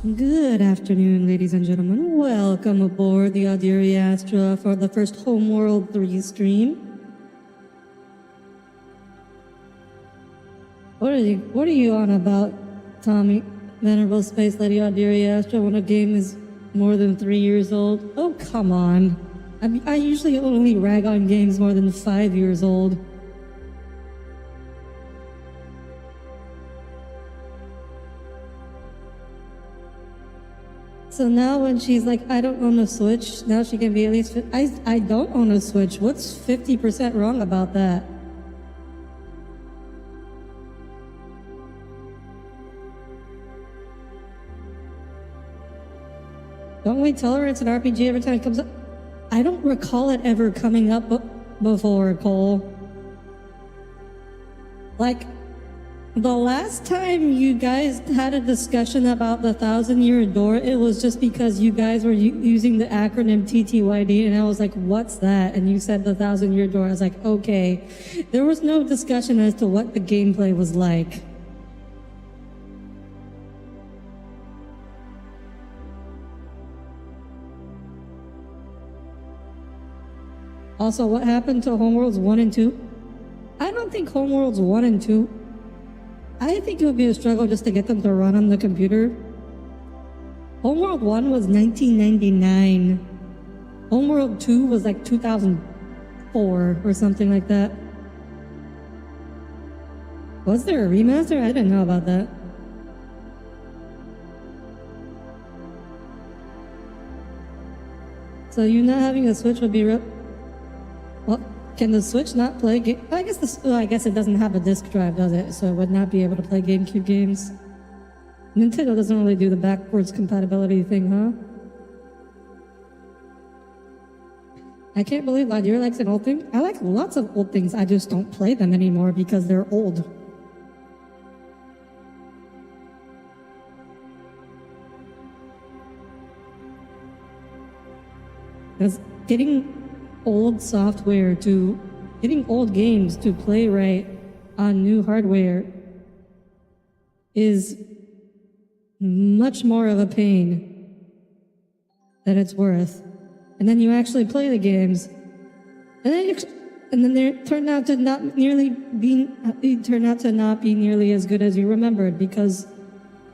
Good afternoon, ladies and gentlemen. Welcome aboard the Audire Astra for the first Homeworld 3 stream. What are you on about, Tommy? Venerable Space Lady Audire Astra, when a game is more than 3 years old? Oh, come on. I usually only rag on games more than 5 years old. So now when she's like, I don't own a Switch, now she can be at least... I don't own a Switch. What's 50% wrong about that? Don't we tell her it's an RPG every time it comes up? I don't recall it ever coming up before, Cole. Like, the last time you guys had a discussion about the 1,000-year door, it was just because you guys were using the acronym TTYD, and I was like, what's that? And you said the 1,000-year door. I was like, okay. There was no discussion as to what the gameplay was like. Also, what happened to Homeworlds 1 and 2? I don't think Homeworlds 1 and 2... I think it would be a struggle just to get them to run on the computer. Homeworld 1 was 1999. Homeworld 2 was like 2004 or something like that. Was there a remaster? I didn't know about that. So you not having a Switch would be real... Well, can the Switch not play game? I guess it doesn't have a disc drive, does it? So it would not be able to play GameCube games. Nintendo doesn't really do the backwards compatibility thing, huh? I can't believe Audire likes an old thing. I like lots of old things. I just don't play them anymore because they're old. Because getting old games to play right on new hardware is much more of a pain than it's worth. And then you actually play the games, and then they turn out to not be nearly as good as you remembered because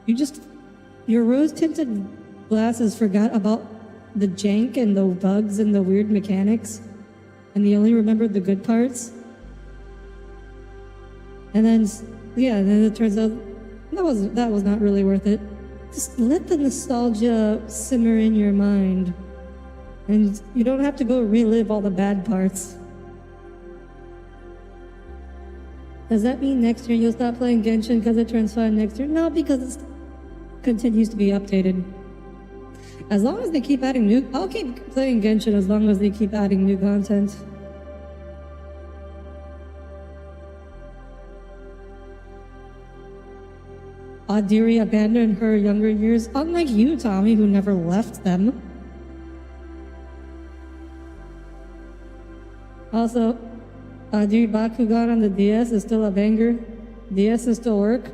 your rose-tinted glasses forgot about the jank and the bugs and the weird mechanics, and you only remembered the good parts. And then it turns out that was not really worth it. Just let the nostalgia simmer in your mind, and you don't have to go relive all the bad parts. Does that mean next year you'll stop playing Genshin because it turns 5 next year? No, because it continues to be updated. As long as they keep adding I'll keep playing Genshin as long as they keep adding new content. Audire abandoned her younger years, unlike you, Tommy, who never left them. Also, Audire Bakugan on the DS is still a banger. DS is still work.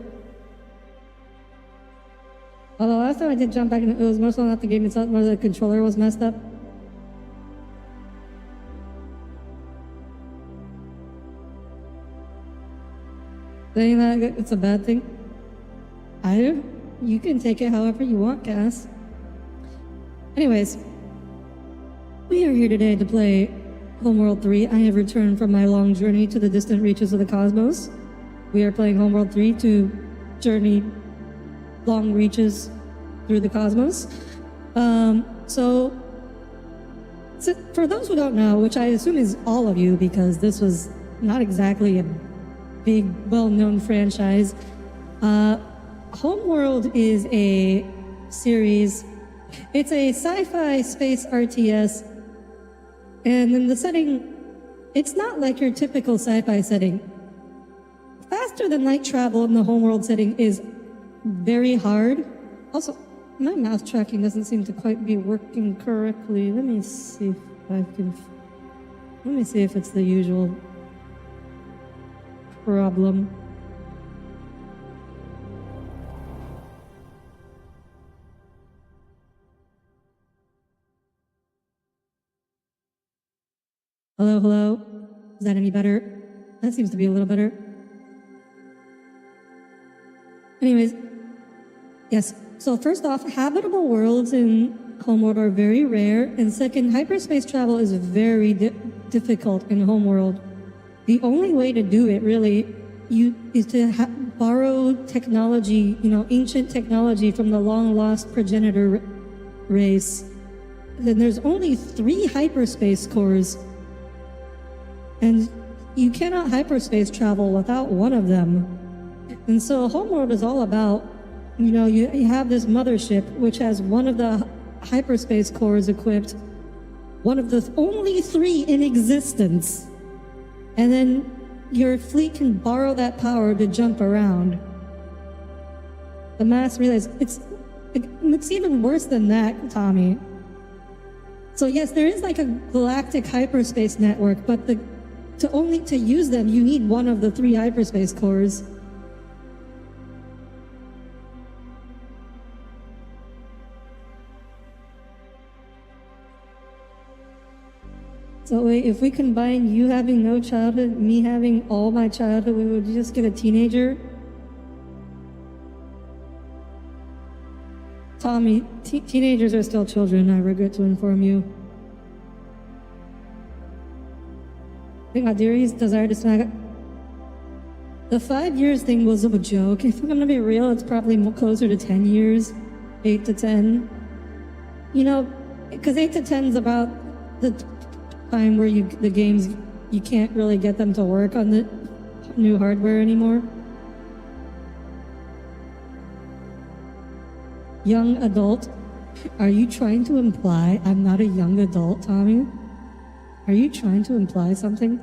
Although last time I did jump back in, it was more so not the game itself, more the controller was messed up. Saying that it's a bad thing? You can take it however you want, Cass. Anyways, we are here today to play Homeworld 3. I have returned from my long journey to the distant reaches of the cosmos. We are playing Homeworld 3 to journey long reaches through the cosmos. So for those who don't know, which I assume is all of you because this was not exactly a big, well-known franchise, Homeworld is a series. It's a sci-fi space RTS, and in the setting, it's not like your typical sci-fi setting. Faster than light travel in the Homeworld setting is very hard. Also, my mouse tracking doesn't seem to quite be working correctly. Let me see if it's the usual problem. Hello, hello. Is that any better? That seems to be a little better. Anyways, yes. So first off, habitable worlds in Homeworld are very rare, and second, hyperspace travel is very difficult in Homeworld. The only way to do it, really, is to borrow technology, ancient technology from the long-lost progenitor race. Then there's only 3 hyperspace cores, and you cannot hyperspace travel without one of them. And so Homeworld is all about, you have this mothership, which has one of the hyperspace cores equipped, one of the only 3 in existence. And then your fleet can borrow that power to jump around. The mass relays, it's even worse than that, Tommy. So yes, there is like a galactic hyperspace network, but to use them, you need one of the 3 hyperspace cores. So wait, if we combine you having no childhood, me having all my childhood, we would just get a teenager? Tommy, teenagers are still children, I regret to inform you. I think Audire's desire to smack. The 5 years thing was a joke. If I'm gonna be real, it's probably closer to 10 years. 8 to 10. Because 8 to 10 is about the time where the games, you can't really get them to work on the new hardware anymore. Young adult? Are you trying to imply I'm not a young adult, Tommy? Are you trying to imply something?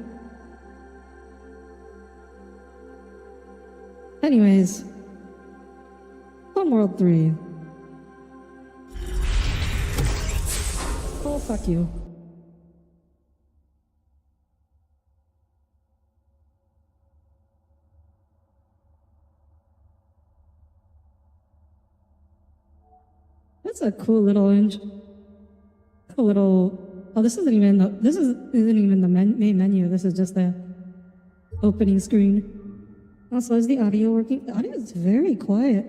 Anyways, Homeworld 3. Oh, fuck you. That's a cool little oh, this isn't even the main menu. This is just the opening screen. Also, is the audio working? The audio is very quiet.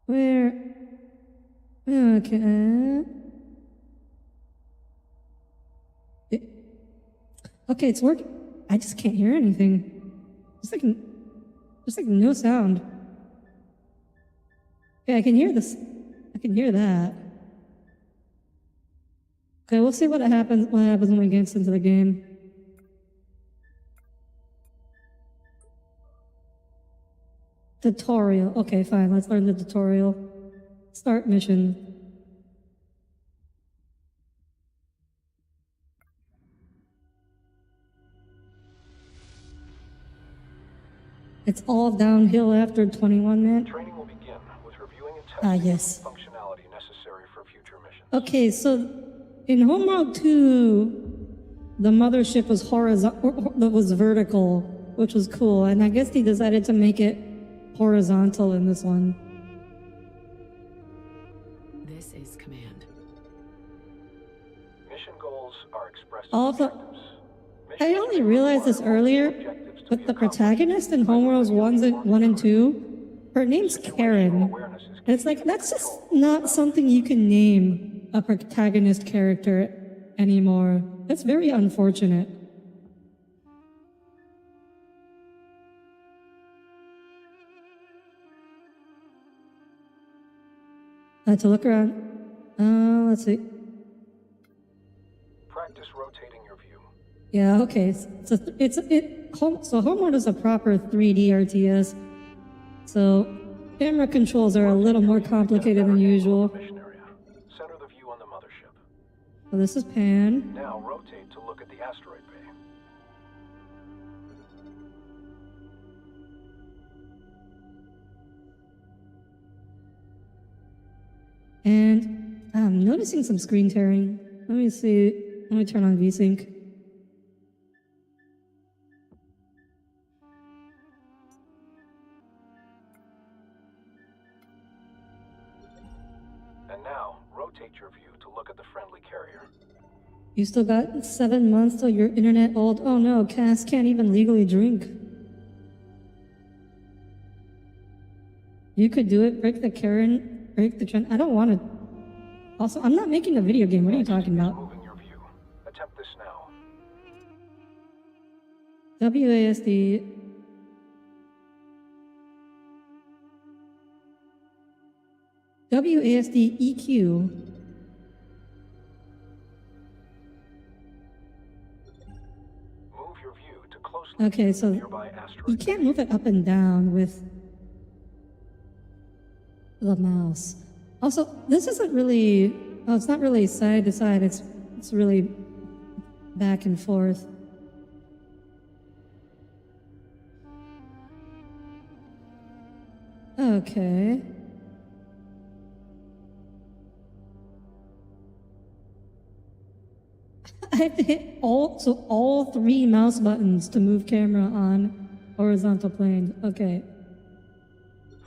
Where? Okay. Okay, it's working. I just can't hear anything. Just like no sound. Okay, I can hear this. I can hear that. Okay, we'll see what happens when we get into the game. Tutorial. Okay, fine. Let's learn the tutorial. Start mission. It's all downhill after 21 minutes. Training will begin with reviewing and testing yes. functionality necessary for future missions. Okay, so in Homeworld 2, the mothership was was vertical, which was cool, and I guess they decided to make it horizontal in this one. This is command. Mission goals are expressed Also, as objectives. I only realized this earlier, but the protagonist in Homeworlds 1 and 2, her name's Karen. And it's like, that's just not something you can name a protagonist character anymore. That's very unfortunate. To look around. Let's see. Practice rotating your view. Yeah, okay. So Homeworld is a proper 3D RTS. So camera controls are a little more complicated than usual. Mission area. Center the view on the mothership. So this is Pan. Now rotate to look at the asteroid bay. And I'm noticing some screen tearing. Let me see. Let me turn on VSync. You still got 7 months till you're internet old. Oh no, Cass can't even legally drink. You could do it, break the trend. I don't want to. Also, I'm not making a video game. What are you talking about? Moving your view. Attempt this now. WASD. WASD EQ. Move your view to closely Okay, so nearby asteroid. you can't move it up and down with the mouse. Also, this isn't really. Oh, it's not really side to side. It's really back and forth. Okay. I have to hit all 3 mouse buttons to move camera on horizontal plane. Okay.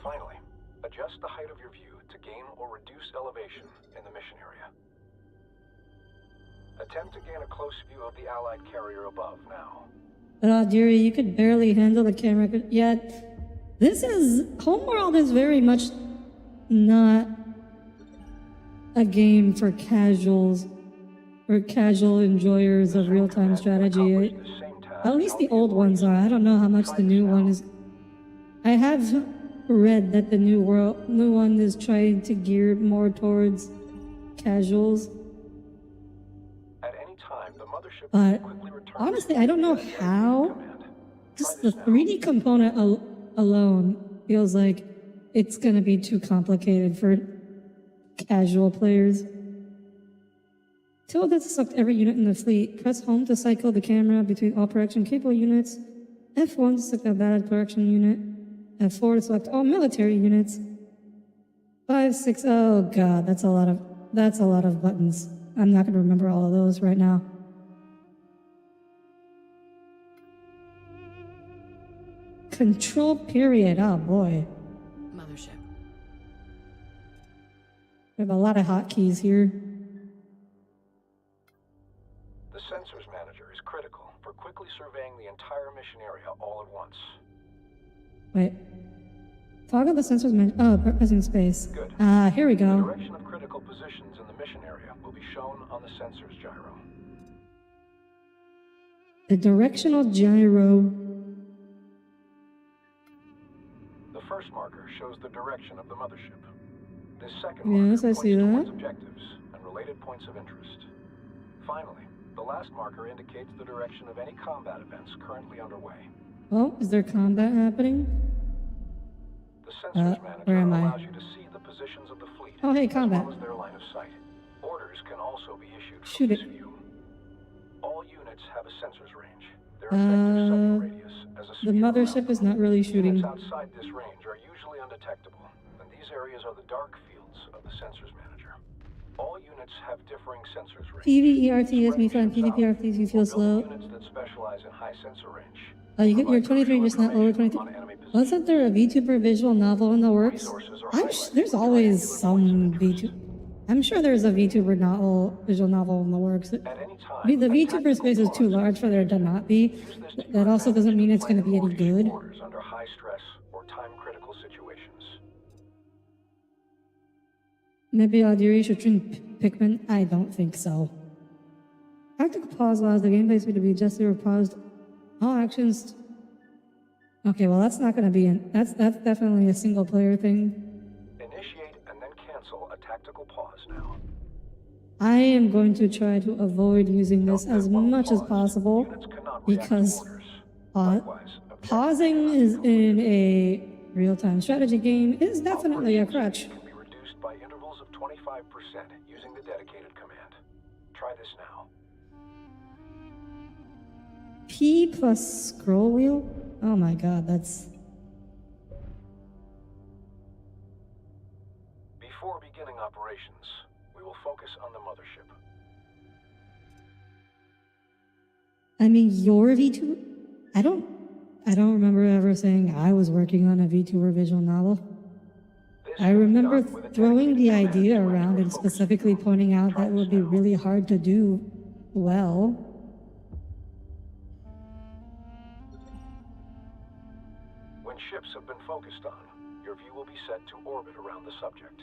Finally, adjust the height of your view to gain or reduce elevation in the mission area. Attempt to gain a close view of the Allied carrier above now. But Audire, you could barely handle the camera. Yet, Homeworld is very much not a game for casuals or casual enjoyers of real-time strategy. At least the old ones are. I don't know how much the new one is. I have read that the new one is trying to gear more towards casuals. At any time, the mothership But will quickly return. honestly, I don't know how. Just the 3D component alone feels like it's going to be too complicated for casual players. Till to select every unit in the fleet. Press home to cycle the camera between all production capable units. F1 to select a valid production unit. F4 to select all military units. 5, 6, oh god, that's a lot of buttons. I'm not going to remember all of those right now. Control period, oh boy. Mothership. We have a lot of hotkeys here. The sensors manager is critical for quickly surveying the entire mission area all at once. Wait. Toggle the sensors pressing space. Good. Here we The go. direction of critical positions in the mission area will be shown on the sensors gyro. The directional gyro. The first marker shows the direction of the mothership. This second Yes, marker I points see towards that. objectives and related points of interest. Finally, the last marker indicates the direction of any combat events currently underway. Oh, is there combat happening? The sensors where am manager I? allows you to see the positions of the fleet, Oh, hey, as combat. well as their line of sight. Orders can also be issued Shoot from this it. view. All units have a sensor's range. Their effective sighting radius as a The sphere mothership around is not really them. shooting. Units outside this range are usually undetectable, and these areas are the dark fields of the sensors manager. All units have differing sensors range. PVERTS me fun, PVPRTs you feel slow. Units that specialize in high sensor range. Oh, you get your 23, just not lower 23. Wasn't there a VTuber visual novel in the works? There's always some VTuber. I'm sure there's a VTuber visual novel in the works. At any time, The VTuber space is too large for there to not be. That also doesn't mean it's going to be any good. Orders under high stress or time-critical situations. Maybe Audire should drink Pikmin? I don't think so. Tactical pause allows the gameplay speed to be adjusted or paused. All actions. Okay, well that's not going to be that's definitely a single player thing. Initiate and then cancel a tactical pause now. I am going to try to avoid using this as much as possible Units cannot react because to orders. uh, Likewise, objective pausing is in a real-time strategy game is definitely a crutch. can be reduced by intervals of 25% using the dedicated command. Try this now. P plus scroll wheel? Oh my god, that's... Before beginning operations, we will focus on the mothership. I mean, your VTuber? I don't remember ever saying I was working on a VTuber visual novel. This I can be remember done with a throwing the dedicated command idea to around enter a and focus specifically view. pointing out Try that it this would be now. really hard to do well. When ships have been focused on, your view will be set to orbit around the subject.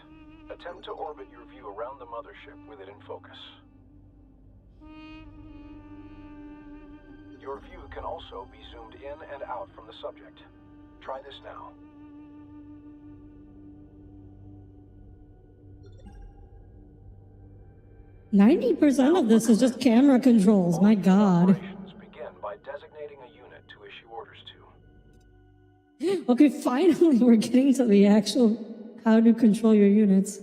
Attempt to orbit your view around the mothership with it in focus. Your view can also be zoomed in and out from the subject. Try this now. %90 of this is just camera controls, my god. Operations begin by designating a unit to issue orders to. Okay, finally we're getting to the actual how to control your units.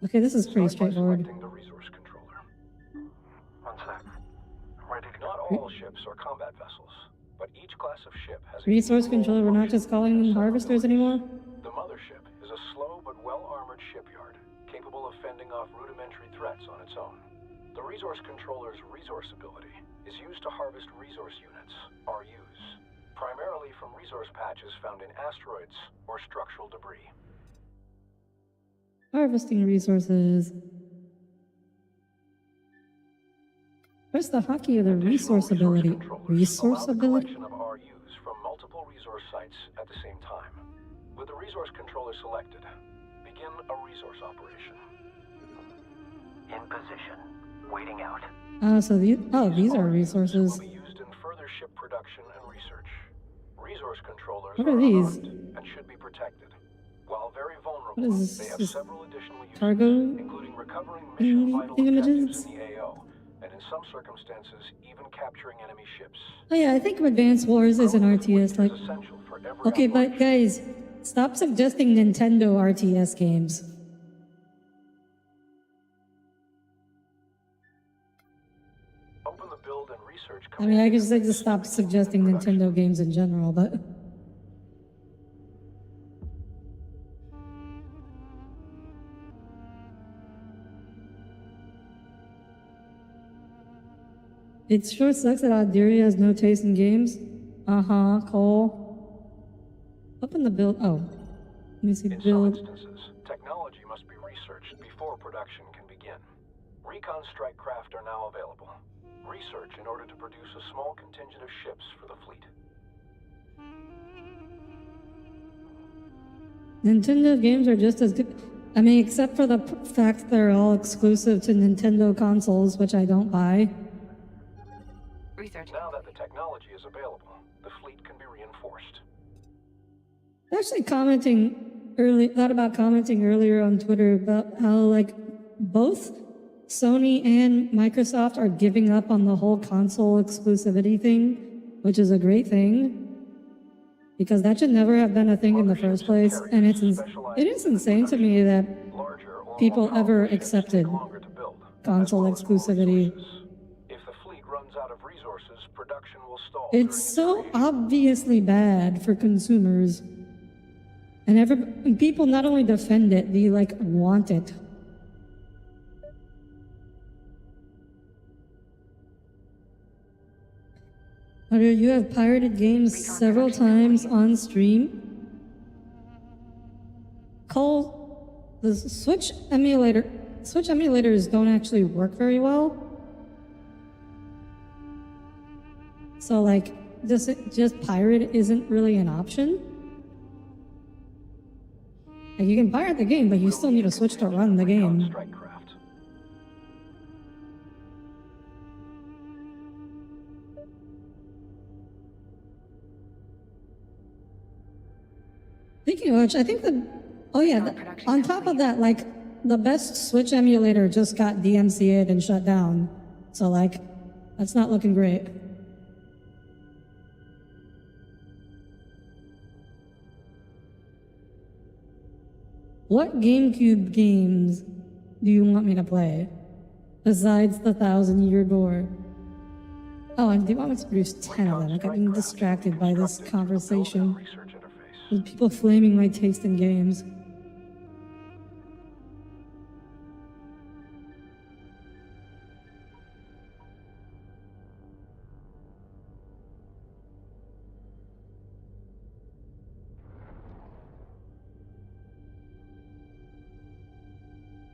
Okay, this is pretty Start by straightforward. selecting the resource controller. One sec. Ready to go. Not all ships are combat vessels, but each class of ship has a Resource unique role, controller, we're not function, just calling them and set of harvesters abilities. anymore? The Mothership is a slow but well-armored shipyard, capable of fending off rudimentary threats on its own. The resource controller's resource ability is used to harvest resource units, RUs, primarily from resource patches found in asteroids or structural debris. Harvesting resources. Where's the hockey of the resource ability? Resource allow the ability? collection of RUs from multiple resource sites at the same time. With the resource controller selected, begin a resource operation. In position, waiting out. So these are resources. Will be used in further ship production and research. Resource controllers What are these? unarmed and should be protected. While very vulnerable, What is they have this? several additional uses, Cargo including recovering mission vital images? objectives in the AO, and in some circumstances, even capturing enemy ships. Oh yeah, I think Advance Wars is an RTS. Like, Is essential for every okay, but guys, stop suggesting Nintendo RTS games. Open the build and research I mean, I guess they just stop suggesting Nintendo games in general, but it sure sucks that Audire has no taste in games. Cole. Open the build. Oh, let me see the In some build. instances, technology must be researched before production can begin. Recon strike craft are now available. Research in order to produce a small contingent of ships for the fleet. Nintendo games are just as good. I mean, except for the fact they're all exclusive to Nintendo consoles, which I don't buy. Research. Now that the technology is available, the fleet can be reinforced. Actually, thought about commenting earlier on Twitter about how, like, both Sony and Microsoft are giving up on the whole console exclusivity thing, which is a great thing, because that should never have been a thing in the first place. And it is insane to me that Larger or people more ever powerful ships accepted take longer to build, console as well as more exclusivity. resources. If the fleet runs out of resources, production will stall. It's so obviously bad for consumers. And people not only defend it, they like want it. Audire, you have pirated games several times on stream. Cole, the Switch emulators don't actually work very well. So like, just pirate isn't really an option. Like, you can pirate the game, but you still need a Switch to run the game. Strike craft. Speaking of which, I think on top of that, like, the best Switch emulator just got DMCA'd and shut down. So like, that's not looking great. What GameCube games do you want me to play? Besides the 1,000-Year Door. Oh, and they want me to produce 10 of them. Like, I've been distracted by this conversation Research interface. with people flaming my taste in games.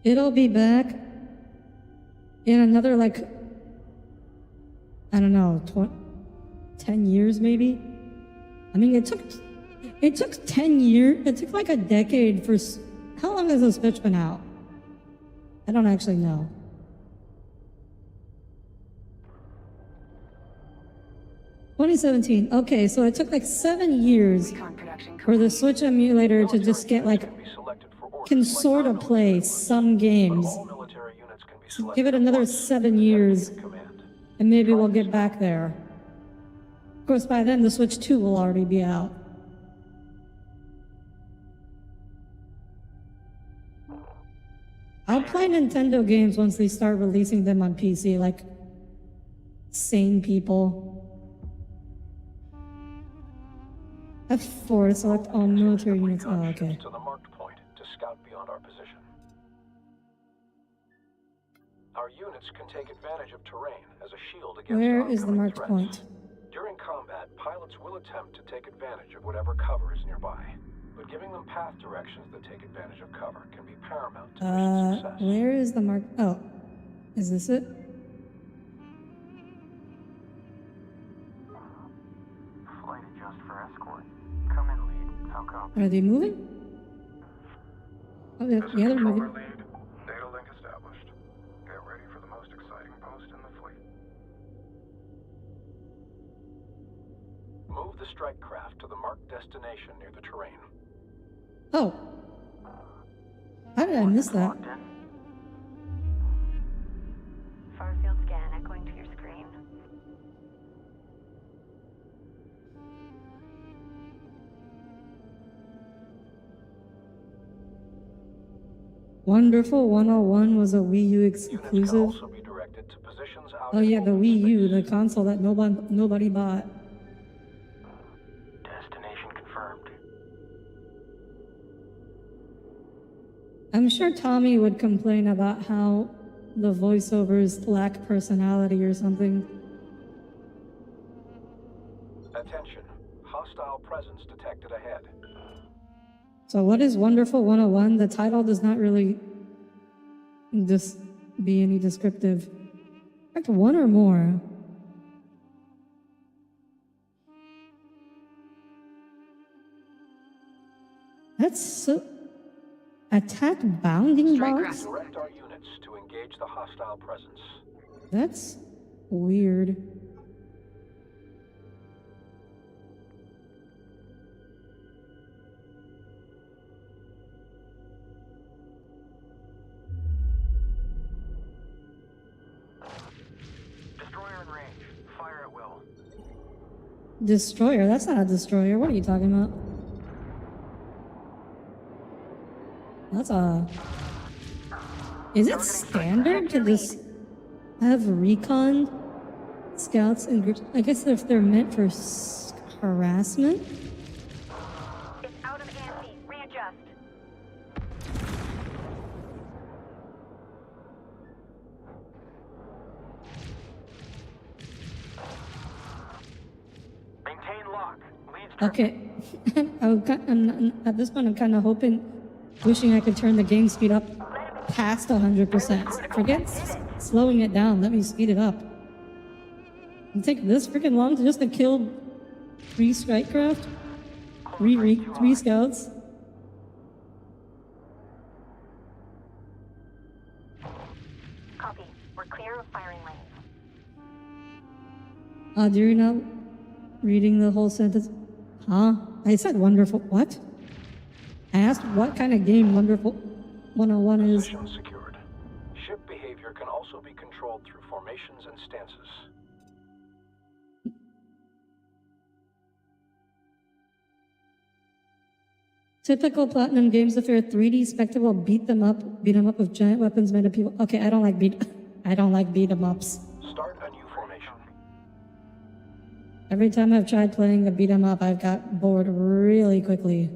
It'll be back. in another, like, I don't know, 10 years maybe? I mean, it took 10 years, it took like a decade for, how long has the Switch been out? I don't actually know. $2017. Okay, so it took like 7 years for the Switch emulator to just get like, can sort of play some games. So give it another 7 years, and maybe we'll get back there. Of course, by then the Switch 2 will already be out. I'll play Nintendo games once they start releasing them on PC, like sane people. F4, select all military units. Oh, okay. To the marked point to scout beyond our position. Our units can take advantage of terrain as a shield against Where is the oncoming marked threats. point? During combat, pilots will attempt to take advantage of whatever cover is nearby, but giving them path directions that take advantage of cover can be paramount to mission success. Where is the mark? Oh, is this it? Flight adjust for escort. Come in, lead. How copy? Are they moving? Oh, yeah, they're moving. Lead. Data link established. Get ready for the most exciting post in the fleet. Move the strike craft to the marked destination near the terrain. Oh. How did I miss that? Far field scan echoing to your screen. Wonderful 101 was a Wii U Units can exclusive. also be directed to positions out Oh in yeah, the open Wii U, space. the console that nobody bought. Destination confirmed. I'm sure Tommy would complain about how the voiceovers lack personality or something. Attention. Hostile presence detected ahead. So what is Wonderful 101? The title does not really just be any descriptive. In fact, one or more. That's so... Attack bounding box? Direct our units to engage the hostile presence. That's weird. Destroyer in range. Fire at will. Destroyer? That's not a destroyer. What are you talking about? That's a... Is it standard to just have recon scouts and groups? I guess if they're meant for harassment? It's out of ante. Readjust. Maintain lock. Leads Okay. At this point, I'm kind of wishing I could turn the game speed up past 100%. Forget slowing it down. Let me speed it up. It'll take this freaking long just to kill 3 strike craft? 3 scouts? Copy. We're clear of firing lanes. You're not reading the whole sentence. Huh? I said wonderful. What? I asked what kind of game Wonderful 101 is. Position secured. Ship behavior can also be controlled through formations and stances. Typical Platinum Games affair 3D spectacle beat 'em up with giant weapons made of people. Okay, I don't like beat 'em ups. Start a new formation. Every time I've tried playing a beat 'em up, I've got bored really quickly.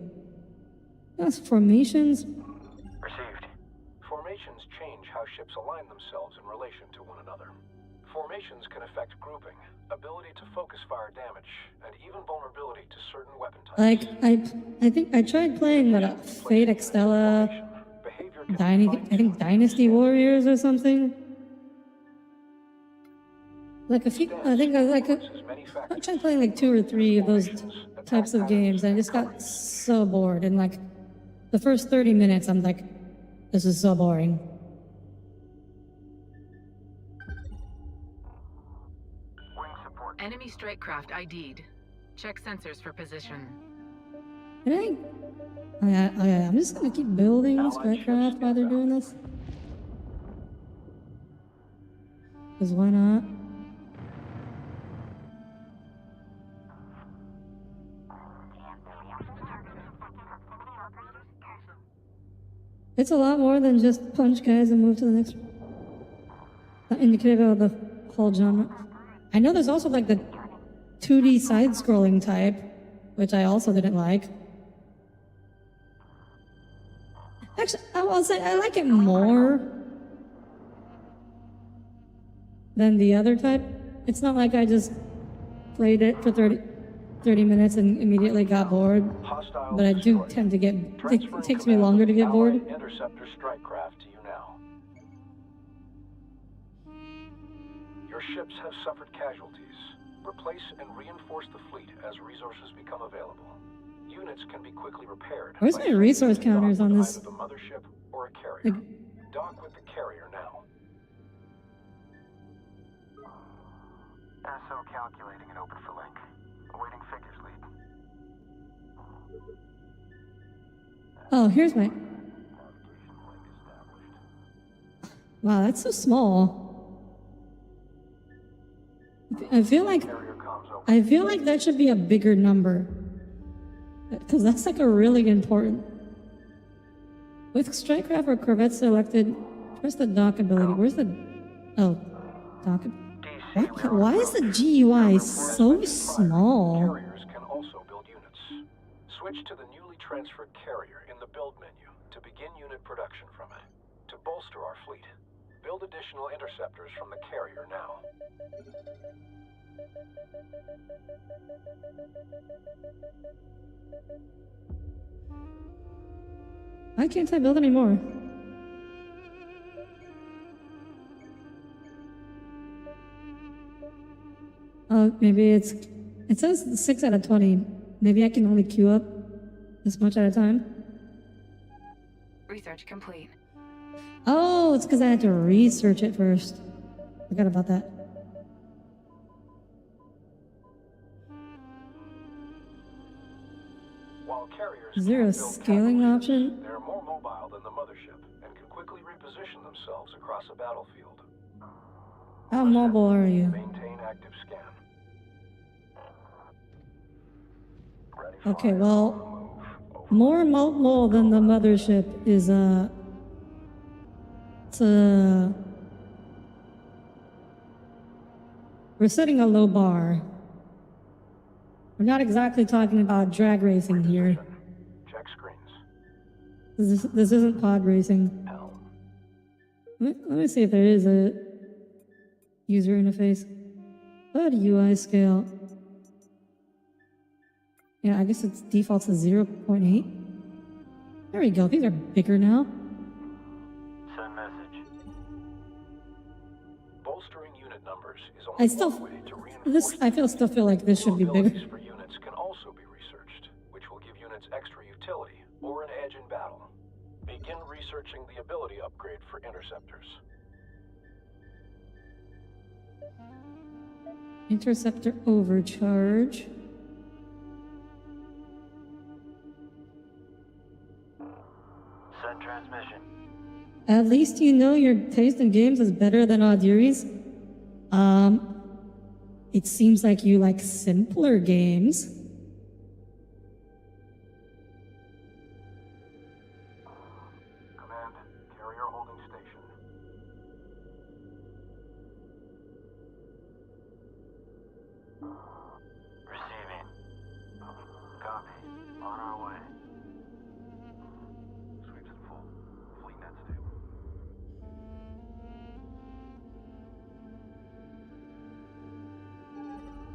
Yes, formations. received. Formations change how ships align themselves in relation to one another. Formations can affect grouping, ability to focus fire damage, and even vulnerability to certain weapon types. Like I think I tried playing Fate Extella, Behavior can I think Dynasty Warriors or something. like a few. I think I I tried playing like 2 or 3 of those types of games, and I just got so bored. And like the first 30 minutes, I'm like, this is so boring. Wing support. Enemy strike craft ID'd. Check sensors for position. Can I? Oh yeah, I'm just gonna keep building Skycraft while they're doing this. Because why not? It's a lot more than just punch guys and move to the next. Not indicative of the whole genre. I know there's also like the 2D side-scrolling type, which I also didn't like. Actually, I will say I like it more than the other type. It's not like I just played it for 30 minutes and immediately got bored. Hostile But I do destroyed. tend to get. It Transferring takes me command longer of to get Allied bored. Interceptor strike craft to you now. Your ships have suffered casualties. Replace and reinforce the fleet as resources become available. Units can be quickly repaired. Where's by my resource simply counters dock on with this? Either the mothership or a carrier. Like, Dock with the carrier now. SO calculating and open for link. Awaiting figures lead. oh, here's my. Navigation link established. Wow, that's so small. I feel like Carrier comms over. I feel like that should be a bigger number. Because that's like a really important. With Strikecraft or Corvette selected, press the dock ability. Where's the. Oh, dock. DC Why is the GUI so small? Carriers can also build units. Switch to the newly transferred carrier in the build menu to begin unit production from it. To bolster our fleet, build additional interceptors from the carrier now. Why can't I build anymore? Maybe it's. It says 6 out of 20. Maybe I can only queue up this much at a time. Research complete. Oh, it's because I had to research it first. Forgot about that. While carriers Is there a can build scaling capital option? ships, they're more mobile than the mothership and can quickly reposition themselves across a battlefield. How mobile are you? Maintain active scan. Ready for Okay, fire. well, Move. more mobile than the mothership is we're setting a low bar. We're not exactly talking about drag racing here. Check screens. This isn't pod racing. Helm. Let me see if there is a user interface. What UI scale? Yeah, I guess its default to 0.8. There we go. These are bigger now. Send message. Bolstering unit numbers is I only still one way to reinforce still feel like this should be bigger. abilities for units can also be researched, which will give units extra utility or an edge in battle. Begin researching the ability upgrade for interceptors. Interceptor overcharge. Send transmission. At least you know your taste in games is better than Audire's. It seems like you like simpler games. Command, carrier holding station. Receiving. Copy. On our way. Sweeps in full. Fleet net stable.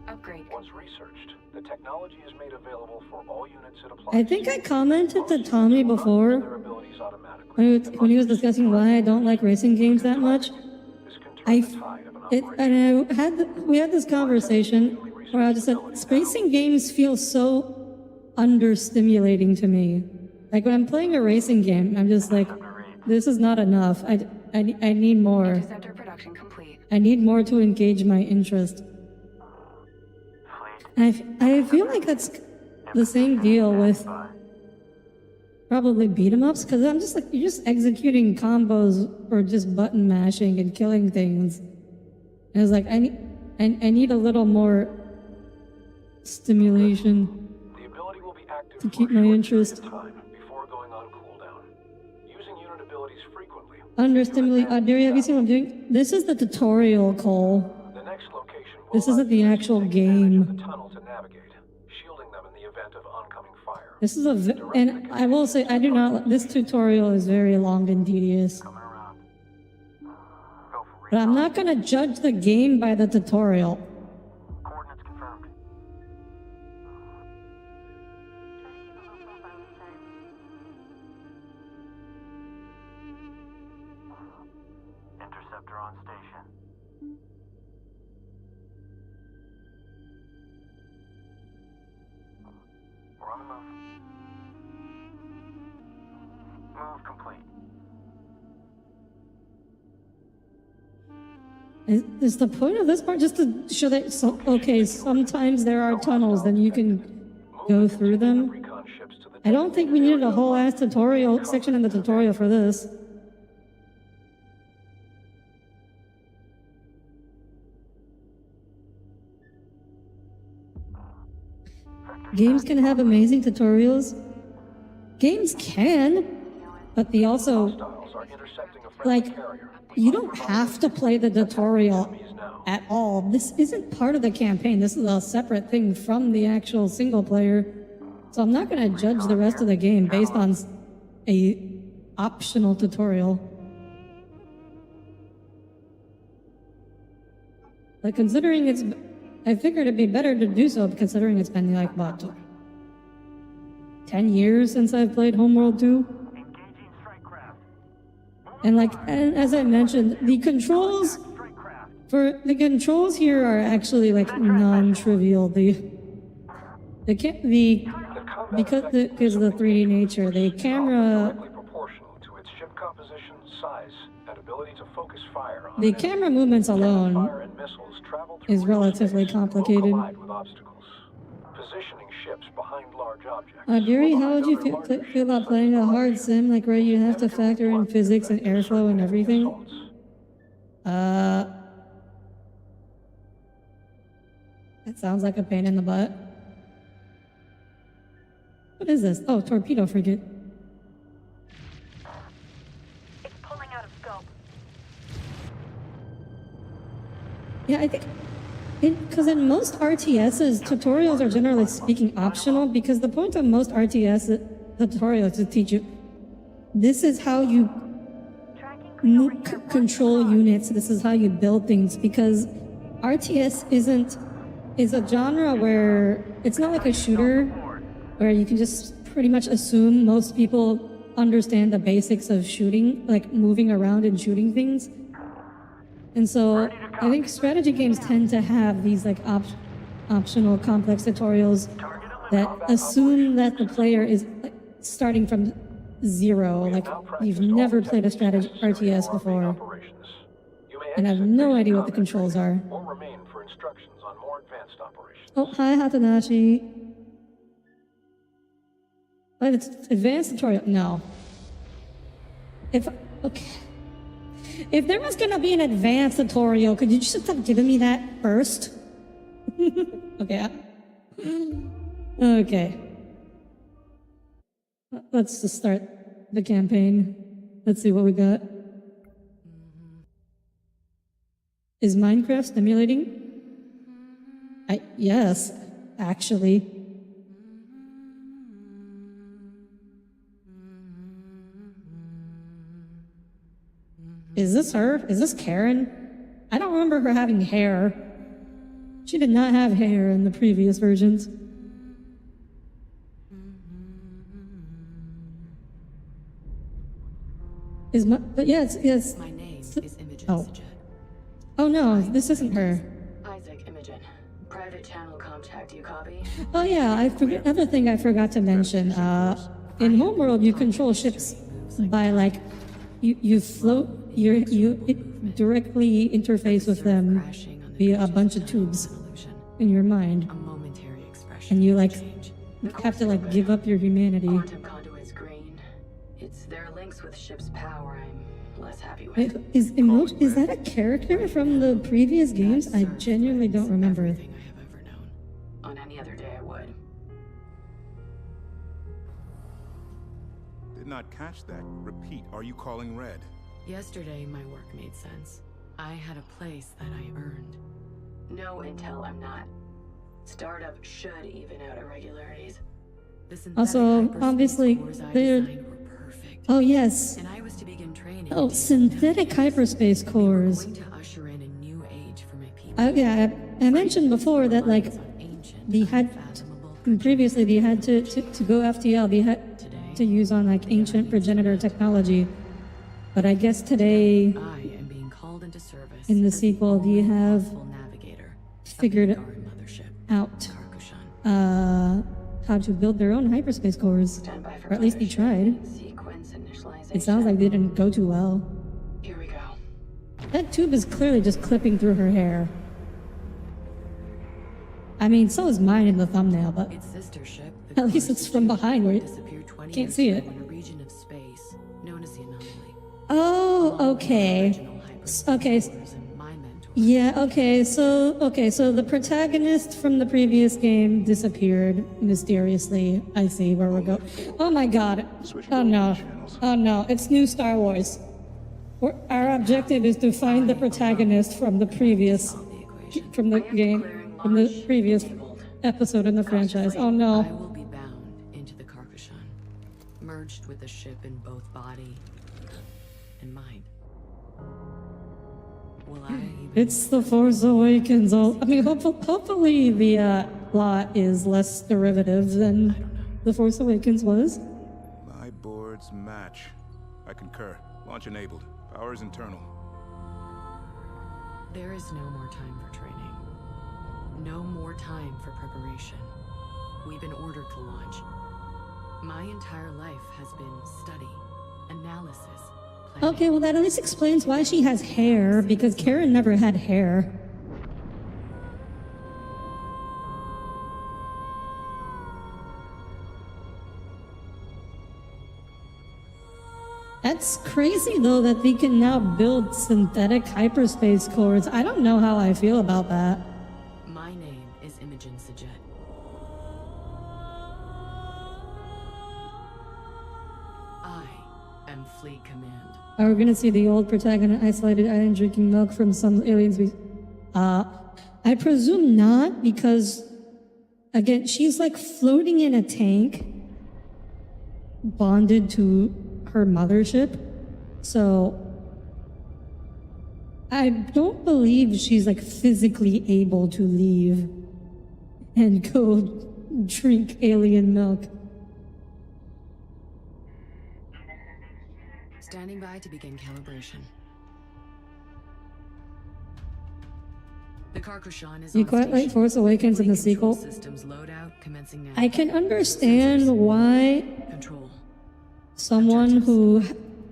Upgrade. Once researched, the technology is made available for all units it applies I think I to. commented to Most Tommy units will not before use their abilities automatically. when he was discussing why I don't like racing games that much. This can turn I the tide of an We had this conversation where I just said, racing games feel so understimulating to me. Like when I'm playing a racing game, I'm just like, this is not enough. I need more. Interceptor production complete. I need more to engage my interest. I feel like that's the same deal with probably beat 'em ups, because I'm just like, you're just executing combos or just button mashing and killing things. And it's like, I need a little more stimulation The ability will be active to for keep a my short interest. period of time before going on cooldown. Using unit abilities frequently. Understimulate. Audire, have you seen what I'm doing? This is the tutorial, Cole. The next location will This allow isn't the users to actual take advantage of game. the tunnel to navigate, shielding them in the event of oncoming fire. This is and I will say, I do not, this tutorial is very long and tedious. Coming around. Go for But I'm not gonna judge the game by the tutorial. coordinates confirmed. Interceptor on station. We're on the move. Move complete. Is the point of this part just to show that, okay, sometimes there are tunnels, then you can go through them? Recon ships to the I don't think we needed a whole ass tutorial section in the tutorial for this. Games can have amazing tutorials. Games can, but they also, hostiles are intercepting a friendly like, carrier. you don't have to play the tutorial at all. This isn't part of the campaign. This is a separate thing from the actual single player. So I'm not going to judge the rest of the game based on a optional tutorial. Like, considering it's, I figured it'd be better to do so considering it's been like, what, 10 years since I've played Homeworld 2? Engaging strike craft. And like, and as I mentioned, the controls Strike craft. for the controls here are actually like non-trivial. Because of the 3D nature, the camera, Directly proportional to its ship composition, size, and ability to focus fire on the an camera movements alone fire and missiles travel through is real relatively space, will complicated. collide with obstacles. Positioning ships behind large objects. Audire, will how would you bind other larger feel about ships playing a such as hard sim, like where you have to factor in physics and airflow and everything? That sounds like a pain in the butt. What is this? Oh, torpedo frigate. It's pulling out of scope. Yeah, I think, because in most RTSs, tutorials are generally speaking optional, because the point of most RTS tutorials is to teach you, this is how you control units, this is how you build things, because RTS is a genre where it's not like a shooter where you can just pretty much assume most people understand the basics of shooting, like moving around and shooting things. And so I think strategy games tend to have these like optional complex tutorials that assume that the player is like, starting from zero, like you've never played a strategy RTS before and have no idea what the controls are. Or remain for instructions on more advanced operations. Oh, hi Hatanashi. But it's advanced tutorial. No. Okay. If there was gonna be an advanced tutorial, could you just have given me that first? Okay. Okay. Let's just start the campaign. Let's see what we got. Is Minecraft stimulating? Yes, actually. Is this her? Is this Karen? I don't remember her having hair. She did not have hair in the previous versions. But yes. My name is Imogen Oh. Sajed. Oh no, this isn't her. Isaac, Imogen. Private channel contact, you copy? Oh yeah, another thing I forgot to mention. In Homeworld, you control ships by like, you float. It directly interface with them via a bunch of tubes in your mind, A momentary expression. and you like change. have to like give up your humanity. Quantum conduit's green. It's their links with ship's power I'm less happy with. Wait, is that a character from the previous games? I genuinely don't remember. Everything I have ever known. On any other day I would. Did not catch that. Repeat, are you calling red? Yesterday my work made sense. I had a place that I earned. No intel, I'm not. Startup should even out irregularities. The synthetic Also, hyperspace obviously, cores I they're... designed were perfect. Oh yes. And I was to begin training. Oh, synthetic hyperspace We were cores. going to usher in a new age for my people. Yeah, I mentioned before that like they had previously they had to go FTL. They had to use on like ancient progenitor technology, but I guess today I am being called into service in the as the sequel they only have lawful navigator of figured the Guard Mothership, out Karkushan. how to build their own hyperspace cores, Stand by for or at least they mothership. tried. Sequence initialization. It sounds like they didn't go too well. Here we go. That tube is clearly just clipping through her hair. I mean, so is mine in the thumbnail, but Its sister ship, the at least it's from behind where you disappeared 20 can't years see ago it. in a region of space known as the anomaly. Oh, okay. Original hyperspace Okay. cores and my mentor. Yeah, okay, so the protagonist from the previous game disappeared mysteriously. I see where we're going. Oh my god. Oh no. Oh no, it's new Star Wars. Our objective is to find the protagonist from the previous, The equation. from the game, from the previous episode in the franchise. Oh I no. will be bound into the Karkushan, merged with the ship in both body and mind. Will I even... It's The Force Awakens. I mean, hopefully the plot is less derivative than The Force Awakens was. My boards match. I concur. Launch enabled. Powers internal. There is no more time for training. No more time for preparation. We've been ordered to launch. My entire life has been study, analysis, planning. Okay, well that at least explains why she has hair, because Karen never had hair. That's crazy though that they can now build synthetic hyperspace cores. I don't know how I feel about that. My name is Imogen Sajet. I am Fleet Command. Are we gonna see the old protagonist isolated island drinking milk from some alien species? I presume not, because again, she's like floating in a tank, bonded to her mothership. So I don't believe she's like physically able to leave and go drink alien milk. Standing by to begin calibration. The Karkushan is You on quite like station. Force Awakens in the Fleet control sequel. Systems loadout commencing now. I can understand why Control. someone who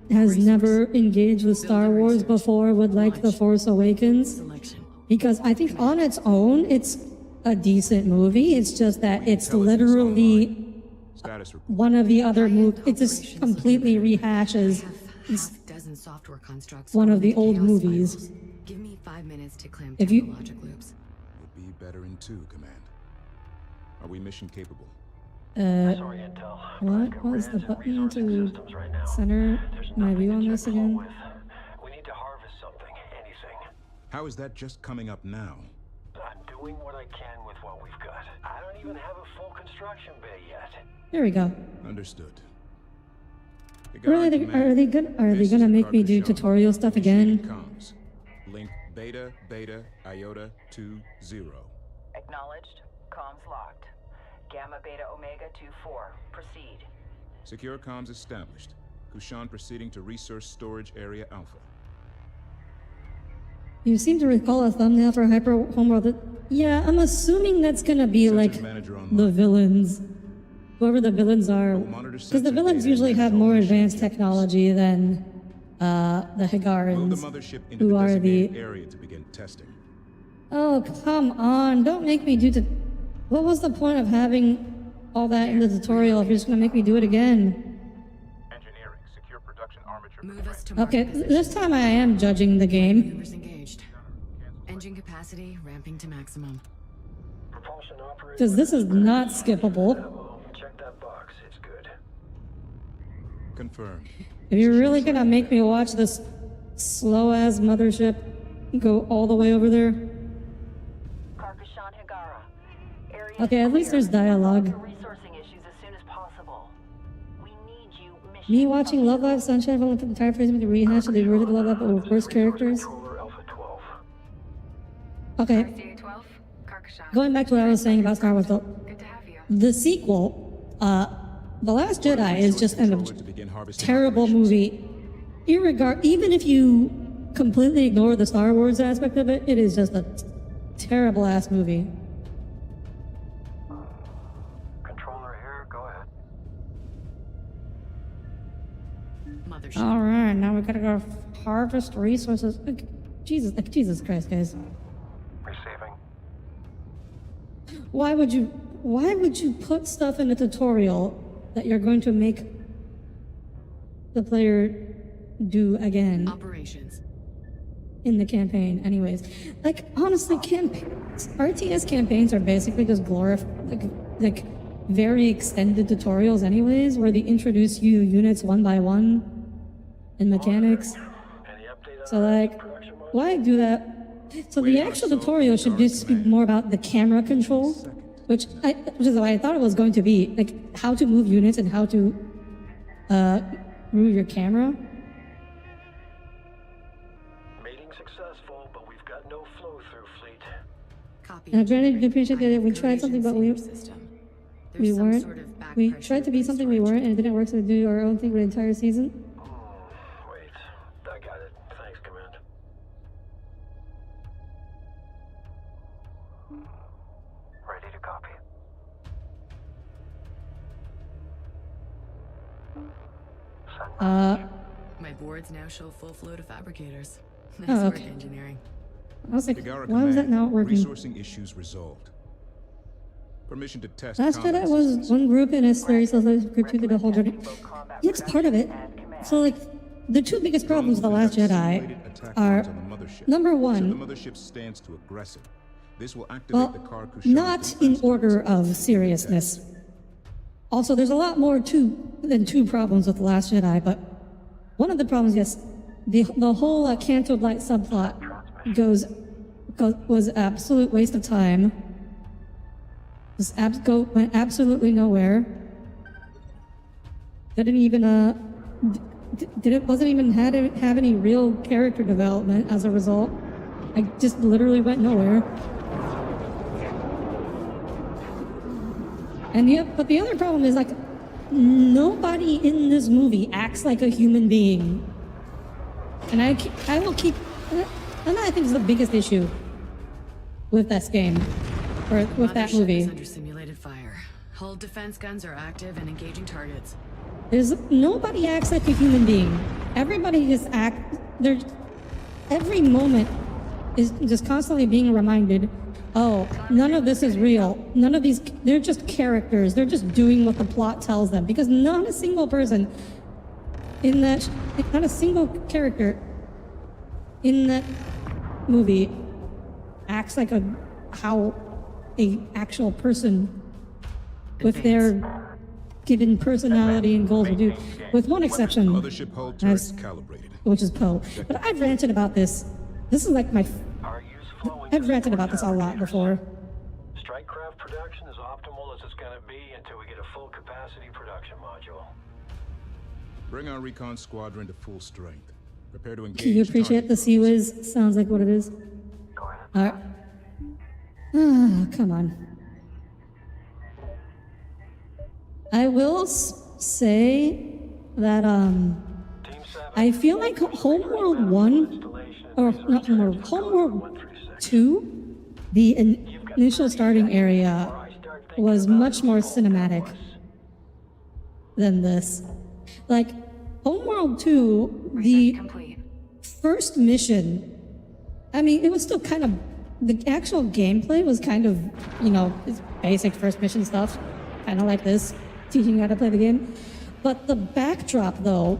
has never engaged with Star Wars before would like The Force Awakens, Selection. because I think on its own it's a decent movie. It's just that it's literally Status report. one of the other movies. It just completely rehashes Half-dozen software constructs. one of the form old chaos movies. spirals. Give me 5 minutes to clamp If down you- the logic loops. We'll be better in two, Command. Are we mission capable? Sorry, Intel. What was the button Resourcing to systems right now. center There's my nothing view to on check this the hole again? with. We need to harvest something, anything. How is that just coming up now? I'm doing what I can with what we've got. I don't even have a full construction bay yet. There we go. Understood. Are they gonna make me do tutorial stuff again? Comms. Link Beta Beta Iota 20. Acknowledged. Comms locked. Gamma Beta Omega 24. Proceed. Secure comms established. Kushan proceeding to Resource Storage Area Alpha. You seem to recall a thumbnail for Hyper Homeworld. Yeah, I'm assuming that's gonna be like Manager online. the villains. Whoever the villains are. Monitor Because the sensor villains data usually and have manage all more mission advanced units. technology than the Move the Higarans. mothership into Who the are designated the... area to begin testing. Oh, come on. Don't make me do it. What was the point of having all that in the tutorial if you're just gonna make me do it again? Engineering, secure production armature. Move us to Okay, mark position. this time I am judging the game. Maneuvers engaged. Engine capacity ramping to maximum. Propulsion operator. Because this is not skippable. Check that box. It's good. Confirmed. If you're really gonna make me watch this slow-ass mothership go all the way over there. Karkashan Higara. Area Okay, at least clear. there's dialogue. Resourcing issues as soon as possible. We need you. Mission Me watching Love Live Sunshine from the entire phrase to rehash of the original Love Live but with worse characters. Controller Alpha 12. Okay, CA-12, Karkashan. going back to what I was saying about Star Wars, Good to have you. the sequel, The Last Jedi is just a Controller to begin harvesting terrible operations. movie. Even if you completely ignore the Star Wars aspect of it, it is just a terrible ass movie. Controller here. Go ahead. Mothership. All right, now we gotta go harvest resources. Jesus Christ, guys! Receiving. Why would you put stuff in a tutorial that you're going to make the player do again Operations. in the campaign, anyways? Like, honestly, RTS campaigns are basically just like very extended tutorials, anyways, where they introduce you units one by one and mechanics. Any update on So, like, production module? why do that? So the actual tutorial should just be more about the camera control, which is why I thought it was going to be, like, how to move units and how to move your camera. Meeting successful, but we've got no flow through fleet. Copy. And granted, engineering. we appreciate that we tried something, but we System. There's we some weren't. sort of back We pressure tried to be something we storage. weren't, and it didn't work, so we do our own thing for the entire season. Wait. I got it. Thanks, Command. Ready to copy. My boards now show full flow to fabricators. Nice Oh, work, okay. engineering. I was like, Higara why was that Command. not working? Resourcing issues resolved. Permission to test Last combat Jedi was systems. one group in a series that completed the whole journey. Yeah, it's part of it. So, like, the two biggest problems with The Last Jedi Simulated attack are, drones on the mothership. number Should one, the mothership stands to aggressive, this will activate well, the Karkushan not in defense order defense. of seriousness. Also, there's a lot more than two problems with The Last Jedi, but one of the problems, yes, the whole Canto Blight subplot was absolute waste of time. Went absolutely nowhere. Didn't even wasn't even have any real character development as a result. I just literally went nowhere. And but the other problem is, like, nobody in this movie acts like a human being. And I will keep, and I think is the biggest issue with this game, or with that Mothership movie. is under simulated fire. Hull defense guns are active and engaging targets. Nobody acts like a human being. Everybody just every moment is just constantly being reminded, oh, none of this is real. None of these, they're just characters. They're just doing what the plot tells them. Because not a single person not a single character in that movie acts like how a actual person with their given personality and goals would do, with one exception, Mothership hull turrets calibrated. which is Poe. But I've ranted about this. This is like I've ranted about this a lot before. Strikecraft production is optimal as it's going to be until we get a full capacity production module. Bring our recon squadron to full strength. Prepare to engage. Do you appreciate the target Sea-Wiz? Sounds like what it is. Go ahead. All right. Ah, come on. I will say that Team 7. I feel like Homeworld 1 Installation or not Homeworld, Homeworld 2, the initial starting area was much more cinematic than this. Like, Homeworld 2, the Complete. first mission, I mean, it was still kind of, the actual gameplay was kind of, you know, it's basic first mission stuff, kind of like this, teaching you how to play the game. But the backdrop, though,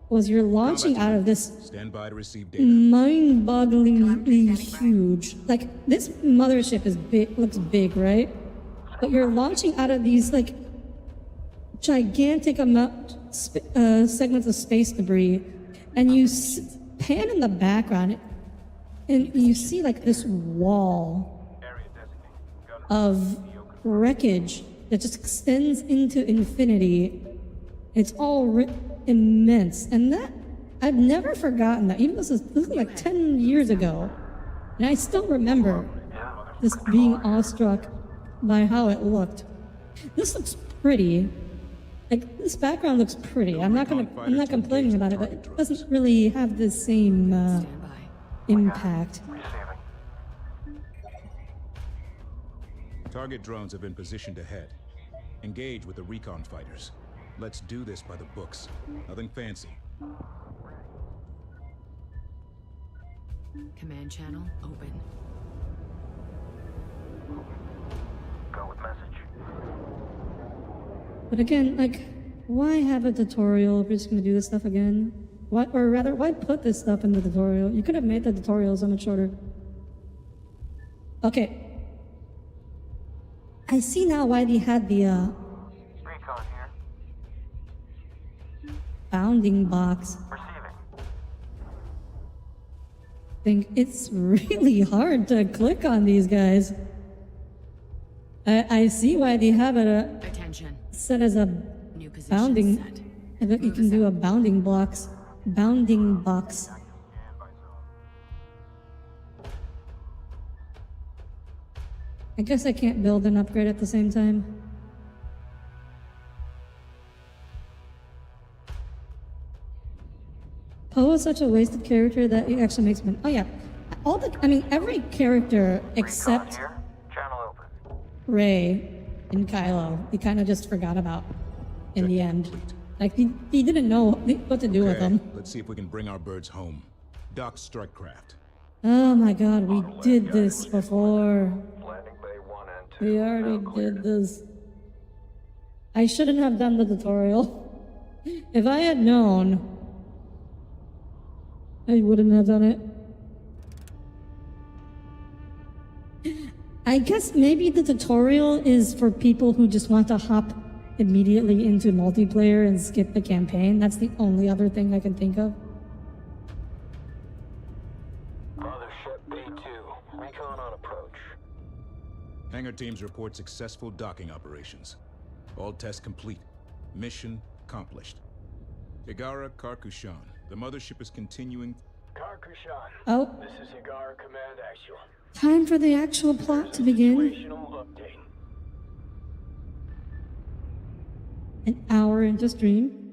was you're launching out of this Stand by to receive data. mind-bogglingly huge. Like, this mothership is big, looks big, right? But you're launching out of these, like, gigantic segments of space debris, and you pan in the background, and you see, like, this wall of wreckage that just extends into infinity. It's all immense, and that I've never forgotten that. Even this is like 10 years ago, and I still remember just being awestruck by how it looked. This looks pretty. Like, this background looks pretty. I'm not complaining about it, but it doesn't really have the same impact. Target drones have been positioned ahead. Engage with the recon fighters. Let's do this by the books. Nothing fancy. Command channel open. Go with message. But again, like, why have a tutorial if you're just gonna do this stuff again? Why, or rather, why put this stuff in the tutorial? You could have made the tutorial so much shorter. Okay. I see now why they had the, Recon here. bounding box. Receiving. Think it's really hard to click on these guys. I see why they have it Attention. set as a New position bounding. set. I bet you can do a bounding box. Bounding box. I guess I can't build and upgrade at the same time. Poe is such a wasted character that it actually makes me. Oh yeah, every character except Recon here. Channel open. Rey and Kylo, he kind of just forgot about in the end. Like, he didn't know what to do with them. Let's see if we can bring our birds home. Dock strike craft. Oh my god, we did this before. Landing bay 1 and 2. We already did this. I shouldn't have done the tutorial. If I had known, I wouldn't have done it. I guess maybe the tutorial is for people who just want to hop immediately into multiplayer and skip the campaign. That's the only other thing I can think of. Mothership B2. Recon on approach. Hangar teams report successful docking operations. All tests complete. Mission accomplished. Igara Karkushan. The mothership is continuing. Karkushan. Oh, This is Igara Command Actual. time for the actual plot to begin. Situational update. An hour into stream.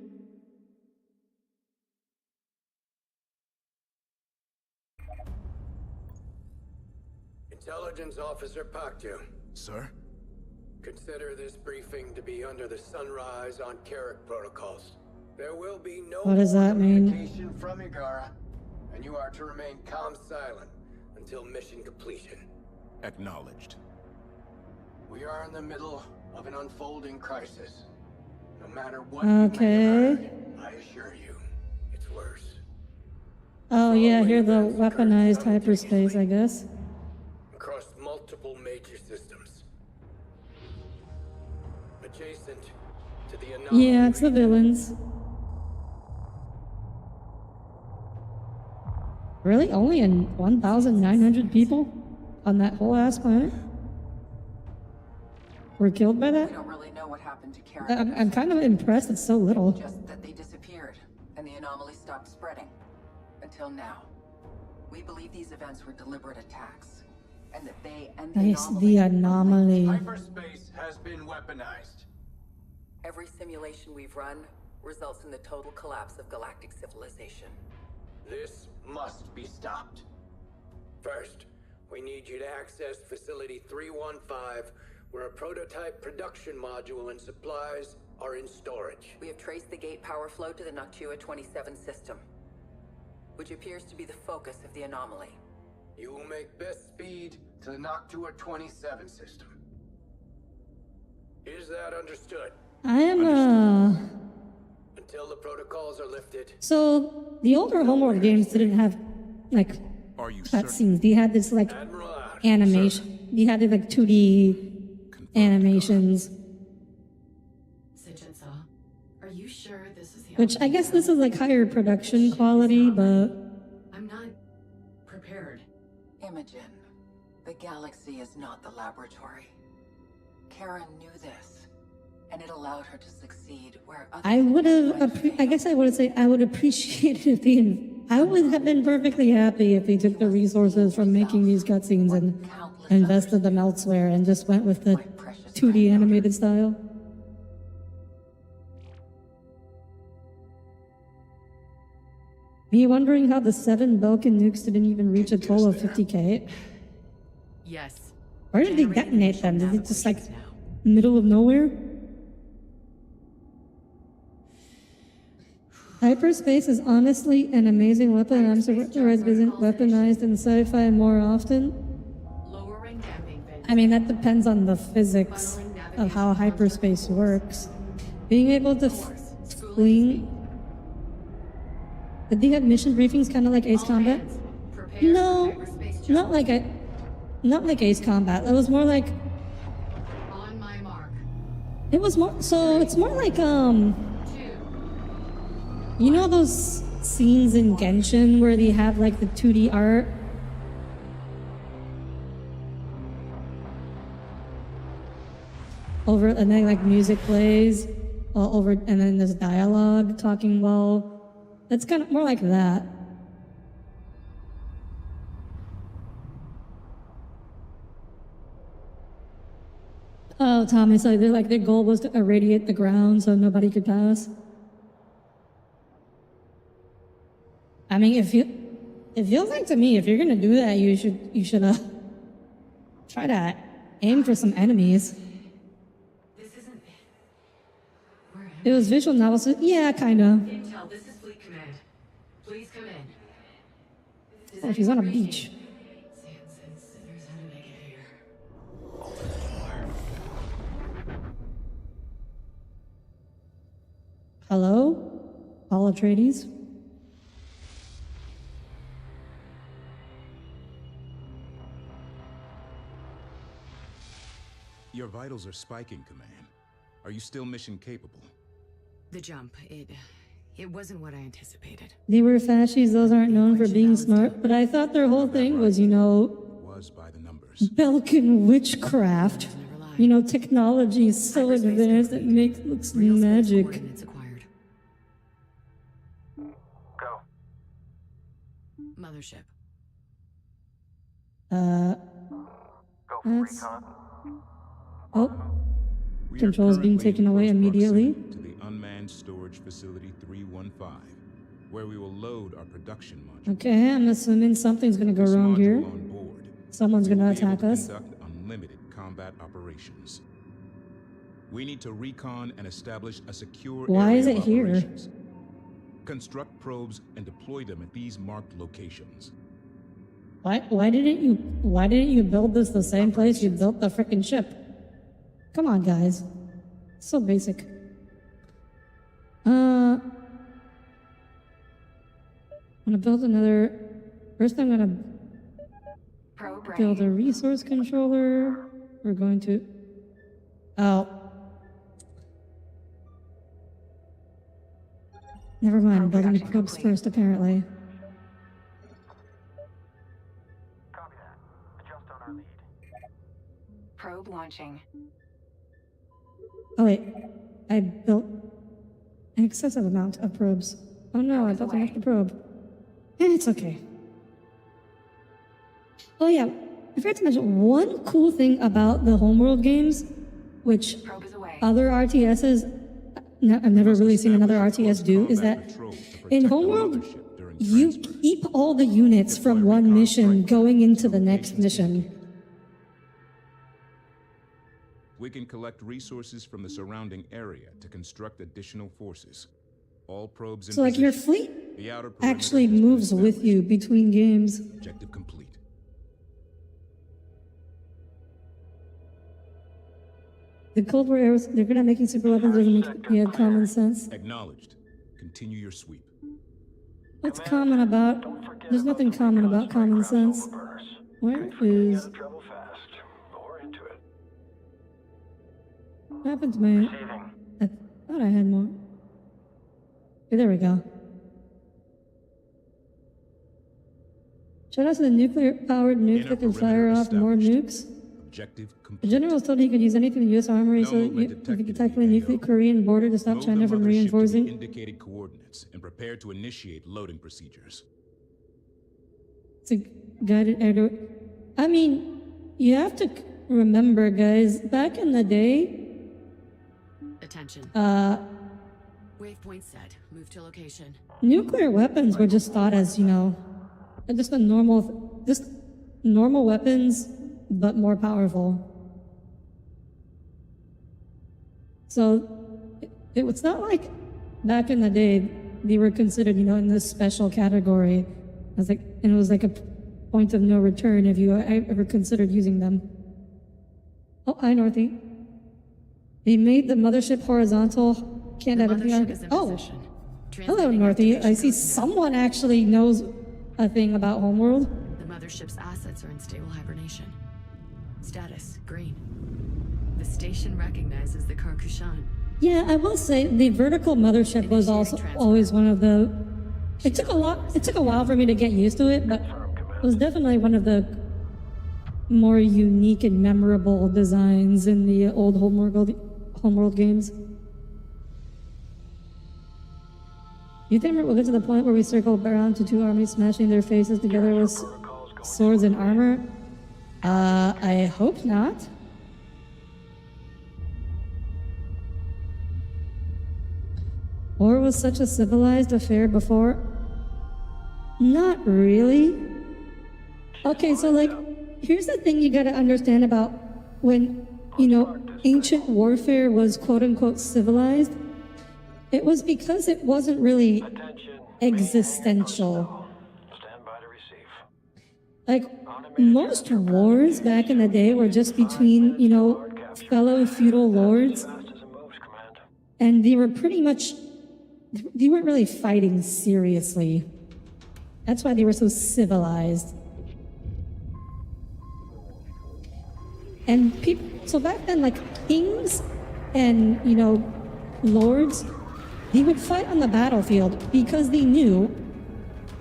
Intelligence Officer Paktu. Sir? Consider this briefing to be under the Sunrise on Carrick protocols. There will be no What does more that mean? communication from Igara, and you are to remain calm silent until mission completion. Acknowledged. We are in the middle of an unfolding crisis. No matter what you may have Okay. heard, I assure you, it's worse. Oh yeah, here the weaponized hyperspace, I guess. Across multiple major systems. Adjacent to the anomaly. Yeah, it's the villains. Really? Only 1,900 people on that whole ass planet were killed by that? We don't really know what happened to Karen. I'm kind of impressed it's so little. Just that they disappeared, and the anomaly stopped spreading. Until now. We believe these events were deliberate attacks, and that they and the Nice, anomaly... the anomaly. Hyperspace has been weaponized. Every simulation we've run results in the total collapse of galactic civilization. This must be stopped. First, we need you to access Facility 315, where a prototype production module and supplies are in storage. We have traced the gate power flow to the Noctua 27 system, which appears to be the focus of the anomaly. You will make best speed to the Noctua 27 system. Is that understood? I am, Until the protocols are lifted. So, the older Homeworld games didn't have, like, Are you certain? cutscenes. They had this, like, Admiral out. animation. They had, like, 2D animations. Sejitsa, are you sure this is the Which, I guess this is, like, higher production quality, but... I'm not prepared. Imogen, the galaxy is not the laboratory. Karen knew this, and it allowed her to succeed where others... I would have, had failed. I guess I would say I would appreciate it if they, I would have been perfectly happy if they took the resources from making these cutscenes and invested them elsewhere and just went with the 2D animated style. Me wondering how the 7 Belkin nukes didn't even reach a total of 50k. Yes. Where did they Generating detonate them? Did initial it just like malfunctions now. middle of nowhere? Hyperspace is honestly an amazing weapon, and I'm surprised it isn't weaponized in sci-fi more often. Lowering damping vent. I mean, that depends on the physics of how hyperspace works. Being able to fling... Did they have mission briefings kind of like Ace Combat? No, not like Ace Combat. It was more like... On my mark. It was more... So, it's more like, you know those scenes in Genshin where they have like the 2D art? Over, and then like music plays all over, and then there's dialogue talking well. It's kind of more like that. Oh, Tommy said their goal was to irradiate the ground so nobody could pass. I mean, it feels like to me, if you're gonna do that, you should try to aim for some enemies. This isn't. Where am It was visual novels, yeah, kinda. Intel, this is Fleet Command. Please come in. Does Oh, she's on a anyone read beach. me? Sans and sinners, how did I get here? Hello? Paul Atreides? Your vitals are spiking, Command. Are you still mission capable? The jump, it wasn't what I anticipated. They were fascists, those aren't known for being smart, but I thought their whole thing was, Was by the numbers. Belkin witchcraft. Never lie. Technology is so Hyperspace advanced it complete. looks Real space magic. coordinates acquired. Go. Mothership. Go for That's- recon. Oh, We are Controls being currently taken in away close immediately. proximity to the unmanned storage facility 315, where we will load our production module. okay, I'm assuming something's gonna go This wrong module here. on board, Someone's we will gonna be able attack to us. conduct unlimited combat operations. We need to recon and establish a secure Why area is of it here? operations. Construct probes and deploy them at these marked locations. Why didn't you build this the same place you built the frickin' ship? Come on, guys. So basic. I'm gonna build another. First, I'm gonna Probe build ready. a resource controller. We're going to. Oh. Never mind, I'm building the Production probes complete. first, apparently. Copy that. Adjust on our lead. Probe launching. Oh, wait. I built an excessive amount of probes. Oh no, I built an extra probe. It's okay. Oh yeah, I forgot to mention one cool thing about the Homeworld games, which Probe is away. other RTSs, I've never really seen another RTS do, is that in Homeworld, in you transfer. keep all the units from one mission going into the next mission. We can collect resources from the surrounding area to construct additional forces. All probes in So like your position. fleet The outer perimeter actually has been moves with established. you between games. Objective complete. The Cold War era, they're good at making super weapons, they're gonna make yeah, common sense. Acknowledged. Continue your sweep. What's common about? There's nothing common about common sense. Where is? Trouble fast. More into it. What happened to my? I thought I had more. Okay, there we go. Shout out to the nuclear-powered nuke that can fire off more nukes. Objective The complete. general was told he could use anything in the U.S. Armory, No so movement if he detected could tackle the in the nuclear AO. Korean border to stop Move China the from mothership to the reinforcing. indicated coordinates and prepare to initiate loading procedures. It's a guided air. I mean, you have to remember, guys, back in the day, Attention. Waypoint set. Move to location. nuclear weapons were just thought as, you know, just normal weapons, but more powerful. So it's not like back in the day they were considered, you know, in this special category. As like, and it was like a point of no return if you ever considered using them. Oh, hi, Northy. They made the mothership horizontal. Can't The have anything on mothership is in Oh, position. hello, Transmitting Northy. activation I see codes now. someone actually knows a thing about Homeworld. The mothership's assets are in stable hibernation. Status, green. The station recognizes the Karkushan. Yeah, I will say the vertical mothership was also always one of the. It took a while for me to get used to it, but it was definitely one of the more unique and memorable designs in the old Homeworld games. You think we'll get to the point where we circle around to two armies smashing their faces together with swords and armor? I hope not. War was such a civilized affair before? Not really. Okay, so like, here's the thing you gotta understand about when, you know, ancient warfare was quote-unquote civilized. It was because it wasn't really existential. Stand by to receive. Like, most wars back in the day were just between, you know, fellow feudal lords, Fast as it moves, Command. and they were pretty much, they weren't really fighting seriously. That's why they were so civilized. And people, so back then, like, kings and, you know, lords, they would fight on the battlefield because they knew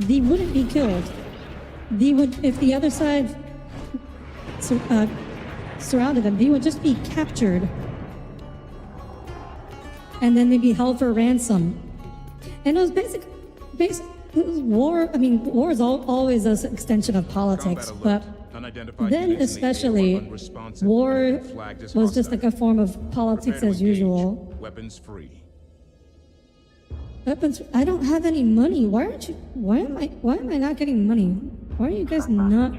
they wouldn't be killed. They would, if the other side surrounded them, they would just be captured. And then they'd be held for ransom. And it was basic it was war. I mean, war is always an extension of politics, Combat but alert. Unidentified then units in the especially, AO are unresponsive war and have been flagged as was just hostile. like a form of politics Prepare to as engage. usual. Weapons free. Weapons. I don't have any money. Why am I not getting money? Why are you guys not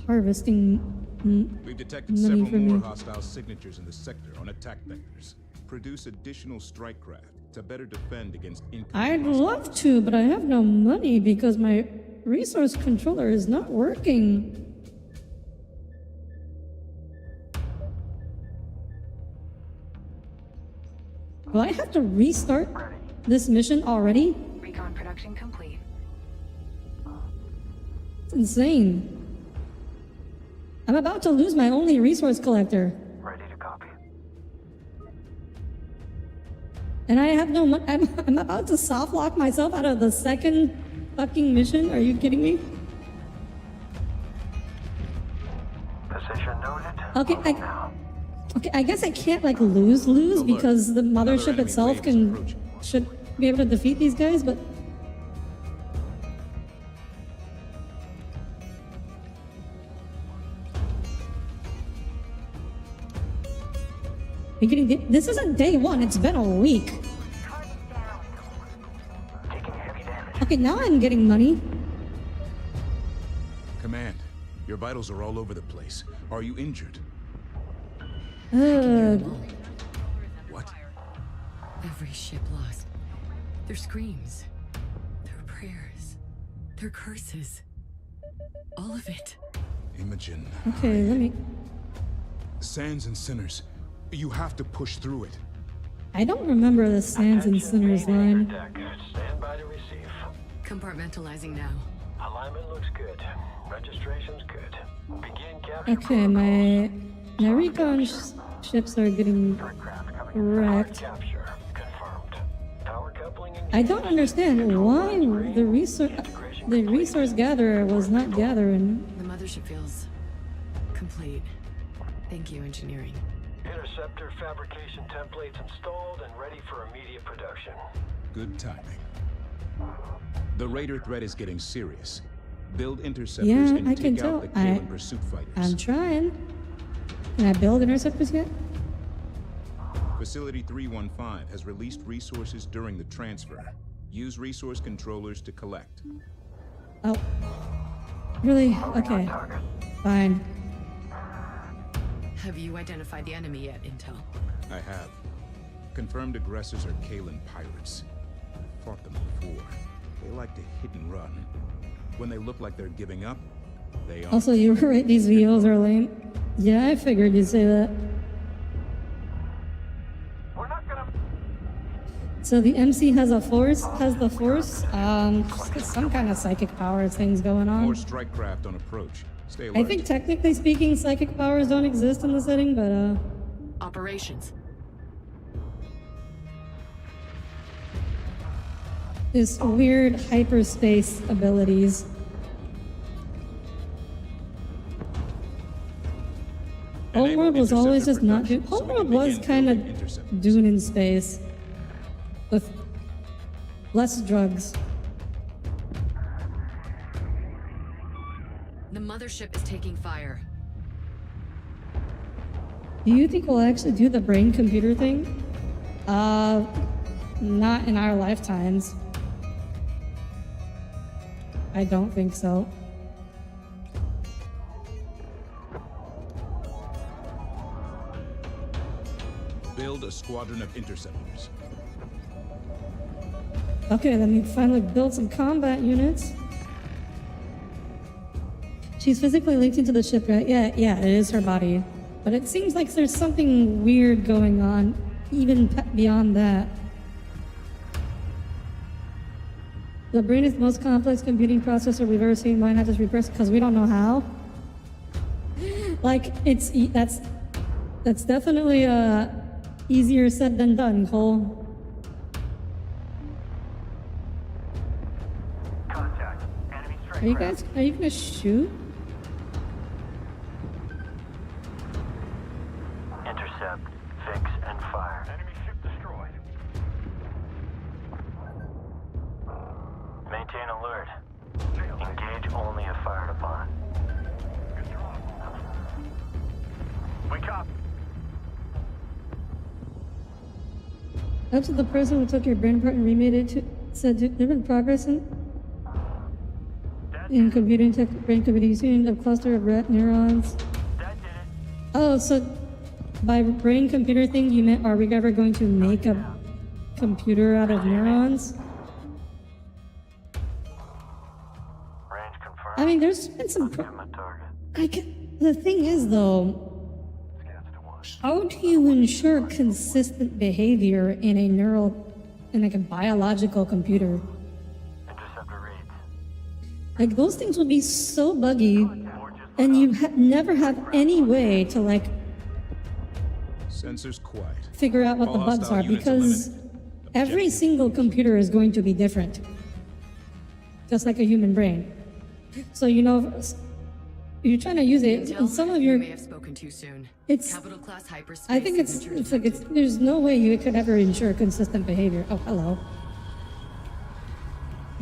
harvesting We've detected money several for more me? hostile signatures in the sector on attack vectors. Produce additional strike craft to better defend against incoming I'd hostiles. love to, but I have no money because my resource controller is not working. Do I have to restart this mission already? Recon production complete. It's insane. I'm about to lose my only resource collector. Ready to copy. And I have no money. I'm about to soft lock myself out of the second fucking mission. Are you kidding me? Position noted. Okay, I guess I can't like lose Alert. because the Another mothership enemy itself wave is approaching. should be able to defeat these guys, but this isn't day one. It's been a week. Taking heavy damage. Okay, now I'm getting money. Command, your vitals are all over the place. Are you injured? What? Every ship lost. Their screams. Their prayers. Their curses. All of it. Imogen. Okay, let me... Sands and sinners. You have to push through it. I don't remember the Sands and Sinners line. Stand by to receive. Compartmentalizing now. Alignment looks good. Registration's good. Begin capture. Okay, my recon ships are getting wrecked. Capture confirmed. Power coupling I don't understand why the resource gatherer was not gathering. The mothership feels complete. Thank you, engineering. Interceptor fabrication templates installed and ready for immediate production. Good timing. The Raider threat is getting serious. Build interceptors Yeah, and I can take out tell. the Kaelin pursuit fighters. I'm trying. Can I build interceptors yet? Facility 315 has released resources during the transfer. Use resource controllers to collect. Oh. Really? Okay. Fine. Have you identified the enemy yet, Intel? I have. Confirmed aggressors are Kaelin pirates. I've fought them before. They like to hit and run. When they look like they're giving up, they are. Also, you were right, these VOs are lame. Yeah, I figured you'd say that. We're not gonna. So the MC has the force, some kind of psychic power things going More on. strike craft on approach. Stay alert. I think technically speaking, psychic powers don't exist in the setting, but Operations. this weird hyperspace abilities. Homeworld was always just not Dune. Homeworld was kind of Dune in space. With less drugs. The mothership is taking fire. Do you think we'll actually do the brain computer thing? Not in our lifetimes. I don't think so. Build a squadron of interceptors. Okay, let me finally build some combat units. She's physically linked into the ship, right? Yeah, it is her body. But it seems like there's something weird going on, even beyond that. The brain is the most complex computing processor we've ever seen. Why not just repress it? Because we don't know how. Like, that's definitely easier said than done, Cole. Contact. Enemy strike. Are you gonna shoot? Intercept, fix, and fire. Enemy ship destroyed. Maintain alert. Engage only if fired upon. We copy. That's what the person who took your brain part and remade it to said there's been progress in computing tech, brain computing using a cluster of rat neurons. That did it. Oh, so by brain computer thing, you meant are we ever going to make a computer out of neurons? Range confirmed. I mean, there's been some. Ultimate target. The thing is, though, Scans to one. how do you ensure consistent behavior in like a biological computer? Interceptor reads. Like those things would be so buggy, and you never have any way to like Sensors quiet. figure out what All the bugs hostile are units because eliminated. every single computer is going to be different, just like a human brain. So you're trying to use it, and some of you your may have spoken too soon. it's. Capital class hyperspace. I think signature there's no way you could ever ensure consistent behavior. Oh, hello.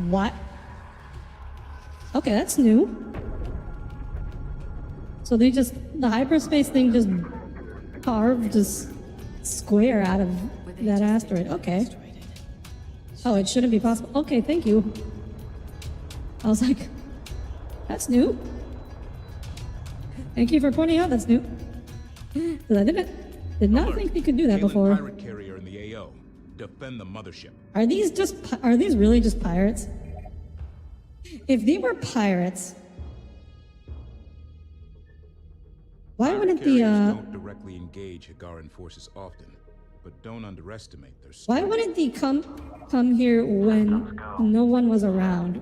What? Okay, that's new. So the hyperspace thing just carved this square out of that asteroid. Okay. Oh, it shouldn't be possible. Okay, thank you. I was like, that's new. Thank you for pointing out that's new. Because I did not think we could do that Alien before. pirate carrier in the AO. Defend the mothership. Are these really just pirates? If they were pirates, why Pirate wouldn't carriers the don't directly engage Higaran forces often, but don't underestimate their why strength. wouldn't they come here when no one was around?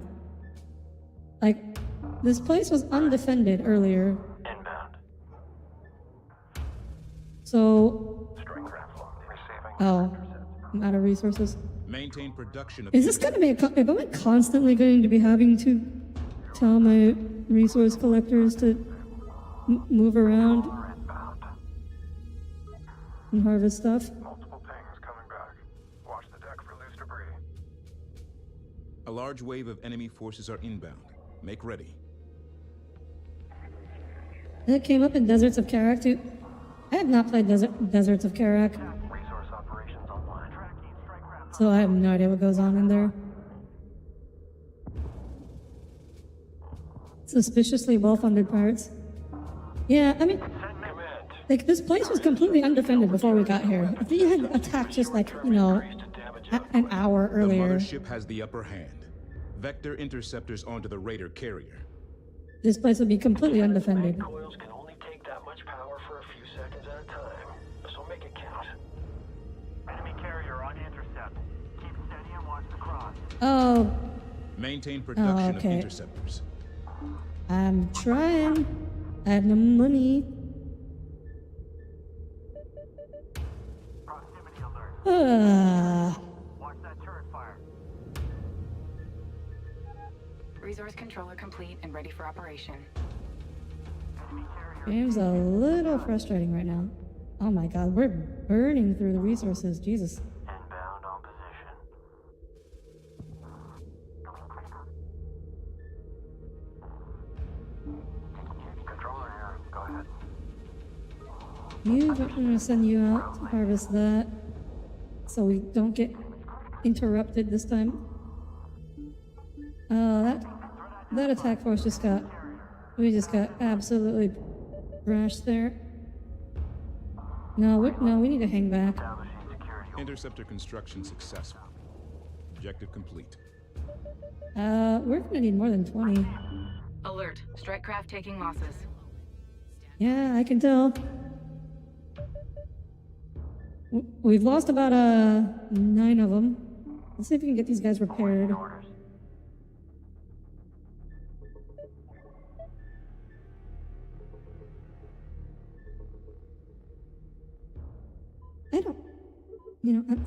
Like, this place was undefended earlier. Inbound. So, Strike craft receiving. oh, I'm out of resources. Maintain production of Is this going to be am I constantly going to be having to tell my resource collectors to move around Inbound. and harvest stuff? Multiple pings coming back. Watch the deck for loose debris. A large wave of enemy forces are inbound. Make ready. That came up in Deserts of Karak too. I have not played Deserts of Karak, Resource operations online. Tracking strike craft. so I have no idea what goes on in there. Suspiciously well-funded pirates. Yeah, I mean, like, this place was completely undefended before we got here. If we had attacked just like, you know, an hour The earlier, mothership has the upper hand. Vector interceptors onto the Raider carrier. this place would be completely undefended. Coils can only take that much power for a few seconds at a time, so make it count. Enemy carrier on intercept. Keep steady and watch the cross. Oh, Maintain production okay. of interceptors. I'm trying. I have no money. Proximity alert. Watch that turret fire. Resource controller complete and ready for operation. Enemy carrier. Game's a little frustrating right now. Oh my god, we're burning through the resources. Jesus. Inbound on position. Controller here. Go ahead. I'm gonna send you out to harvest that so we don't get interrupted this time. That attack force we just got absolutely thrashed there. No, we need to hang back. Establishing security. Interceptor construction successful. Objective complete. We're gonna need more than 20. Alert. Strike craft taking losses. Yeah, I can tell. We've lost about 9 of them. Let's see if we can get these guys repaired. Orders. I don't, you know, Ship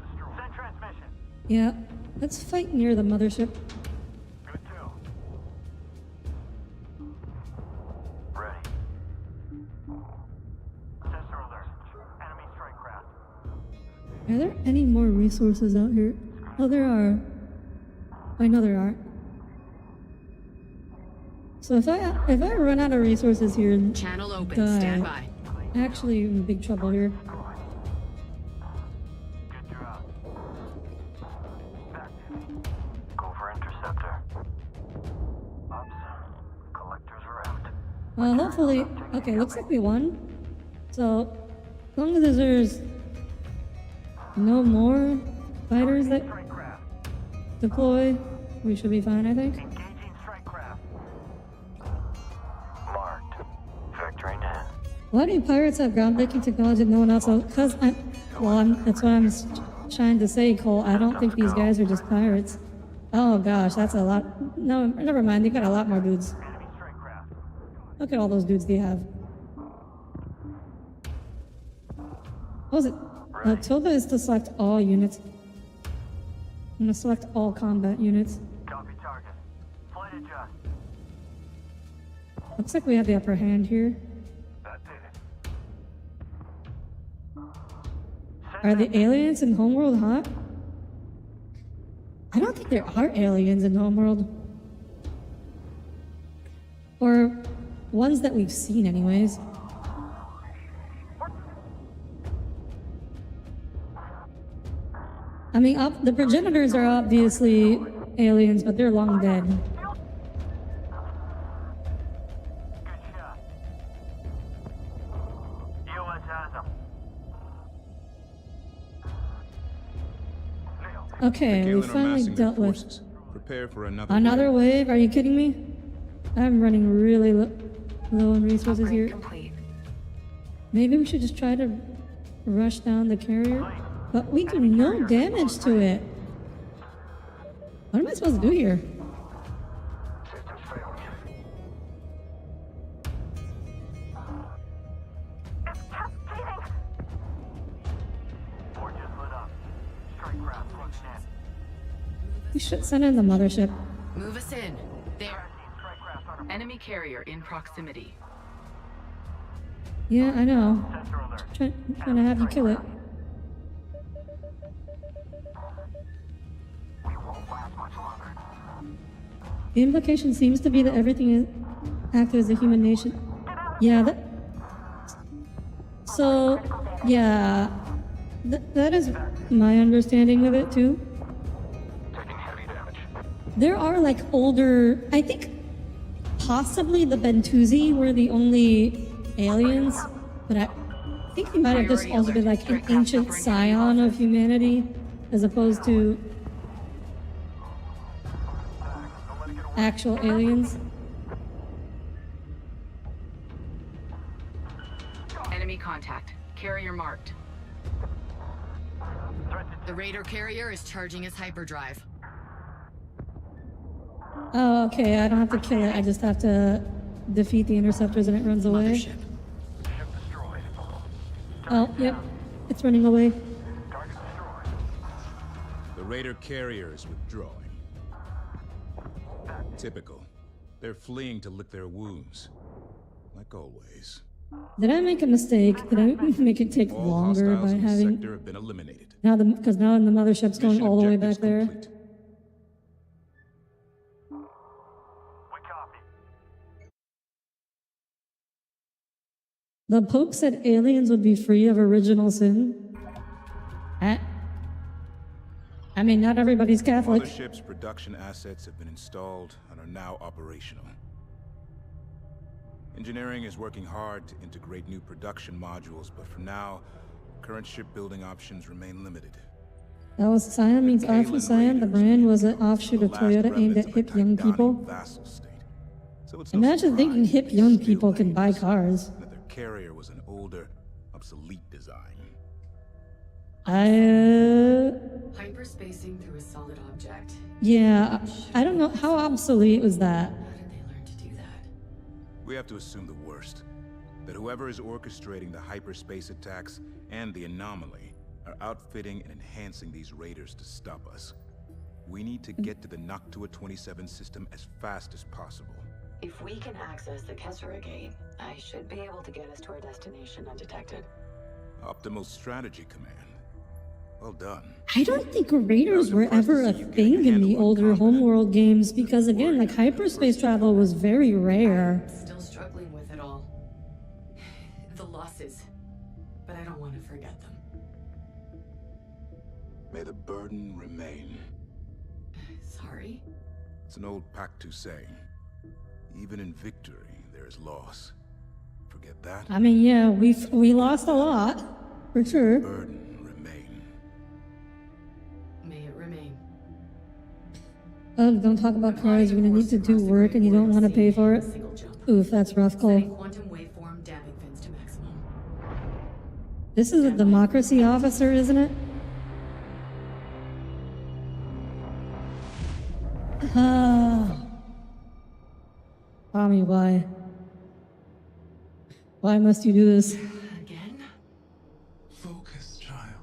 destroyed. Send transmission. yeah. Let's fight near the mothership. Good too. Ready. Sensor alert. Enemy strike craft. Are there any more resources out here? Oh, there are. I know there are. So if I run out of resources here and Channel open. die, Stand by. actually in big trouble here. Good job. Back. Go for interceptor. Ops. Collectors are out. Well, hopefully, okay, looks like we won. So, as long as there's no more fighters that Strike craft. deploy, we should be fine, I think. Engaging strike craft. Marked. Vectoring in. Why do pirates have groundbreaking technology and no one else? Because that's what I'm trying to say, Cole. I don't think these guys are just pirates. Oh gosh, that's a lot. No, never mind. They got a lot more dudes. Enemy strike craft. Look at all those dudes they have. What was it? Tilda is to select all units. I'm gonna select all combat units. Copy target. Flight adjust. Looks like we have the upper hand here. That did it. Are the aliens in Homeworld hot? I don't think there are aliens in Homeworld. Or ones that we've seen anyways. mean, the progenitors are obviously aliens, but they're long dead. Good shot. EOS has him. Leo, Okay, we Galen are finally massing their dealt with forces. Prepare for another another wave. wave. Are you kidding me? I'm running really low on resources Upgrade here. complete. Maybe we should just try to rush down the carrier, but we do no damage to it. What am I supposed to do here? system failed. It's cascading! Board just lit up. Strike craft plugged in. We should send in the mothership. Move us in. There. Strike craft on a Enemy carrier in proximity. Yeah, I know. sensor alert. Trying to have you kill it. We won't last much longer. The implication seems to be that everything is acted as a human nation. Yeah, that. So, yeah, that is my understanding of it too. Taking heavy damage. There are like older. I think possibly the Bentusi were the only aliens, but I think they might have just also been like an ancient scion of humanity, as opposed to actual aliens. Enemy contact. Carrier marked. The Raider carrier is charging its hyperdrive. Oh, okay. I don't have to kill it. I just have to defeat the interceptors, and it runs away. Mothership. Ship destroyed. Oh, yep. It's running away. Target destroyed. The Raider carrier is withdrawing. Typical. They're fleeing to lick their wounds. Like always. Did I make a mistake? Did I make it take All longer hostiles by in the having sector have been eliminated. now because now the mothership's going Mission all the way objectives back there? complete. We copy. The Pope said aliens would be free of original sin. I mean, not everybody's Catholic. Mothership's production assets have been installed and are now operational. Engineering is working hard to integrate new production modules, but for now, current shipbuilding options remain limited. That was Scion means Alpha Scion. The brand was an offshoot of The last Toyota aimed remnants at of hip a young Titanic people. vassal state. So it's no Imagine thinking surprise hip young still people can buy aims cars. that their carrier was an older, obsolete design. Hyperspacing through a solid object. Yeah, I don't know how obsolete was that. How did they learn to do that? We have to assume the worst. That whoever is orchestrating the hyperspace attacks and the anomaly are outfitting and enhancing these raiders to stop us. We need to get to the Noctua 27 system as fast as possible. If we can access the Kessera Gate, I should be able to get us to our destination undetected. Optimal strategy, Command. Well done. I don't think raiders were ever a thing in the older Homeworld games because, again, like hyperspace travel was very rare. Still struggling with it all. The losses. But I don't want to forget them. May the burden remain. Sorry? It's an old Pactu saying. Even in victory, there is loss. Forget that? I mean, yeah, we lost a lot, for sure. Burden remain. May it remain. Oh, don't talk about cars. You're gonna need to do work and you don't want to pay for it. Single jump. Oof, that's rough, Cole. Setting quantum waveform damping fins to maximum. This is a democracy officer, isn't it? Tommy, why? Why must you do this? Again? Focus, child.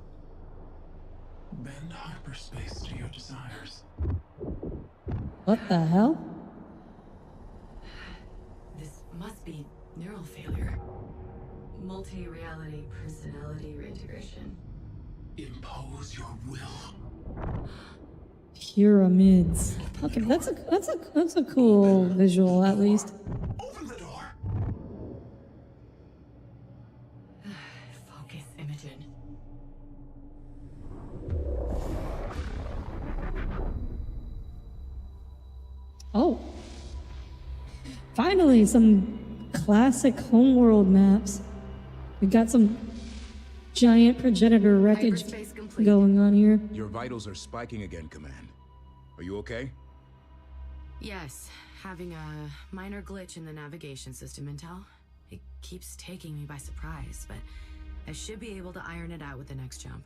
Bend hyperspace to your desires. What the hell? This must be neural failure. Multi-reality personality reintegration. Impose your will. Pyramids. Okay, that's a cool visual, at least. Open the door. Focus, Imogen. Finally, some classic Homeworld maps. We got some giant progenitor wreckage Hyperspace complete. going on here. Your vitals are spiking again, Command. Are you okay? Yes, having a minor glitch in the navigation system, Intel. It keeps taking me by surprise, but I should be able to iron it out with the next jump.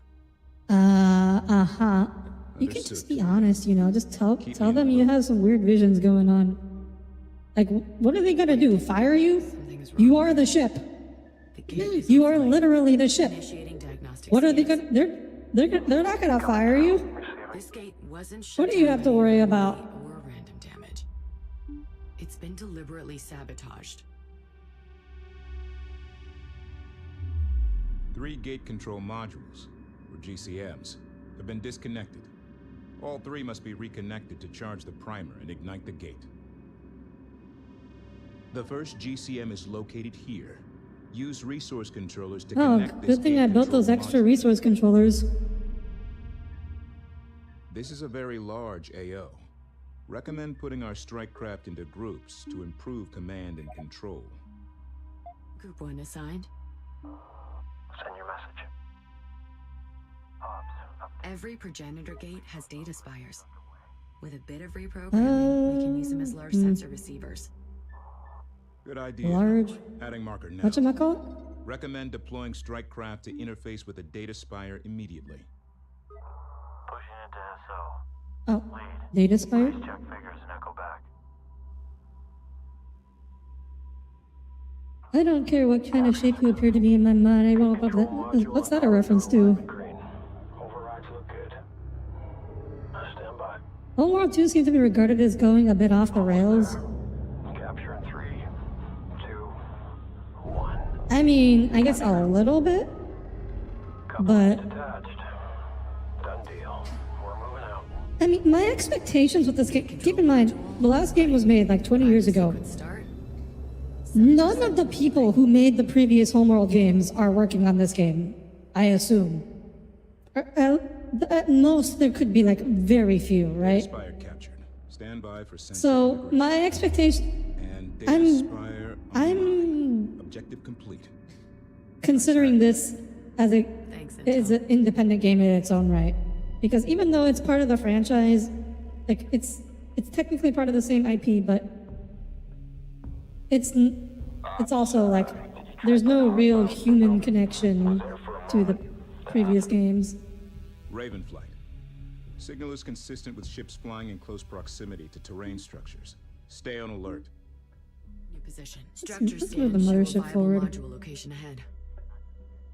Uh-huh. You can just be honest, you know, just tell them you have some weird visions going on. Like, what are they gonna do? Fire you? You are the ship. You are literally the ship. What are they gonna? They're not gonna fire you. This gate wasn't What do you have to worry about? Or random damage. It's been deliberately sabotaged. 3 gate control modules, or GCMs, have been disconnected. All 3 must be reconnected to charge the primer and ignite the gate. The first GCM is located here. Use resource controllers to connect this good thing gate I built control those extra module. resource controllers. This is a very large AO. Recommend putting our strike craft into groups to improve command and control. Group 1 assigned. Send your message. Every progenitor gate has data spires. With a bit of reprogramming, we can use them as large sensor receivers. Good idea. Large. Adding marker now. Whatchamacallit? Recommend deploying strike craft to interface with the data spire immediately. Pushing into SO. Oh, data spire? Please check figures and echo back. I don't care what kind of shape you appear to be in my mind. I won't. What's that a reference to? Green. Overrides look good. Stand by. Homeworld 2 seems to be regarded as going a bit off the rails. Capture in 3, 2, 1. I mean, I guess a little bit, but Detached. Done deal. We're moving out. I mean, my expectations with this game. Keep in mind, the last game was made like 20 years ago. None of the people who made the previous Homeworld games are working on this game, I assume. At most, there could be like very few, right? Spire captured. Stand by for sensor So integration. my expectation, And data spire I'm objective complete. considering this as an independent game in its own right, because even though it's part of the franchise, like it's technically part of the same IP, but it's also like there's no real human connection to the previous games. Raven flight. Signal is consistent with ships flying in close proximity to terrain structures. Stay on alert. New position. Let's Structure move the scan. Show a mothership viable forward. module location ahead.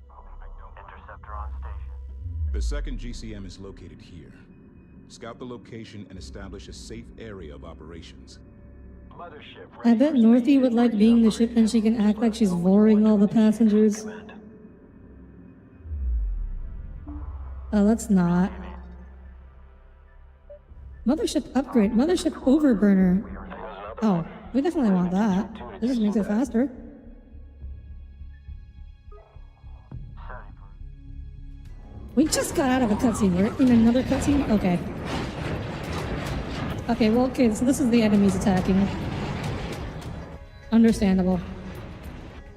Interceptor on station. The second GCM is located here. Scout the location and establish a safe area of operations. Mothership. I bet Northie would like being the ship and she can act like she's voring all the passengers. Oh, let's not. Mothership upgrade. Mothership overburner. Oh, we definitely want that. This just makes it faster. We just got out of a cutscene. We're in another cutscene? Okay. Okay, well, okay, so this is the enemies attacking. Understandable.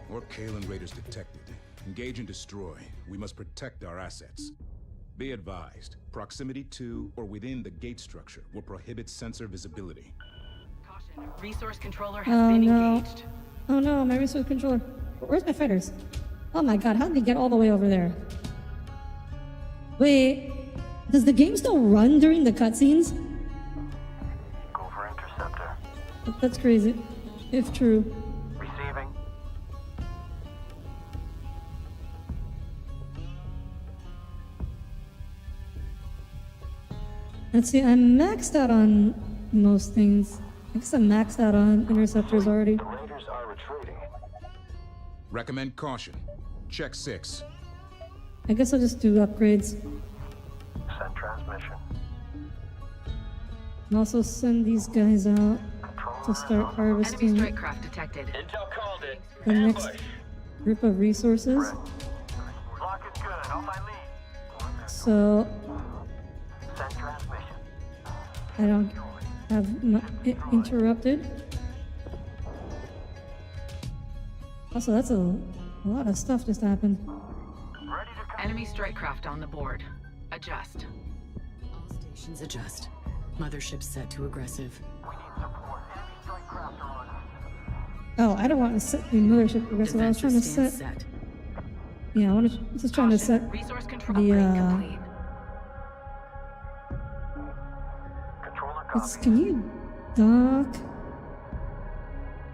More Kalen raiders detected. Engage and destroy. We must protect our assets. Be advised, proximity to or within the gate structure will prohibit sensor visibility. Caution, resource controller has Oh been no. engaged. Oh no, my resource controller. Where's my fighters? Oh my god, how did they get all the way over there? Wait, does the game still run during the cutscenes? Go for interceptor. That's crazy. If true. Receiving. Let's see, I'm maxed out on most things. I guess I'm maxed out on interceptors already. The raiders are retreating. Recommend caution. Check 6. I guess I'll just do upgrades. Send transmission. And also send these guys out to start Enemy harvesting strike craft detected. Intel called it. the next group of resources. Lock is good. On my lead. So Send transmission. I don't have it interrupted. Also, that's a lot of stuff just happened. Enemy strike craft on the board. Adjust. All stations adjust. Mothership set to aggressive. Oh, I don't want to set the mothership aggressive. I was trying to set. Yeah, I want to just trying to set Resource control the complete. Can you dock?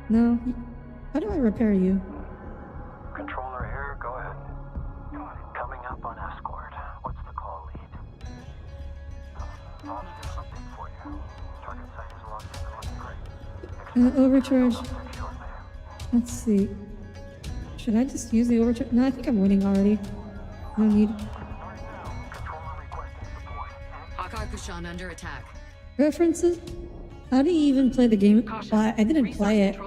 No. How do I repair you? Controller here, go ahead. Coming up on escort. What's the call lead? I'll do something for you. Target site is locked in and looking great. Overcharge. Let's see. Should I just use the overcharge? No, I think I'm winning already. No need. Hawkeye Kushan under attack. References? How do you even play the game? Well, I didn't play it.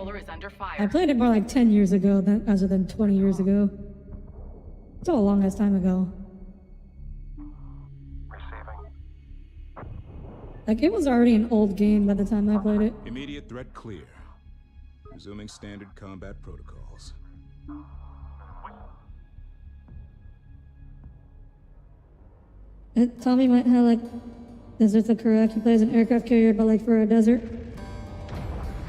I played it more like 10 years ago rather than 20 years ago. It's a long ass time ago. Like, it was already an old game by the time I played it. Immediate threat clear. Resuming standard combat protocols. Tommy might have, like, deserts are correct. He plays an aircraft carrier, but, like, for a desert.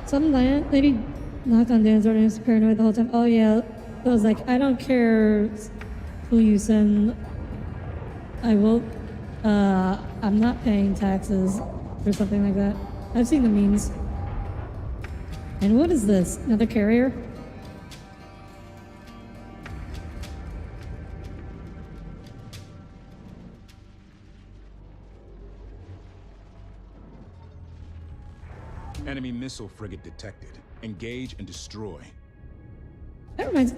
Some lady knocked on Dan's ordinance, paranoid the whole time. Oh, yeah. It was like, I don't care who you send. I will, I'm not paying taxes or something like that. I've seen the memes. And what is this? Another carrier? Enemy missile frigate detected. Engage and destroy. That reminds.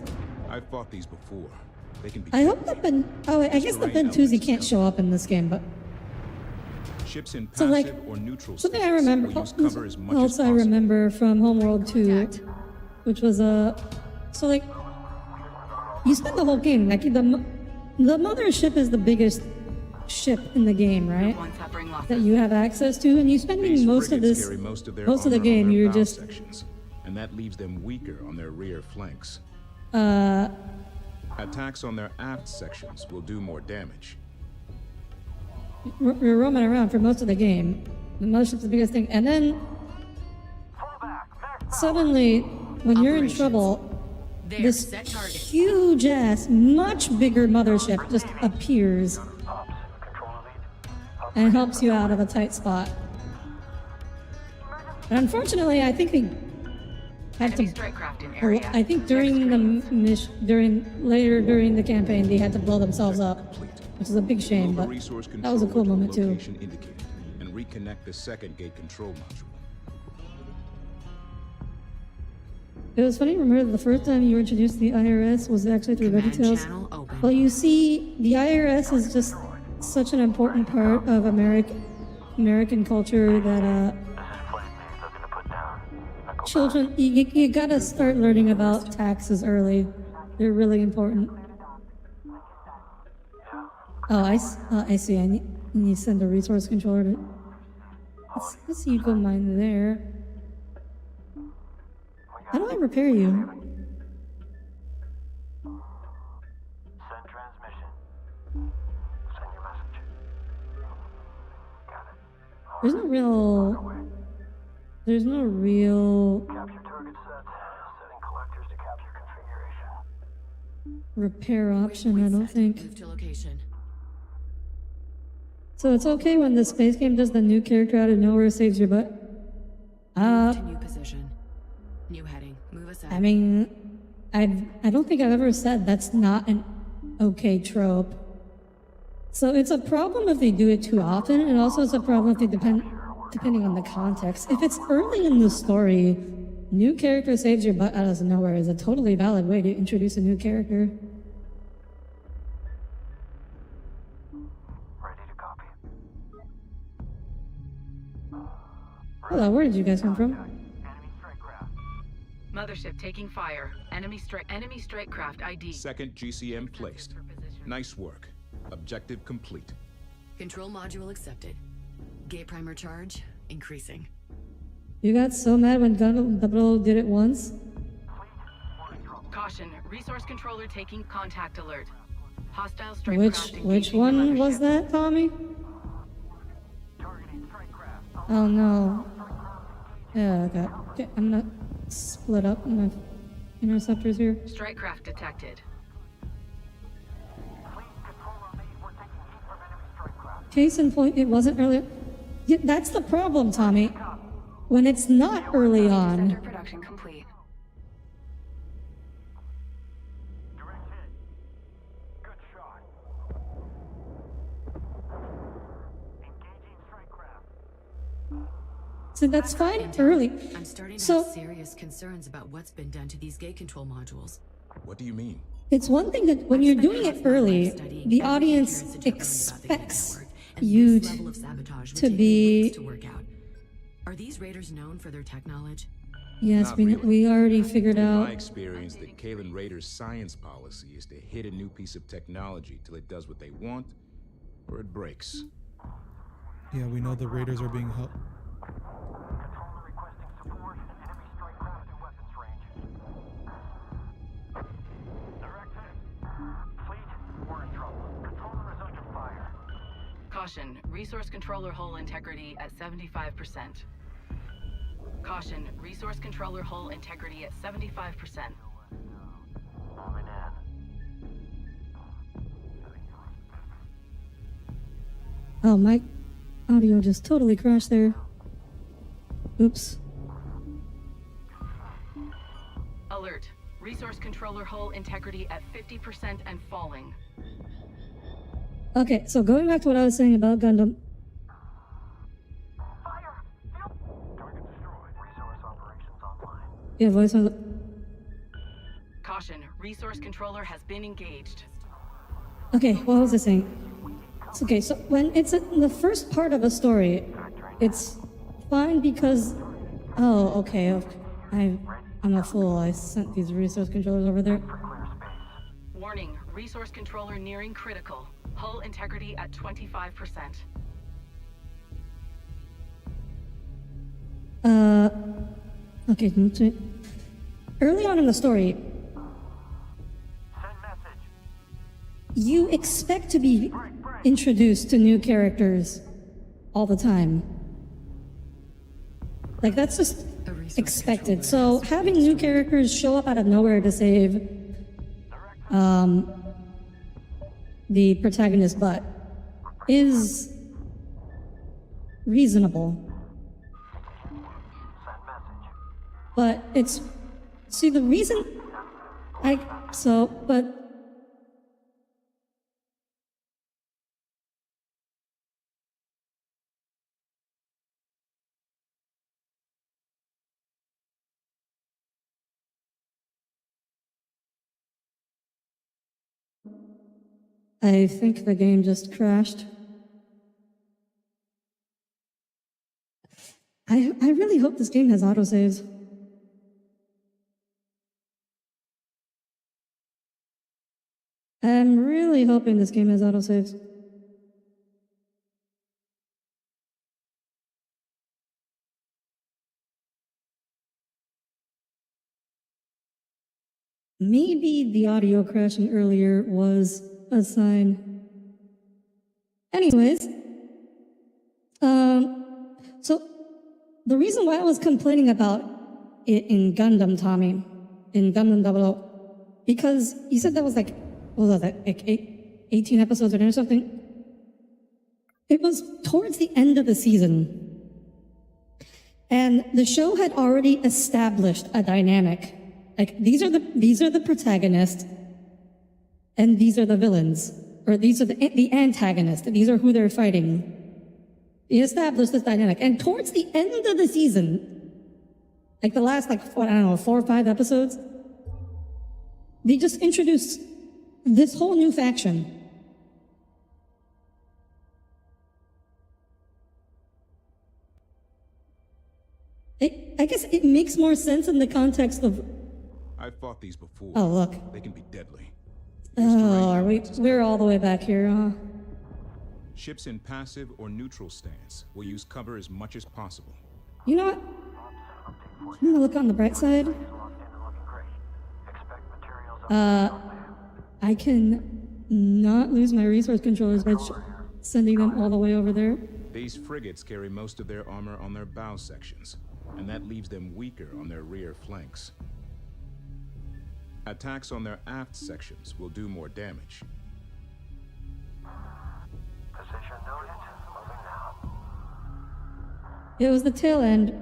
I've fought these before. They can be. I hope that Ben. Oh, I guess the Bentusi can't show up in this game, but. Ships in passive So, like, or neutral something states I remember. will use cover as much as Also, I possible. remember from Homeworld 2, which was so like, you spend the whole game like the Mothership is the biggest ship in the game, right? That you have access to, and you spending most of Frigates this, carry most of their most of the armor game, on their you're bow just sections, and that leaves them weaker on their rear flanks. uh. Attacks on their aft sections will do more damage. You're roaming around for most of the game. The Mothership's the biggest thing, and then suddenly, when you're in trouble, this huge ass, much bigger mothership just appears and helps you out of a tight spot. And unfortunately, I think we had to. I think during the later during the campaign, they had to blow themselves up, which is a big shame. But that was a cool moment too. And reconnect the second gate control module. It was funny, remember the first time you were introduced to the IRS was actually through VeggieTales? Well, you see, the IRS is just such an important part of American culture that, children, you gotta start learning about taxes early. They're really important. Oh, I see. I need to send a resource controller to... Let's see you go mine there. How do I repair you? Send transmission. Send your message. Got it. There's no real Capture target set. Setting collectors to capture configuration. repair option, I don't think. Move to location. So it's okay when the space game does the new character out of nowhere saves your butt? Move to new position. New heading. Move aside. I mean, I don't think I've ever said that's not an okay trope. So it's a problem if they do it too often, and also it's a problem if they depending on the context. If it's early in the story, new character saves your butt out of nowhere is a totally valid way to introduce a new character. Hello, where did you guys come from? Mothership taking fire. Enemy strike craft ID. Second GCM placed. Nice work. Objective complete. Control module accepted. Gate primer charge increasing. You got so mad when Gun Double did it once? Caution, resource controller taking contact alert. Hostile strike craft Which engaging one the was mothership. that, Tommy? Oh no. Yeah, okay, I'm gonna split up my interceptors here. Strike craft detected. Case in point, it wasn't earlier. Yeah, that's the problem, Tommy. When it's not early on. Center production complete. So that's fine early. I'm starting to So have serious concerns about what's been done to these gate control modules. What do you mean? it's one thing that when you're doing it early, the audience expects you to be. Work out. Are these raiders known for their tech knowledge? Yes, Not we really. already figured In out. my experience, the Kalen Raiders' science policy is to hit a new piece of technology till it does what they want, or it breaks. Yeah, we know the raiders are being held. Caution, resource controller hull integrity at 75%. Caution, resource controller hull integrity at 75%. Oh, my audio just totally crashed there. Oops. Alert, resource controller hull integrity at 50% and falling. Okay, so going back to what I was saying about Gundam. Yeah, voice on the... Caution, resource controller has been engaged. Okay, what was I saying? Okay, so when it's in the first part of a story, it's fine because... Oh, okay, I'm a fool. I sent these resource controllers over there. Warning, resource controller nearing critical. Hull integrity at 25%. Okay, early on in the story, you expect to be introduced to new characters all the time. Like, that's just expected. So having new characters show up out of nowhere to save the protagonist's butt is reasonable. But it's... See, the reason but... I think the game just crashed. I really hope this game has autosaves. I'm really hoping this game has autosaves. Maybe the audio crashing earlier was a sign. Anyways, so the reason why I was complaining about it in Gundam, Tommy, in Gundam 00, because you said that was like, what was that, like 18 episodes or something? It was towards the end of the season. And the show had already established a dynamic. Like, these are the protagonists, and these are the villains, or these are the antagonists. These are who they're fighting. They established this dynamic, and towards the end of the season, like the last, like, what, I don't know, 4 or 5 episodes, they just introduced this whole new faction. I guess it makes more sense in the context of... I've fought these before. Oh, look. They can be deadly. Oh, we're all the way back here, huh? Ships in passive or neutral stance will use cover as much as possible. You know what? I'm gonna look on the bright side. I can not lose my resource controllers by sending them all the way over there. These frigates carry most of their armor on their bow sections, and that leaves them weaker on their rear flanks. Attacks on their aft sections will do more damage. Position noted. Moving now. It was the tail end.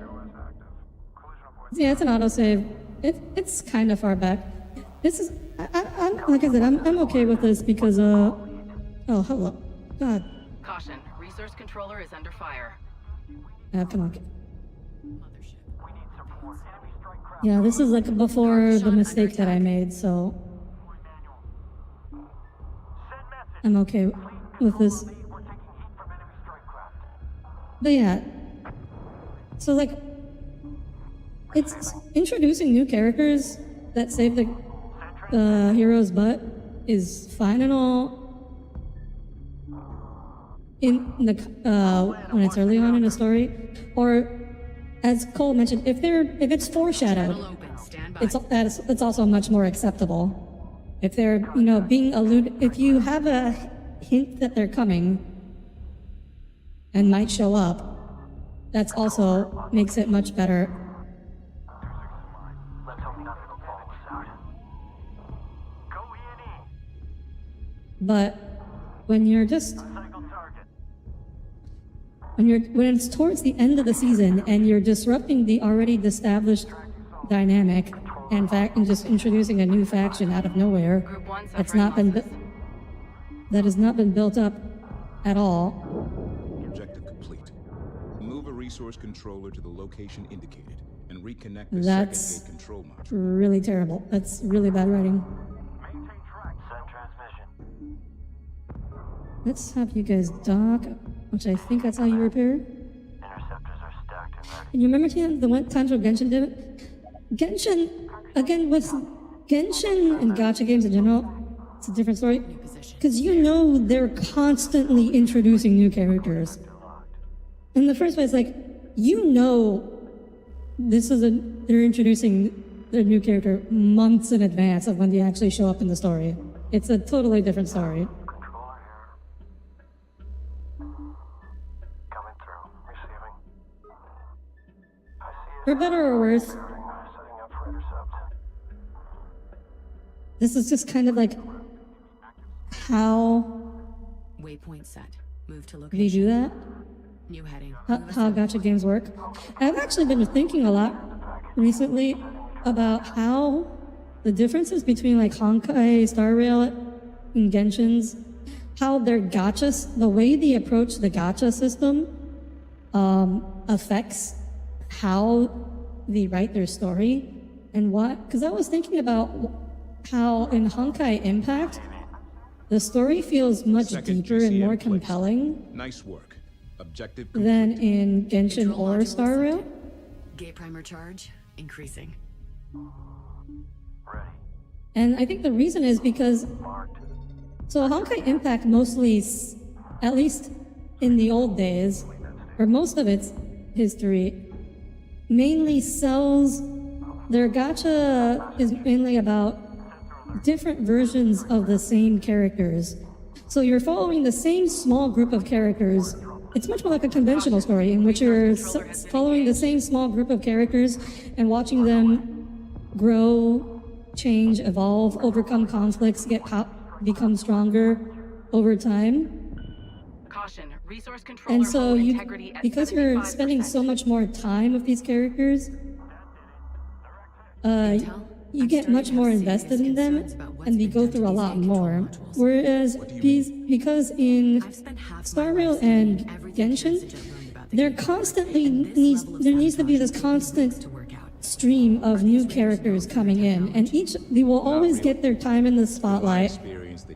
Yeah, it's an autosave. It's kind of far back. This is, I'm like I said, I'm okay with this because, oh, hello. God. Caution, resource controller is under fire. Come on. Mothership. We need support. Enemy strike craft. Yeah, this is like before the mistake that I made, so Send message. I'm okay with this. We're taking heat from enemy strike craft. But yeah, so like, it's introducing new characters that save the hero's butt is fine and all. In the when it's early on in a story, or as Cole mentioned, if it's foreshadowed, it's also much more acceptable. If they're being if you have a hint that they're coming and might show up, that's also makes it much better. Let's hope none of them follow us out. Go E&E. But when you're just Cycle target. when it's towards the end of the season and you're disrupting the already established dynamic and just introducing a new faction out of nowhere Group 1 that has not been built up at all. Objective complete. Move a resource controller to the location indicated and reconnect the That's second gate control module. really terrible. That's really bad writing. Maintain track. Send transmission. Let's have you guys dock, which I think that's how you repair. Interceptors are stacked and ready. And you remember the times where Genshin did it? Genshin, again, with Genshin and gacha games in general, it's a different story. Because they're constantly introducing new characters. In the first place, like, they're introducing their new character months in advance of when they actually show up in the story. It's a totally different story. Controller here. Coming through. Receiving. I see For better or worse, setting up for intercept. this is just kind of like how Waypoint set. Move to they location. do that. New heading. How gacha games work. I've actually been thinking a lot recently about how the differences between like Honkai, Star Rail, and Genshin's, how their gachas, the way they approach the gacha system, affects how they write their story and what. Because I was thinking about how in Honkai Impact, the story feels much Second deeper and GCM more placed. compelling Nice work. Objective than complete. in Genshin Control or module Star set. Rail. Gate primer charge increasing. Ready. And I think the reason is because, so Honkai Impact mostly, at least in the old days, or most of its history, mainly sells, their gacha is mainly about different versions of the same characters. So you're following the same small group of characters. It's much more like a conventional story in which you're following the same small group of characters and watching them grow, change, evolve, overcome conflicts, become stronger over time. Caution, resource controller And so hull integrity at because you're 75%. spending so much more time with these characters, you get much more invested in them, and they go through a lot more. Whereas because in Star Rail and Genshin, there needs to be this constant stream of new characters coming in, and they will always get their time in the spotlight.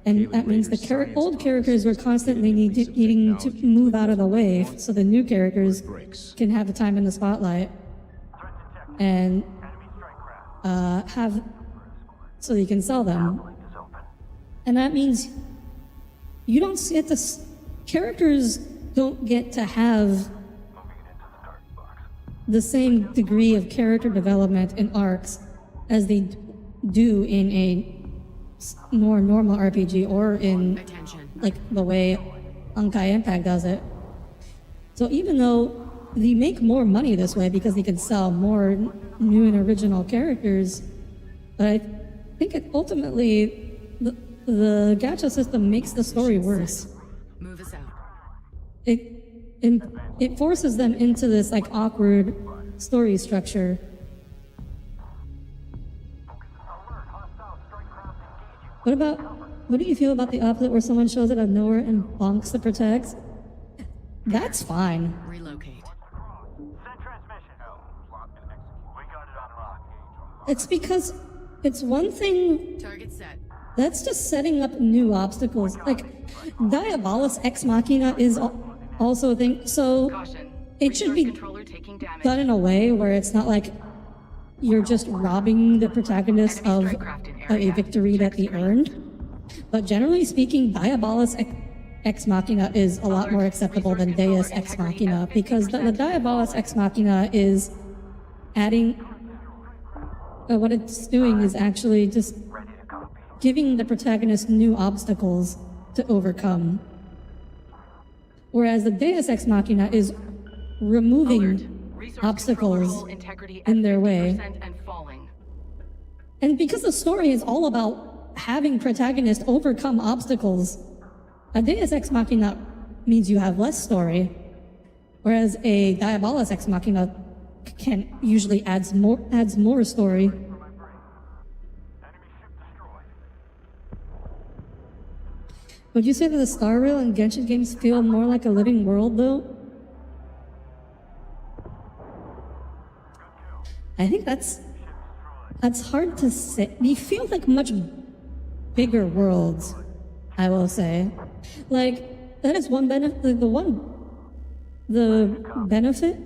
And that means the old characters were constantly needing to move out of the way so the new characters can have a time in the spotlight and so you can sell them. And that means you don't get characters don't get to have the same degree of character development and arcs as they do in a more normal RPG or in Attention. like the way Unkai Impact does it. So even though they make more money this way because they can sell more new and original characters, but I think it ultimately the gacha system makes the story worse. Move us out. It forces them into this like awkward story structure. What do you feel about the opposite where someone shows up out of nowhere and bonks the protect? That's fine. Relocate. Send transmission. We got it on lock. It's because it's one thing Target set. that's just setting up new obstacles. Like Diabolus Ex Machina is also a thing. So Caution. it should be Controller taking damage. done in a way where it's not like you're just robbing the protagonist of a victory that they earned. But generally speaking, Diabolus Ex Machina is a lot more acceptable than Deus Ex Machina, because the Diabolus Ex Machina is adding... what it's doing is actually just giving the protagonist new obstacles to overcome. Whereas the Deus Ex Machina is removing obstacles in their way. And because the story is all about having protagonists overcome obstacles, a Deus Ex Machina means you have less story, whereas a Diabolus Ex Machina can usually adds more story. Would you say that the Star Rail and Genshin games feel more like a living world, though? I think that's hard to say. They feel like much bigger worlds, I will say. Like, that is one benefit. The benefit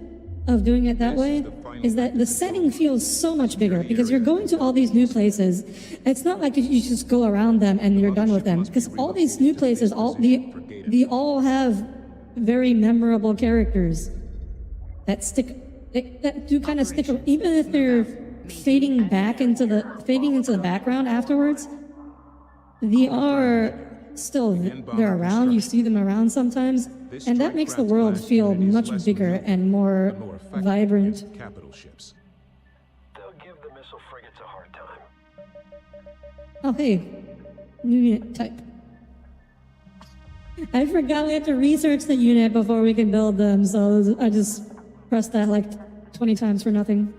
of doing it that way is that the setting feels so much bigger because you're going to all these new places. It's not like you just go around them and you're done with them, because all these new places, they all have very memorable characters that do kind of stick, even if they're fading into the background afterwards. They're around. You see them around sometimes, and that makes the world feel much bigger and more vibrant. Capital ships. They'll give the missile frigates a hard time. Oh, hey, new unit type. I forgot we have to research the unit before we can build them, so I just pressed that like 20 times for nothing.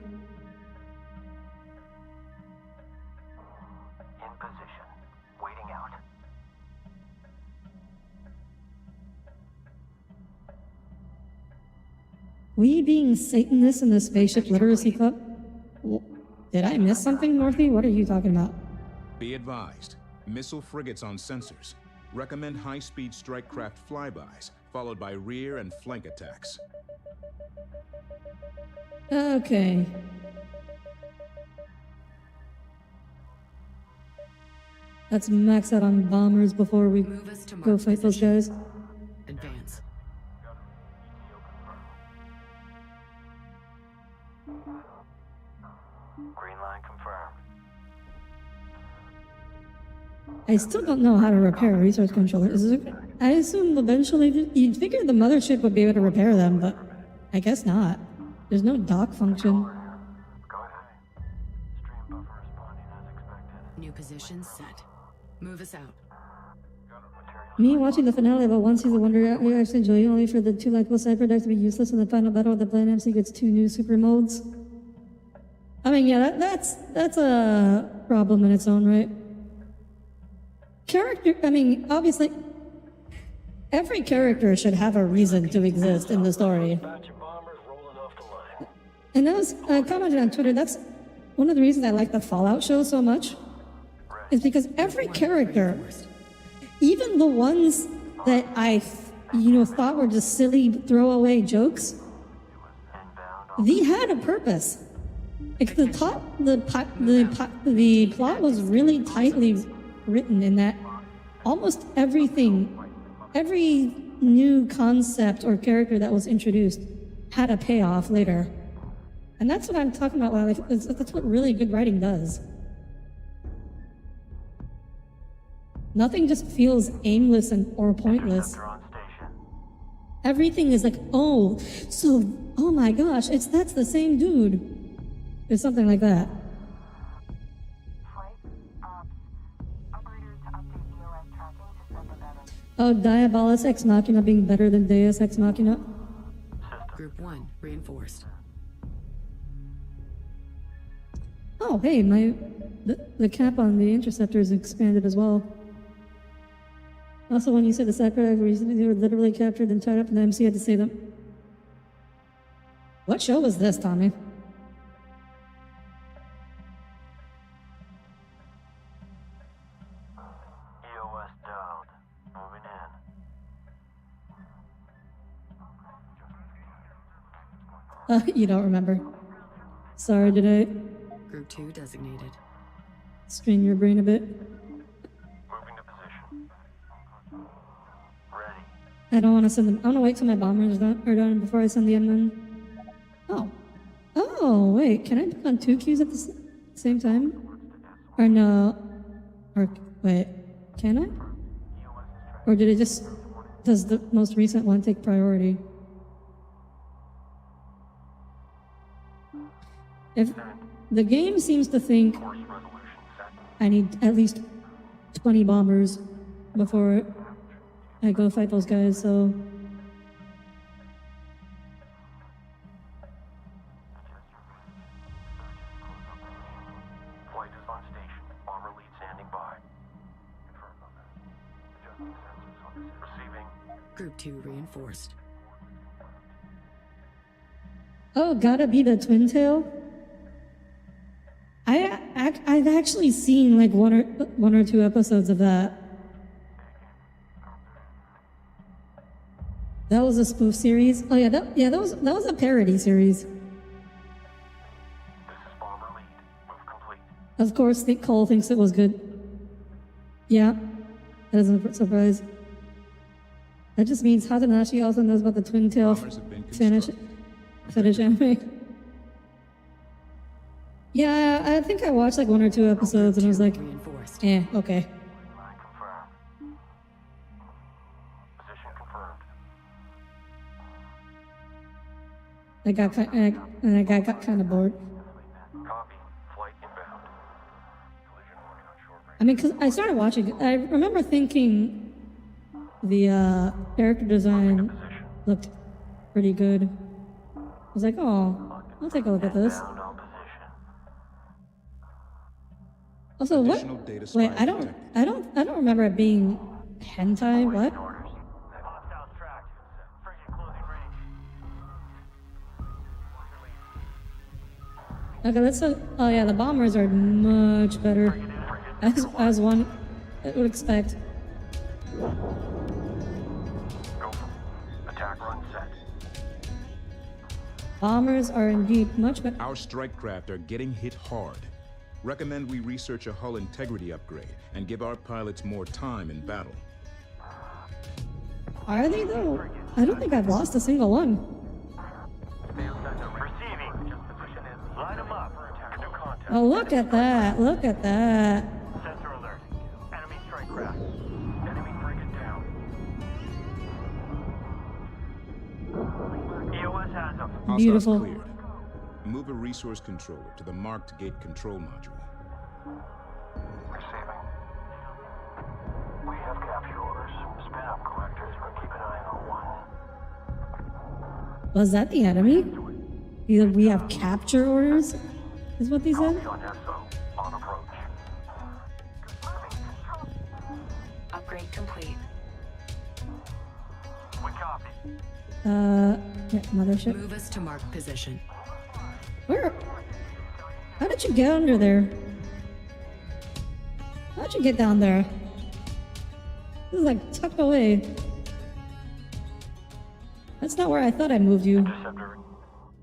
In position. Waiting out. We being Satanists in the Spaceship Literacy Club? Did I miss something, Northy? What are you talking about? Be advised. Missile frigates on sensors. Recommend high-speed strike craft flybys, followed by rear and flank attacks. Okay. Let's max out on bombers before we go fight those guys. Advance. Green line confirmed. I still don't know how to repair a resource controller. I assume eventually you'd figure the mothership would be able to repair them, but I guess not. There's no dock function. New position set. Move us out. Me watching the finale of a one-season wonder I actually enjoy, only for the two likable side products to be useless in the final battle of the Planet MC gets 2 new super modes. I mean, yeah, that's a problem in its own right. Obviously, every character should have a reason to exist in the story. And I commented on Twitter, that's one of the reasons I like the Fallout show so much, is because every character, even the ones that I, thought were just silly throwaway jokes, they had a purpose. Like the plot was really tightly written in that almost every new concept or character that was introduced had a payoff later. And that's what I'm talking about. That's what really good writing does. Nothing just feels aimless or pointless. Everything is like, oh, so, oh my gosh, that's the same dude. Or something like that. Oh, Diabolus Ex Machina being better than Deus Ex Machina? Group 1 reinforced. Oh, hey, the cap on the interceptor is expanded as well. Also, when you said the Sakura recently, they were literally captured and tied up, and the MC had to save them. What show was this, Tommy? EOS down. Moving in. You don't remember. Sorry, did I Group 2 designated. strain your brain a bit? Moving to position. Ready. I don't want to send them. I want to wait till my bombers are done before I send the N1. Oh. Oh, wait. Can I put on 2 queues at the same time? Or no? Or, wait. Can I? Or did it just... Does the most recent one take priority? If the game seems to think I need at least 20 bombers before I go fight those guys, so... Flight is on station. Bomber lead standing by. Confirmed on that. Adjusting sensors on this. Receiving. Group 2 reinforced. Oh, gotta be the twin tail? I've actually seen like one or two episodes of that. That was a spoof series. Oh yeah, that was a parody series. This is bomber lead. Move complete. Of course, Cole thinks it was good. Yeah, that isn't a surprise. That just means Hatanashi also knows about the twin tail fetish anime. Yeah, I think I watched like 1 or 2 episodes and I was like, eh, okay. Confirmed. Position confirmed. I got kind of bored. Copy. Flight inbound. Collision warning on short range. I mean, because I started watching, I remember thinking the character design looked pretty good. I was like, oh, I'll take a look at this. Also, what? Wait, I don't remember it being hentai. What? Okay, let's. Oh yeah, the bombers are much better, as one would expect. Attack run set. Bombers are indeed much better. Our strike craft are getting hit hard. Recommend we research a hull integrity upgrade and give our pilots more time in battle. Are they though? I don't think I've lost a single one. Receiving. Position is. Line them up. New contact. Oh, look at that! Look at that! Sensor alert. Enemy strike craft. Enemy frigate down. EOS has them. Beautiful. Hostiles cleared. Move a resource controller to the marked gate control module. Receiving. We have capture orders. Spin up collectors, but keep an eye on one. Was that the enemy? Either we have capture orders, is what they said? On SO. On approach. Upgrade complete. We copy. Yeah, Mothership. Move us to marked position. Where? How did you get under there? How'd you get down there? This is like tucked away. That's not where I thought I moved you. Interceptor.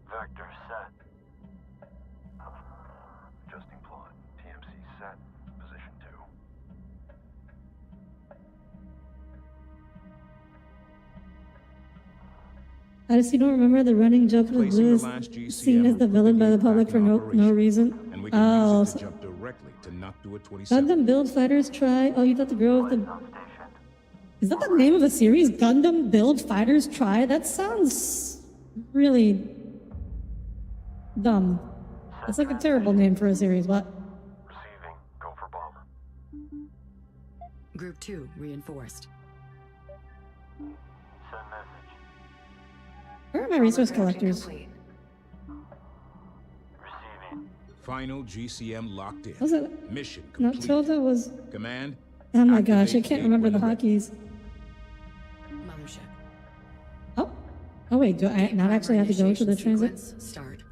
Vector set. Adjusting plot. TMC set. Position 2. I just don't remember the running joke of Lewis seen as the villain by the public for no reason. And we can use it to jump directly to Noctua 27. Gundam Build Fighters Try. Oh, you thought the girl with the... Is that the name of a series? Gundam Build Fighters Try? That sounds really dumb. That's like a terrible name for a series. What? Receiving. Go for bomber. Group 2 reinforced. Send message. Where are my resource collectors? Receiving. Final GCM locked in. Was it? Mission No, complete. Tilda was... Command. Oh my gosh, I activate can't remember the gateway hotkeys. Mothership. Oh. Oh wait, do I not actually have to go to the transit? Start.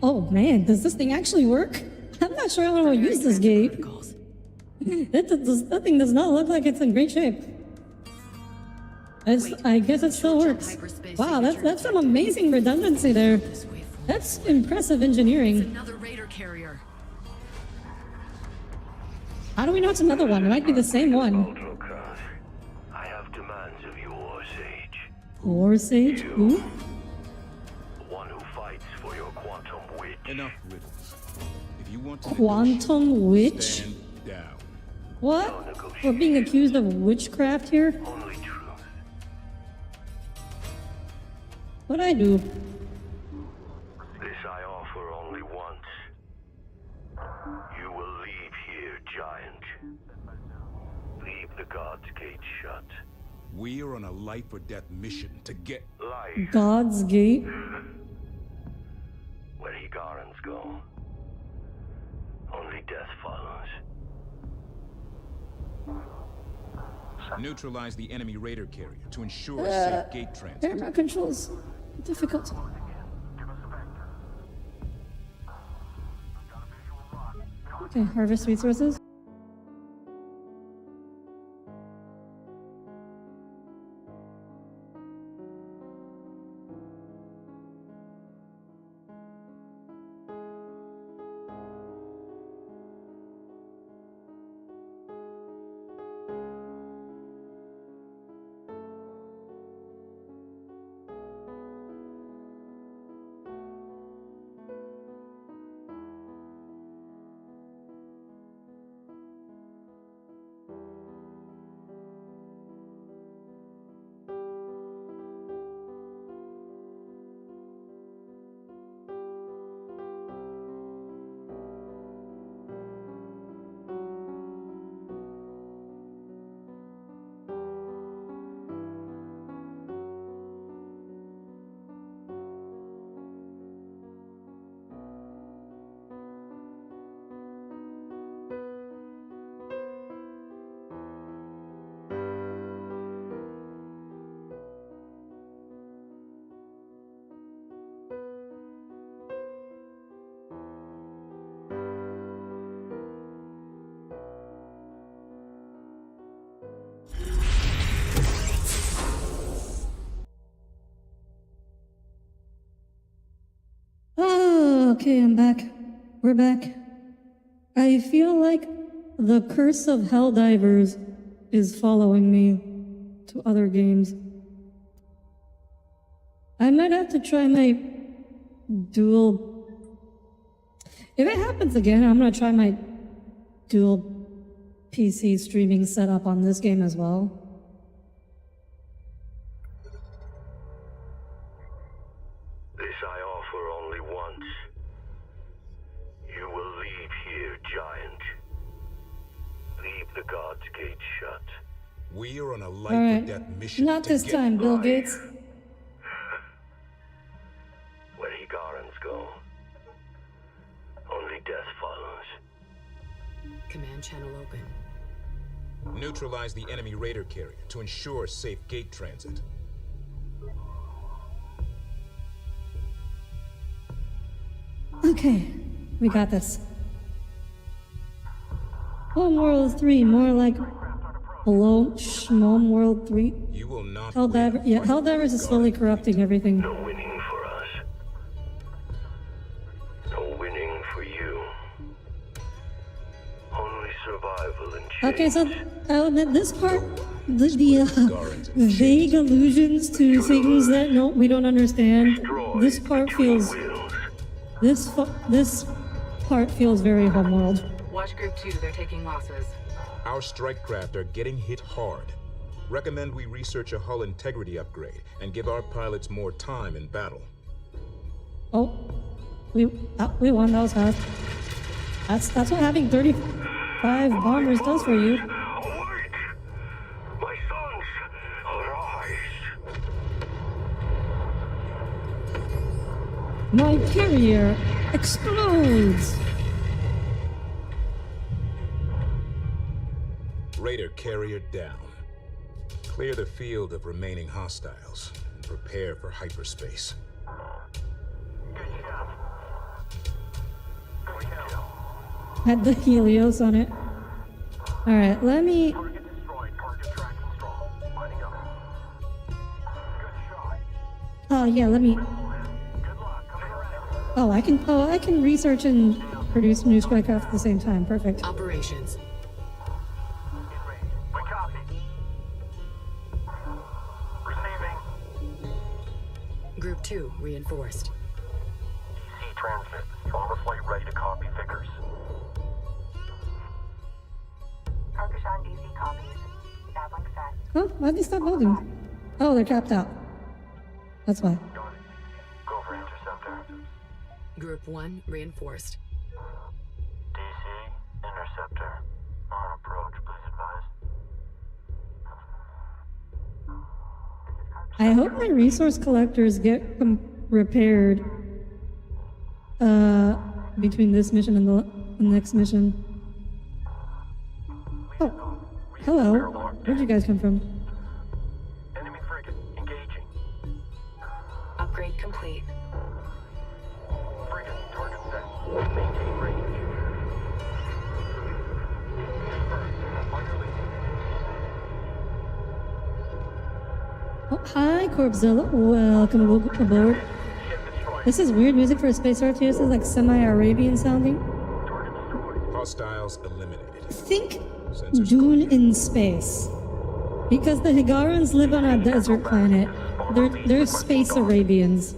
Oh man, does this thing actually work? I'm not sure I want to use this gate. That thing does not look like it's in great shape. I guess it still works. Wow, that's some amazing redundancy there. That's impressive engineering. Another raider carrier. How do we know it's another one? It might be the same one. I have demands of you, War Sage. War Sage? Who? One who fights for your quantum witch. Enough riddles. If you want to Quantum Witch? stand down. What? We're being accused of witchcraft here? Only truth. What'd I do? This I offer only once. You will leave here, giant. Leave the God's Gate shut. We are on a life or death mission to get life. God's Gate? Where Higarans go, only death follows. neutralize the enemy raider carrier to ensure safe gate transit. Camera controls difficult. Okay, harvest resources. Oh, okay, I'm back. We're back. I feel like the curse of Helldivers is following me to other games. I might have to try my dual... If it happens again, I'm gonna try my dual PC streaming setup on this game as well. This I offer only once. You will leave here, giant. Leave the God's Gate shut. We are on a life All or right, death mission. not to this get time, Bill life. Gates. Where Higarans go, only death follows. Command channel open. Neutralize the enemy raider carrier to ensure safe gate transit. Okay, we got this. Homeworld 3, more like Homeworld 3. You will not Helldiver, yeah, Helldivers is slowly corrupting everything. No winning for us. No winning for you. Only survival and change. Okay, so this part, the vague allusions to things that we don't understand. This part feels, this part feels very Homeworld. Watch Group 2, they're taking losses. Our strike craft are getting hit hard. Recommend we research a hull integrity upgrade and give our pilots more time in battle. Oh, we won. That was fast. That's what having 35 bombers does for you. Awake! My sons, arise! My carrier explodes. Raider carrier down. Clear the field of remaining hostiles and prepare for hyperspace. Had the Helios on it. Alright, let me... Oh yeah, let me... Oh, I can research and produce new spycraft at the same time. Perfect. Operations. Group 2 reinforced. DC transmit. Bomber flight ready to copy Vickers. Karkashan DC copies. Dabbling set. Oh, why'd they stop building? Oh, they're tapped out. That's why. Go for interceptor. Group 1 reinforced. DC, interceptor. On approach, please advise. I hope my resource collectors get repaired between this mission and the next mission. Oh, hello. Where'd you guys come from? Enemy frigate, engaging. Upgrade complete. Frigate, target set. Maintain range. Oh, hi, Corpzilla. Welcome aboard. This is weird music for a space RTS. This is like semi-Arabian sounding. Hostiles eliminated. Think Dune in space. Because the Higarans live on a desert planet. They're space Arabians.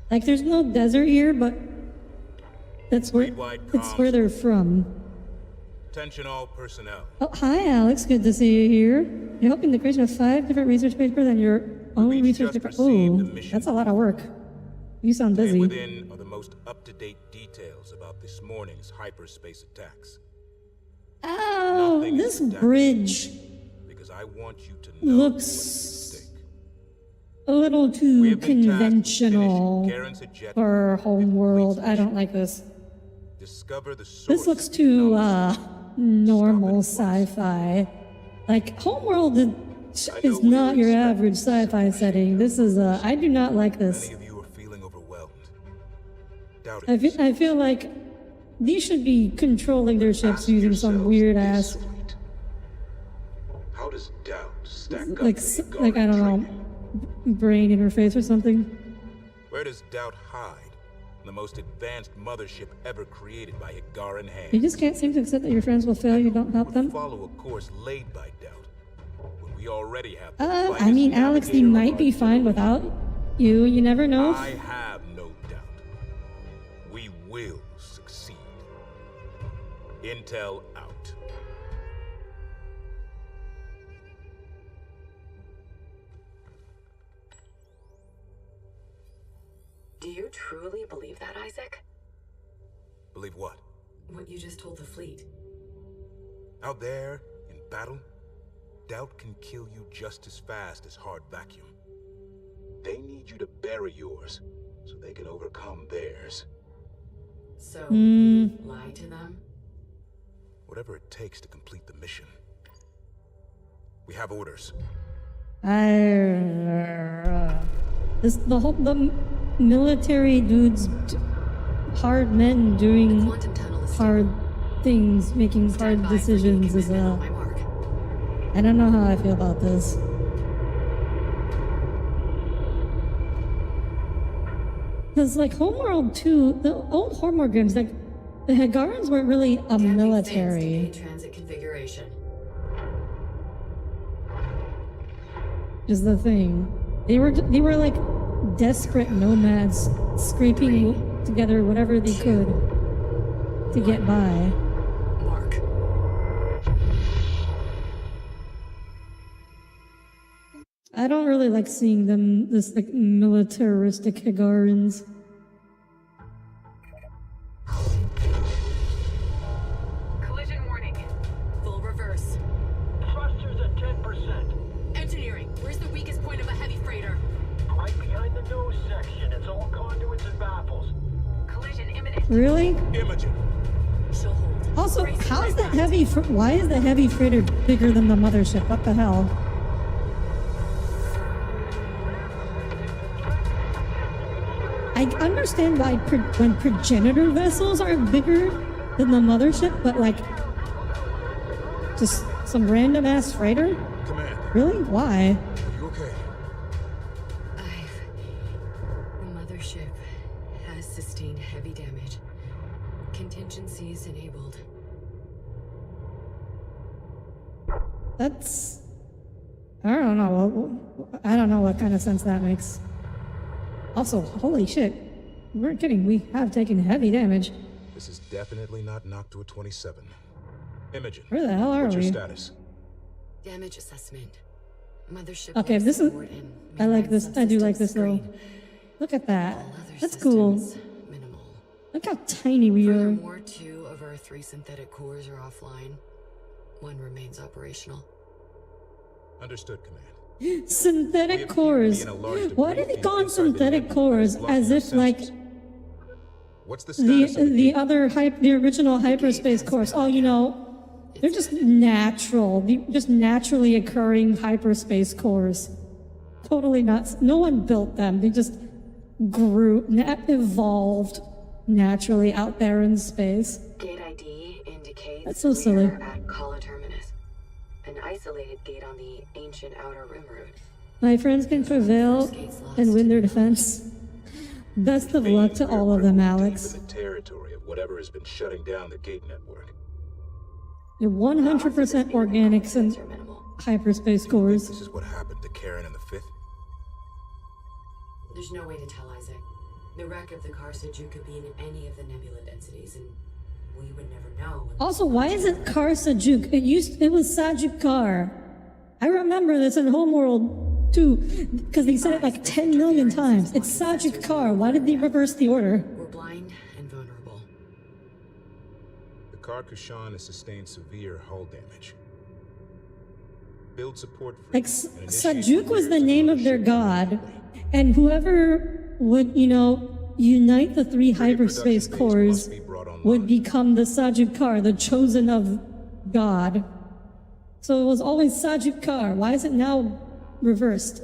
Like, there's no desert here, but that's where they're from. Attention all personnel. Oh, hi, Alex. Good to see you here. You're helping the creation of 5 different research papers and your own research paper. Oh, that's a lot of work. You sound busy. Within are the most up-to-date details about this morning's hyperspace attacks. Oh, this bridge because I want you to know looks a little too conventional for Homeworld. I don't like this. Discover the source. This looks too normal sci-fi. Like, Homeworld is not your average sci-fi setting. This is I do not like this. Many of you are feeling overwhelmed. I feel like these should be controlling their ships using some weird ass. How does doubt stack up like I don't know, brain interface or something. Where does doubt hide? The most advanced mothership ever created by Higaran hands. You just can't seem to accept that your friends will fail. You don't help them. Follow a course laid by doubt. When we already have. I mean, Alex, he might be fine without you. You never know. I have no doubt. We will succeed. Intel out. Do you truly believe that, Isaac? Believe what? What you just told the fleet. Out there, in battle, doubt can kill you just as fast as hard vacuum. They need you to bury yours, so they can overcome theirs. So, lie to them? Whatever it takes to complete the mission. We have orders. The military dudes, hard men doing hard things, making hard decisions is I don't know how I feel about this. Because like Homeworld 2, the old Homeworld games, like the Higarans weren't really a military. Transit configuration. Is the thing. They were like desperate nomads scraping together whatever they could to get by. Mark. I don't really like seeing them, this like militaristic Higarans. Collision warning. Full reverse. Thrusters at 10%. Engineering, where's the weakest point of a heavy freighter? Right behind the nose section. It's all conduits and baffles. Collision imminent. Really? Imogen. She'll hold. Also, how is that heavy? Why is the heavy freighter bigger than the mothership? What the hell? I understand why when progenitor vessels are bigger than the mothership, but like, just some random ass freighter? Command. Really? Why? Are you okay? The mothership has sustained heavy damage. Contingencies enabled. That's... I don't know. I don't know what kind of sense that makes. Also, holy shit. We weren't kidding. We have taken heavy damage. This is definitely not Noctua 27. Imogen. Where the hell are what's we? your status? Damage assessment. Mothership. Okay, this is... I like this. I do like this though. Look at that. That's cool. Minimal. Look how tiny we are. Furthermore, 2 of our 3 synthetic cores are offline. 1 remains operational. Understood, Command. Synthetic cores. Why did they call them synthetic cores? As if like What's the status of the original hyperspace cores. Oh, you know, they're just natural, just naturally occurring hyperspace cores. Totally nuts. No one built them. They just grew, evolved naturally out there in space. Gate ID indicates That's so silly. we're at Kala Terminus, an isolated gate on the ancient Outer Rim route. My friends can prevail and win their defense. Best of luck to all of them, Alex. In the territory of whatever has been shutting down the gate network. You're 100% organics and hyperspace cores. This is what happened to Karen and the Fifth? There's no way to tell, Isaac. The wreck of the Karsaju could be in any of the nebula densities, and we would never know. Also, why is it Kar Sajuk? It was Sajuk Kar. I remember this in Homeworld too, because they said it like 10 million times. It's Sajuk Kar. Why did they reverse the order? We're blind and vulnerable. The Kar-Kushan has sustained severe hull damage. Build support for Like Sajuk was the name of their god, and whoever would, you know, unite the 3 hyperspace cores would become the Sajuk Kar, the chosen of God. So it was always Sajuk Kar. Why is it now reversed?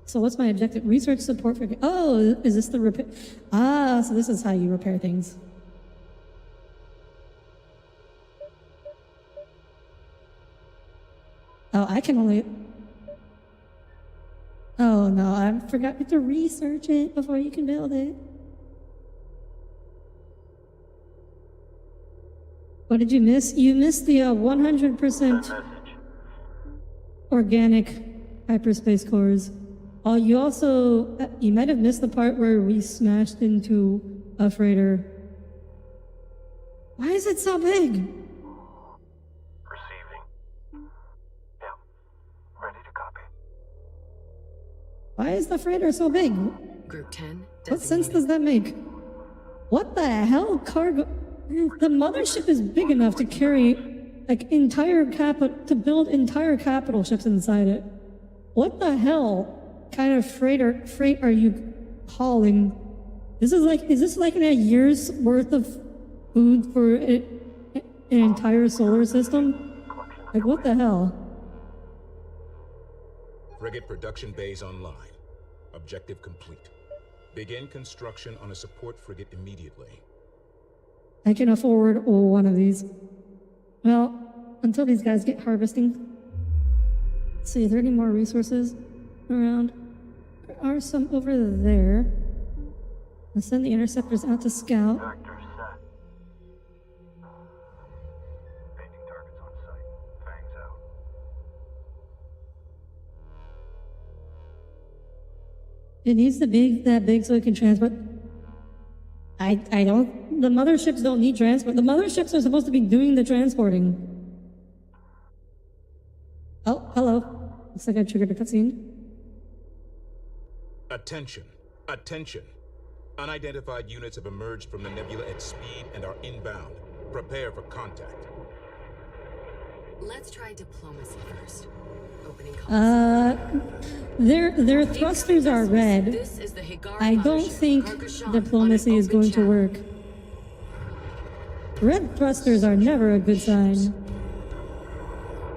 So what's my objective? Research support for... Oh, is this the repair? Ah, so this is how you repair things. Oh, I can only... Oh no, I forgot to research it before you can build it. What did you miss? You missed the 100% organic hyperspace cores. Oh, you also, you might have missed the part where we smashed into a freighter. Why is it so big? Receiving. Yeah. Ready to copy. Why is the freighter so big? Group 10. What sense does that make? What the hell? Cargo... The mothership is big enough to carry, like, to build entire capital ships inside it. What the hell kind of freight are you hauling? Is this like a year's worth of food for an entire solar system? Like, what the hell? Frigate production bays online. Objective complete. Begin construction on a support frigate immediately. I can afford one of these. Well, until these guys get harvesting. Let's see, are there any more resources around? There are some over there. I'll send the interceptors out to scout. Vector set. Painting targets on site. Fangs out. It needs to be that big so it can transport. I don't. The motherships don't need transport. The motherships are supposed to be doing the transporting. Oh, hello. Looks like I triggered a cutscene. Attention. Attention. Unidentified units have emerged from the nebula at speed and are inbound. Prepare for contact. Let's try diplomacy first. Opening comms. Their thrusters are red. This is the Hagar I don't Mothership. think Karkashan diplomacy on an is open going to channel. work. Red thrusters are never a good sign.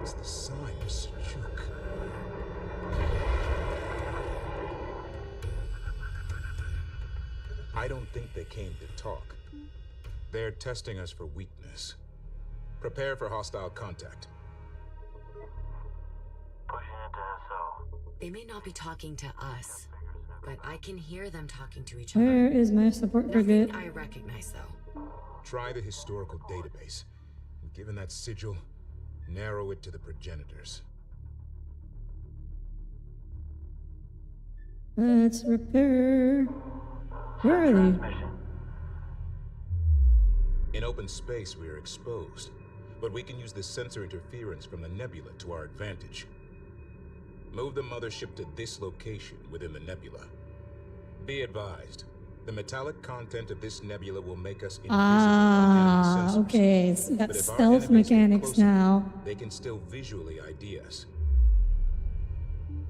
It's the sign of Sejuk. I don't think they came to talk. They're testing us for weakness. Prepare for hostile contact. Pushing into SO. They may not be talking to us, but I can hear them talking to each other. Where is my support frigate? Nothing I recognize, though. Try the historical database. And given that sigil, narrow it to the progenitors. Let's repair. Where are they? In open space, we are exposed, but we can use the sensor interference from the nebula to our advantage. Move the mothership to this location within the nebula. Be advised, the metallic content of this nebula will make us invisible on enemy sensors. Okay, so we got But if our stealth enemies get mechanics closer, now. They can still visually ID us.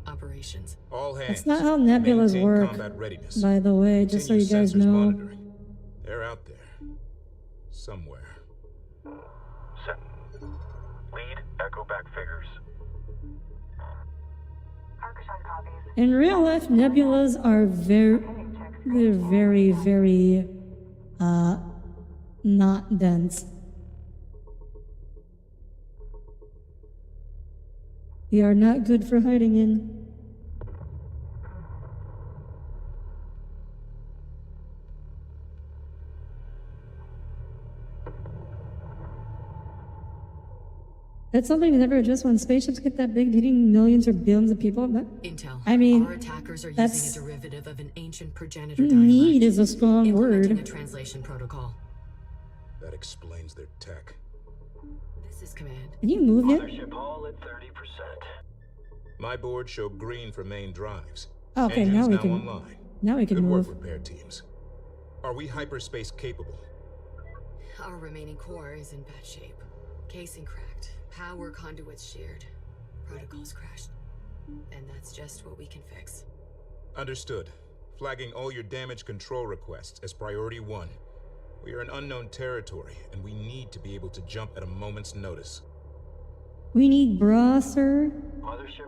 Operations. All hands. That's not how nebulas maintain work, combat readiness. by the way, just so Continue you guys sensors know. monitoring. They're out there. Somewhere. Set. Lead, echo back figures. Karkashan copies. In real life, nebulas are they're very, not dense. They are not good for hiding in. That's something that never adjusts when spaceships get that big, hitting millions or billions of people. Intel. I mean, our attackers are that's using a derivative of an ancient progenitor dialect. need is a strong Implementing word. a translation protocol. That explains their tech. This is command. Can you move yet? Mothership all at 30%. My board showed green for main drives. Okay, Engines now we now can. online. Now we can Good move. work, repair teams. Are we hyperspace capable? Our remaining core is in bad shape. Casing cracked. Power conduits sheared. Protocols crashed. And that's just what we can fix. Understood. Flagging all your damage control requests as priority 1. We are in unknown territory, and we need to be able to jump at a moment's notice. We need bra, sir.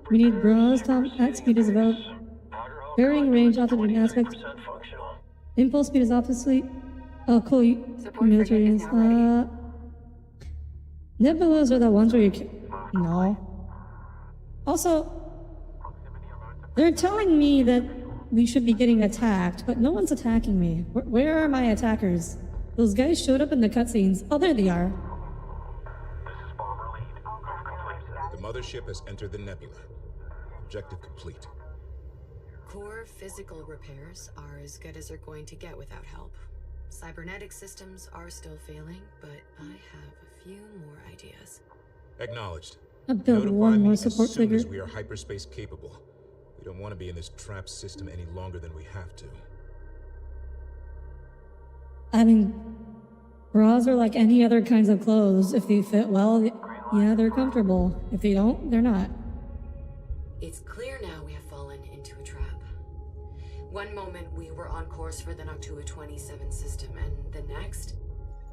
We need bras. Tom, at speed is about varying range, altitude, aspect. Impulse speed is opposite. Oh, cool. Military is. Nebulas are the ones where you can. No. Also, they're telling me that we should be getting attacked, but no one's attacking me. Where are my attackers? Those guys showed up in the cutscenes. Oh, there they are. The mothership has entered the nebula. Objective complete. Core physical repairs are as good as they're going to get without help. Cybernetic systems are still failing, but I have a few more ideas. Acknowledged. I'll build Notify one me more support as soon figure. as we are hyperspace capable. We don't want to be in this trapped system any longer than we have to. I mean, bras are like any other kinds of clothes. If they fit well, yeah, they're comfortable. If they don't, they're not. It's clear now we have fallen into a trap. One moment we were on course for the Noctua 27 system, and the next,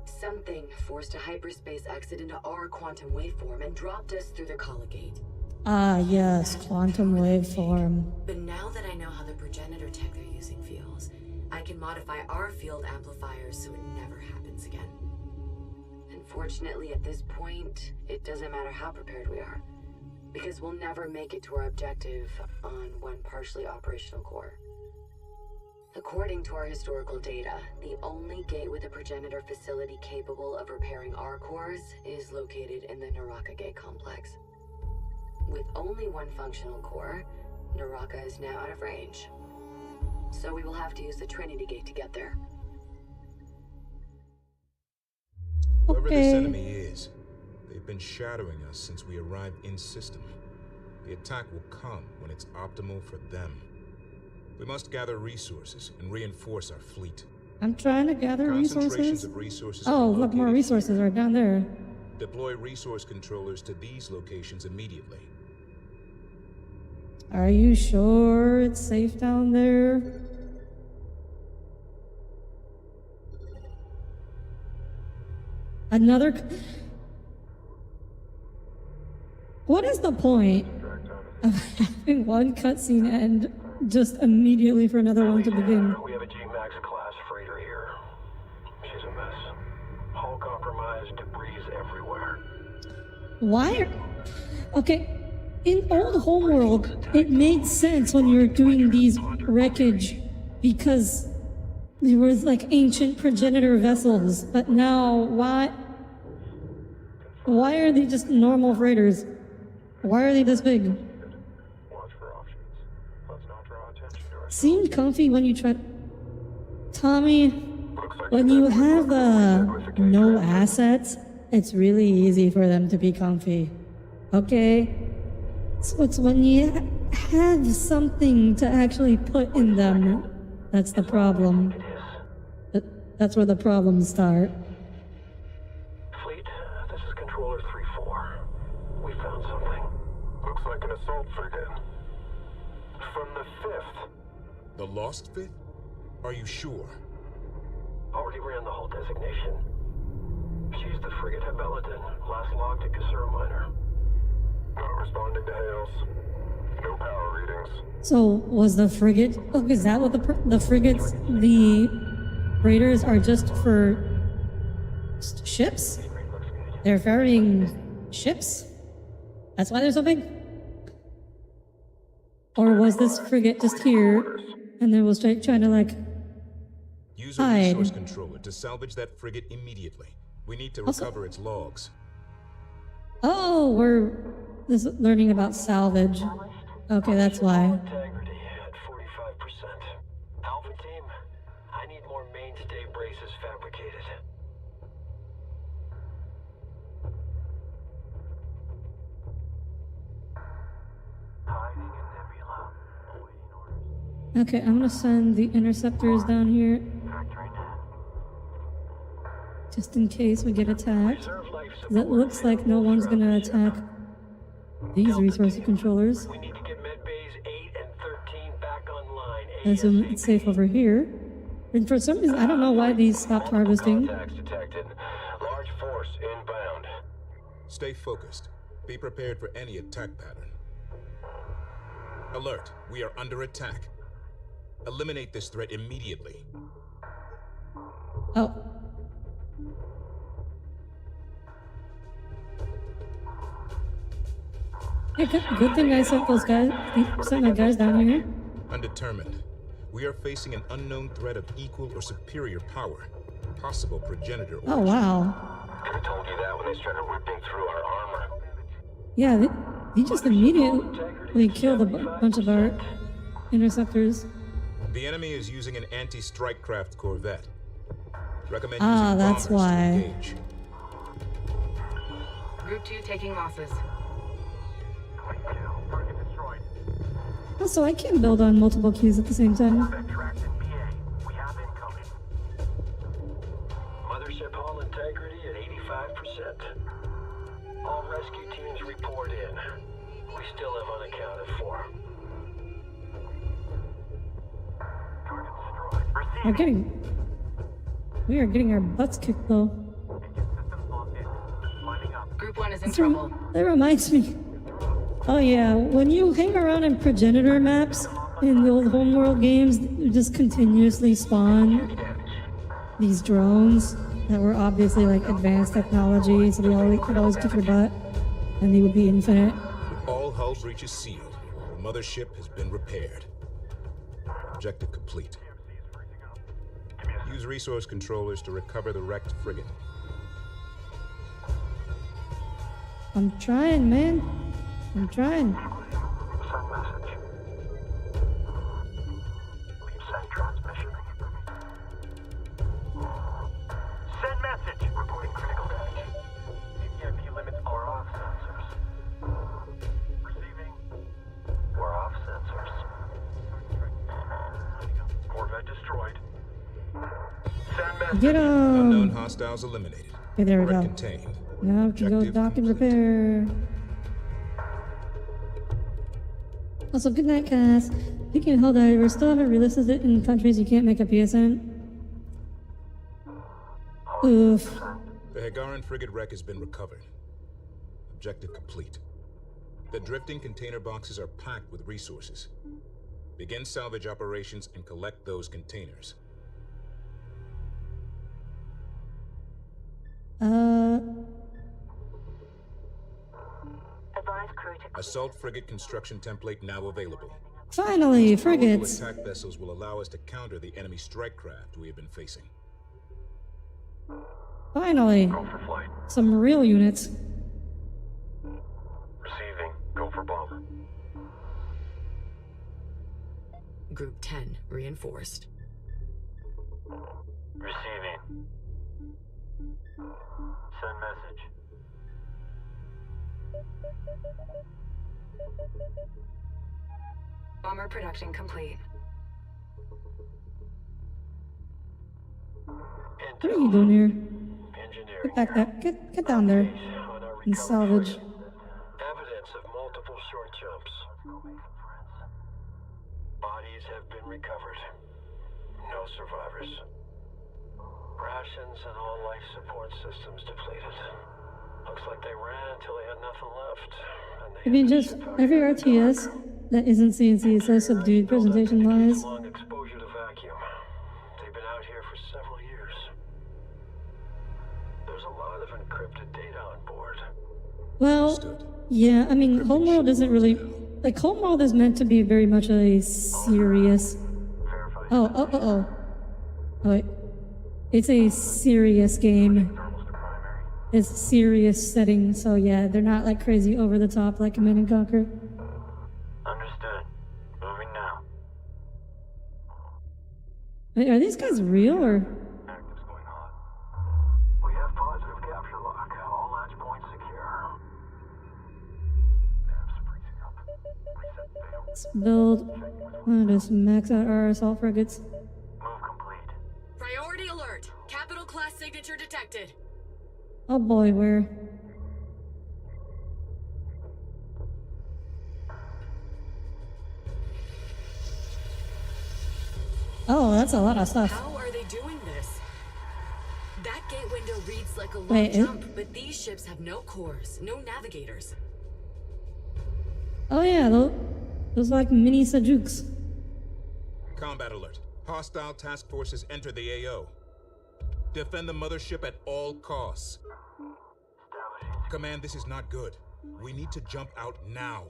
something forced a hyperspace exit into our quantum waveform and dropped us through the colligate. Ah, yes, quantum waveform. But now that I know how the progenitor tech they're using feels, I can modify our field amplifiers so it never happens again. Unfortunately, at this point, it doesn't matter how prepared we are, because we'll never make it to our objective on one partially operational core. According to our historical data, the only gate with a progenitor facility capable of repairing our cores is located in the Naraka Gate complex. With only one functional core, Naraka is now out of range. So we will have to use the Trinity Gate to get there. Whoever this Okay. enemy is, they've been shadowing us since we arrived in system. The attack will come when it's optimal for them. We must gather resources and reinforce our fleet. I'm trying to gather Concentrations resources. of resources Oh, have been look, more located resources here. are down there. Deploy resource controllers to these locations immediately. Are you sure it's safe down there? Another. What is the point of having one cutscene end just immediately for another one to begin? We have a G-Max class freighter here. She's a mess. Hull compromised, debris everywhere. Why? Okay, in old Homeworld, it made sense when you were doing these wreckage because there was like ancient progenitor vessels. But now, why? Why are they just normal freighters? Why are they this big? Watch for offshoots. Let's not draw attention to ourselves. Seemed comfy when you tried. Tommy, when you have no assets, it's really easy for them to be comfy. Okay? So it's when you have something to actually put in them that's the problem. That's where the problems start. Fleet, this is Controller 3-4. We found something. Looks like an assault frigate. From the 5th. The Lost Fifth? Are you sure? Already ran the whole designation. She's the frigate Habeladin, last logged at Kasura Minor. Not responding to hails. No power readings. So was the frigate? Oh, is that what the frigates, the raiders are just for ships? They're ferrying ships? That's why they're so big? Or was this frigate just here and they was trying to like Use a hide? resource controller to salvage that frigate immediately. We need to Also- recover its logs. Oh, we're learning about salvage. Okay, that's why. Integrity at 45%. Alpha team, I need more mainstay braces fabricated. Hiding in Nebula. Awaiting orders. Okay, I'm gonna send the interceptors down here Factoring in. just in case we get attacked. 'Cause it looks like no one's gonna attack these resource controllers. We need to get medbays 8 and 13 back online. I assume it's safe over here. And for some reason, I don't know why these stopped harvesting. Contacts detected. Large force inbound. Stay focused. Be prepared for any attack pattern. Alert, we are under attack. Eliminate this threat immediately. Oh. Hey, good thing I sent those guys, sent my guys down here. Undetermined. We are facing an unknown threat of equal or superior power. Possible progenitor Oh, origin. wow. Could have told you that when they started ripping through our armor. Yeah, they just immediately killed a bunch of our interceptors. The enemy is using an anti-strike craft corvette. Recommend Ah, using that's bombers to why. engage. Group 2 taking losses. Target destroyed. Also, I can't build on multiple keys at the same time. Tracked in BA. We have incoming. Mothership hull integrity at 85%. All rescue teams report in. We still have unaccounted for. Target destroyed. Receiving. We are getting our butts kicked though. Systems locked in. Lining up. Group 1 is in trouble. That reminds me. Oh yeah, when you hang around in progenitor maps in the old Homeworld games, you just continuously spawn these drones that were obviously like advanced technology, so they always could always kick your butt, and they would be infinite. With all hull breaches sealed, the mothership has been repaired. Objective complete. Use resource controllers to recover the wrecked frigate. I'm trying, man. I'm trying. Send message. Lead send transmission. Send message. Reporting critical damage. Get Unknown 'em! hostiles eliminated. Okay, there we Threat go. contained. Now we can go Objective dock and complete. repair. Also, good night, Cass. Speaking of Helldiver, still haven't relisted it in countries you can't make a PSN. Oof. The Hagaran frigate wreck has been recovered. Objective complete. The drifting container boxes are packed with resources. Begin salvage operations and collect those containers. Advise crew to Assault frigate construction template now available. Finally, Powerful frigates. attack vessels will allow us to counter the enemy strike craft we have been facing. Finally. Go for flight. Some real units. Receiving. Go for bomber. Group 10 reinforced. Receiving. Send message. Bomber production complete. What are you doing here? Engineering. Get back there. Get down there. On our And recovered salvage. frigate. Evidence of multiple short jumps. Bodies have been recovered. No survivors. Rations and all life support systems depleted. Looks like they ran until they had nothing left. And they I mean, hit the just ship out. every RTS that isn't CNC is so subdued presentation-wise. Long exposure to vacuum. They've been out here for several years. There's a lot of encrypted data on board. Well, yeah, I mean, Homeworld isn't really... Like, Homeworld is meant to be very much a serious... Oh, wait. It's a serious game. It's a serious setting, so yeah, they're not like crazy over the top like Command and Conquer. Understood. Moving now. Wait, are these guys real or... Active's going on. We have positive capture lock. All latch points secure. Nav's freezing up. Reset fail. Let's build... just max out our assault frigates. Move complete. Priority alert! Capital class signature detected. Oh boy, where? Oh, that's a lot of stuff. How are they doing this? That gate window reads like a long Wait, jump, but these ships have no cores, no navigators. Oh yeah, those like mini Sajuks. Combat alert. Hostile task forces enter the AO. Defend the mothership at all costs. Command, this is not good. We need to jump out now.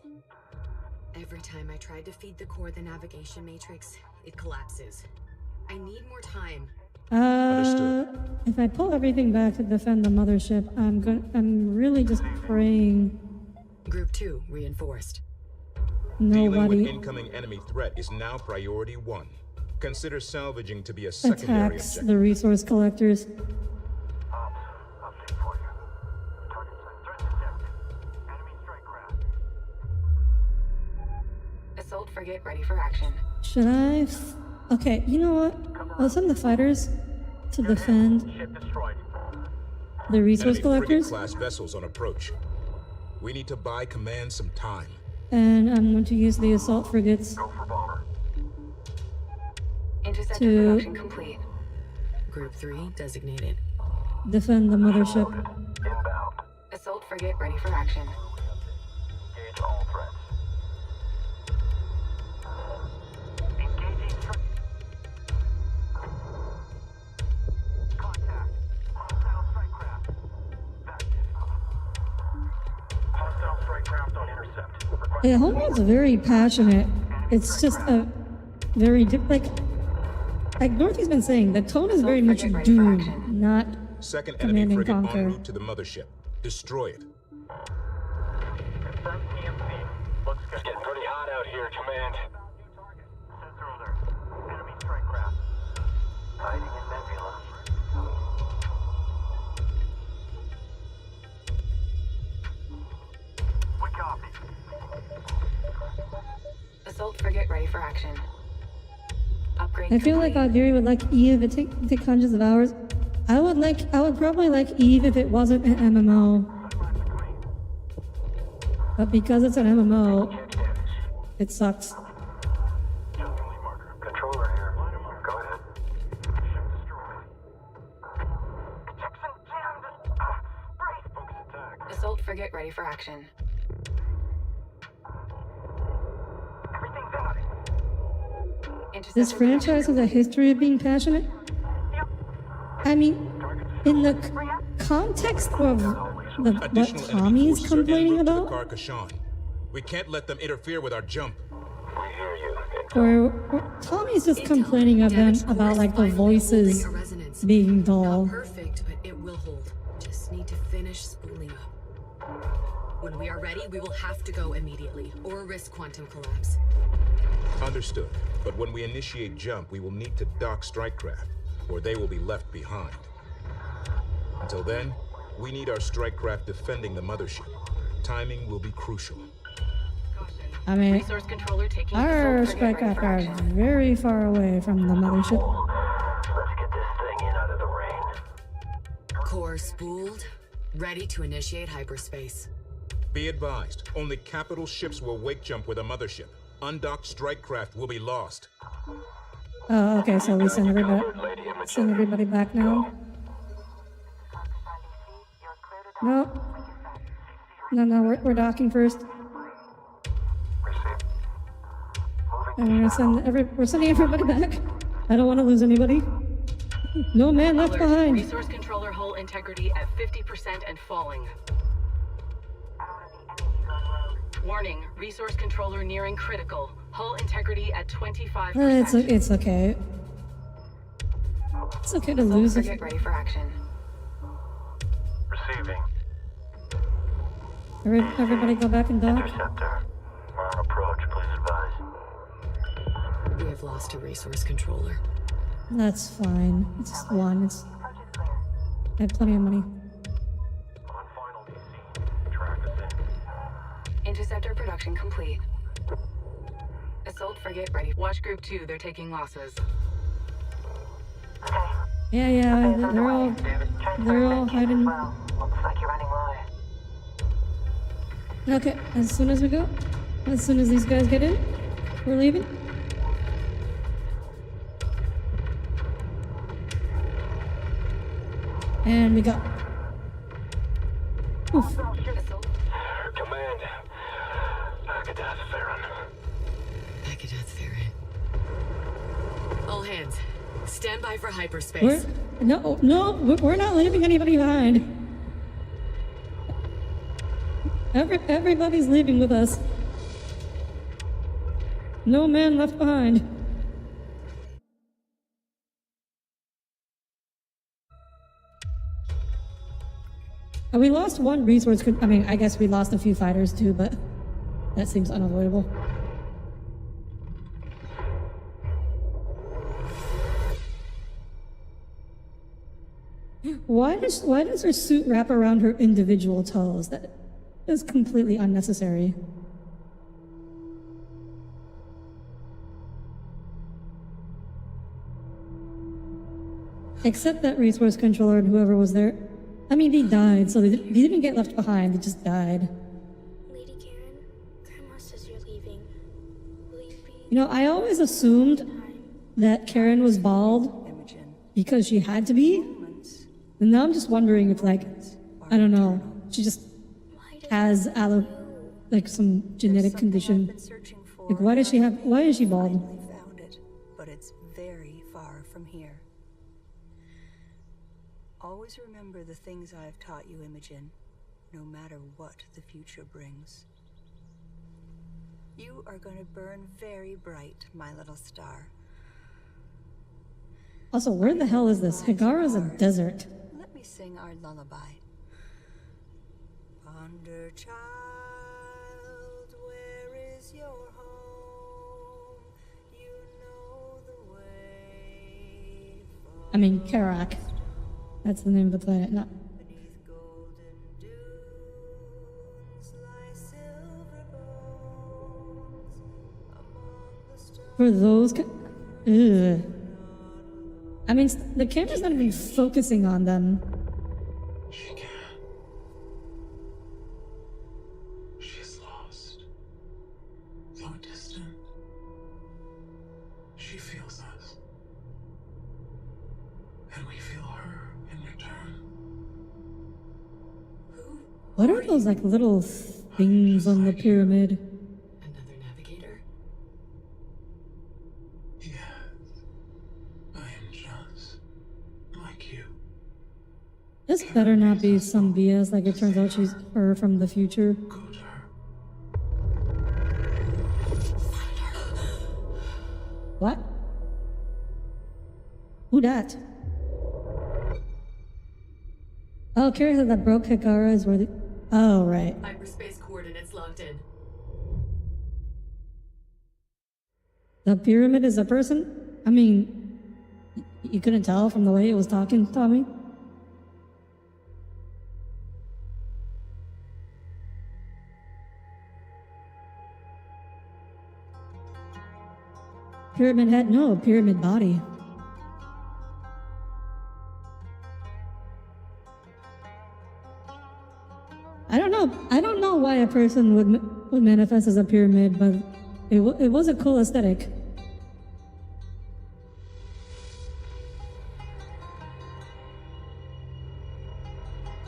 Every time I tried to feed the core the navigation matrix, it collapses. I need more time. If I pull everything back to defend the mothership, I'm really just praying Group 2 reinforced. Dealing with nobody incoming enemy threat is now priority 1. Consider salvaging to be a secondary attacks objective. the resource collectors. Update for you. Target site threat detected. Enemy strike craft. Assault frigate ready for action. Should I? Okay, you know what? I'll send the fighters to defend Ship destroyed. the resource Enemy collectors, frigate-class vessels on approach. We need to buy command some time. and I'm going to use the assault frigates Go for bomber. Interceptor To- production complete. Group 3 designated. defend the mothership. Inbound. Assault frigate ready for action. Engage all threats. Engaging contact. Hostile strike craft. Hostile strike craft on intercept. Yeah, Homeworld's very passionate. It's just a very like Dorothy's been saying, the tone is very much Doom, not Second Command enemy and frigate en Conquer. route to the mothership. Destroy it. Confirm TMC. Looks good. It's getting pretty hot out here, Command. Sensor alert. Enemy strike craft. Hiding in nebula. We copy. Assault frigate ready for action. Upgrade I feel like complete. Audire would like Eve to take hundreds of hours. I would probably like Eve if it wasn't an MMO. But because it's an MMO, it sucks. Controller here. Go ahead. Ship destroyed. Ejection jammed. Brace. Focus attack. Assault frigate ready for action. Everything's out. This franchise has a history of being passionate. I mean, in the context of what Tommy's complaining about, we can't let them interfere with our jump. We hear you. or Tommy's just complaining about like the voices being dull. Not perfect, but it will hold. Just need to finish spooling up. When we are ready, we will have to go immediately, or risk quantum collapse. Understood. But when we initiate jump, we will need to dock strike craft, or they will be left behind. Until then, we need our strike craft defending the mothership. Timing will be crucial. I mean, Resource controller taking our strike craft are very far away from the mothership. Let's get this thing in out of the rain. Core spooled, ready to initiate hyperspace. Be advised, only capital ships will wake jump with a mothership. Undocked strike craft will be lost. Oh, okay, so we send everybody back now. No, we're docking first. And we're sending everybody back. I don't want to lose anybody. No man left behind. Resource controller hull integrity at 50% and falling. Warning, resource controller nearing critical. Hull integrity at 25%. It's okay. It's okay to lose it. Ready for action. Receiving. Everybody go back and dock. Interceptor. We're on approach. Please advise. We have lost a resource controller. That's fine. It's just one. I have plenty of money. On final DC. Track us in. Interceptor production complete. Assault frigate ready. Watch group 2, they're taking losses. Yeah, they're all hiding. Looks like you're running low. Okay, as soon as these guys get in, we're leaving. And we go. Oof. Command. Akadath Farron. All hands, stand by for hyperspace. We're not leaving anybody behind. Everybody's leaving with us. No man left behind. We lost one resource. I mean, I guess we lost a few fighters too, but that seems unavoidable. Why does her suit wrap around her individual toes? That is completely unnecessary. Except that resource controller and whoever was there. I mean, they died, so they didn't get left behind, they just died. Lady Karen, Grandma says you're leaving. Will you be... You know, I always assumed that Karen was bald because she had to be. And now I'm just wondering if, like, I don't know, she just has like some genetic condition. Like, why is she bald? Found it, but it's very far from here. Always remember the things I've taught you, Imogen, no matter what the future brings. You are going to burn very bright, my little star. Also, where the hell is this? Higara's a desert. Let me sing our lullaby. Ponder, child, where is your home? You know the way. I mean, Karak. That's the name of the planet, not... Beneath golden dunes lie silver bones among the stars. For those... Ugh. I mean, the camera's not even focusing on them. She can. She is lost. Though distant, she feels us. And we feel her in return. What are those, like, little things on the pyramid? Another navigator? Yes. I am just like you. This better not be some BS, like it turns out she's her from the future. What? Who dat? Oh, Kara said that broke Hikara is where the... Oh, right. Hyperspace coordinates locked in. The pyramid is a person? I mean, you couldn't tell from the way it was talking, Tommy? Pyramid head? No, pyramid body. I don't know why a person would manifest as a pyramid, but it was a cool aesthetic.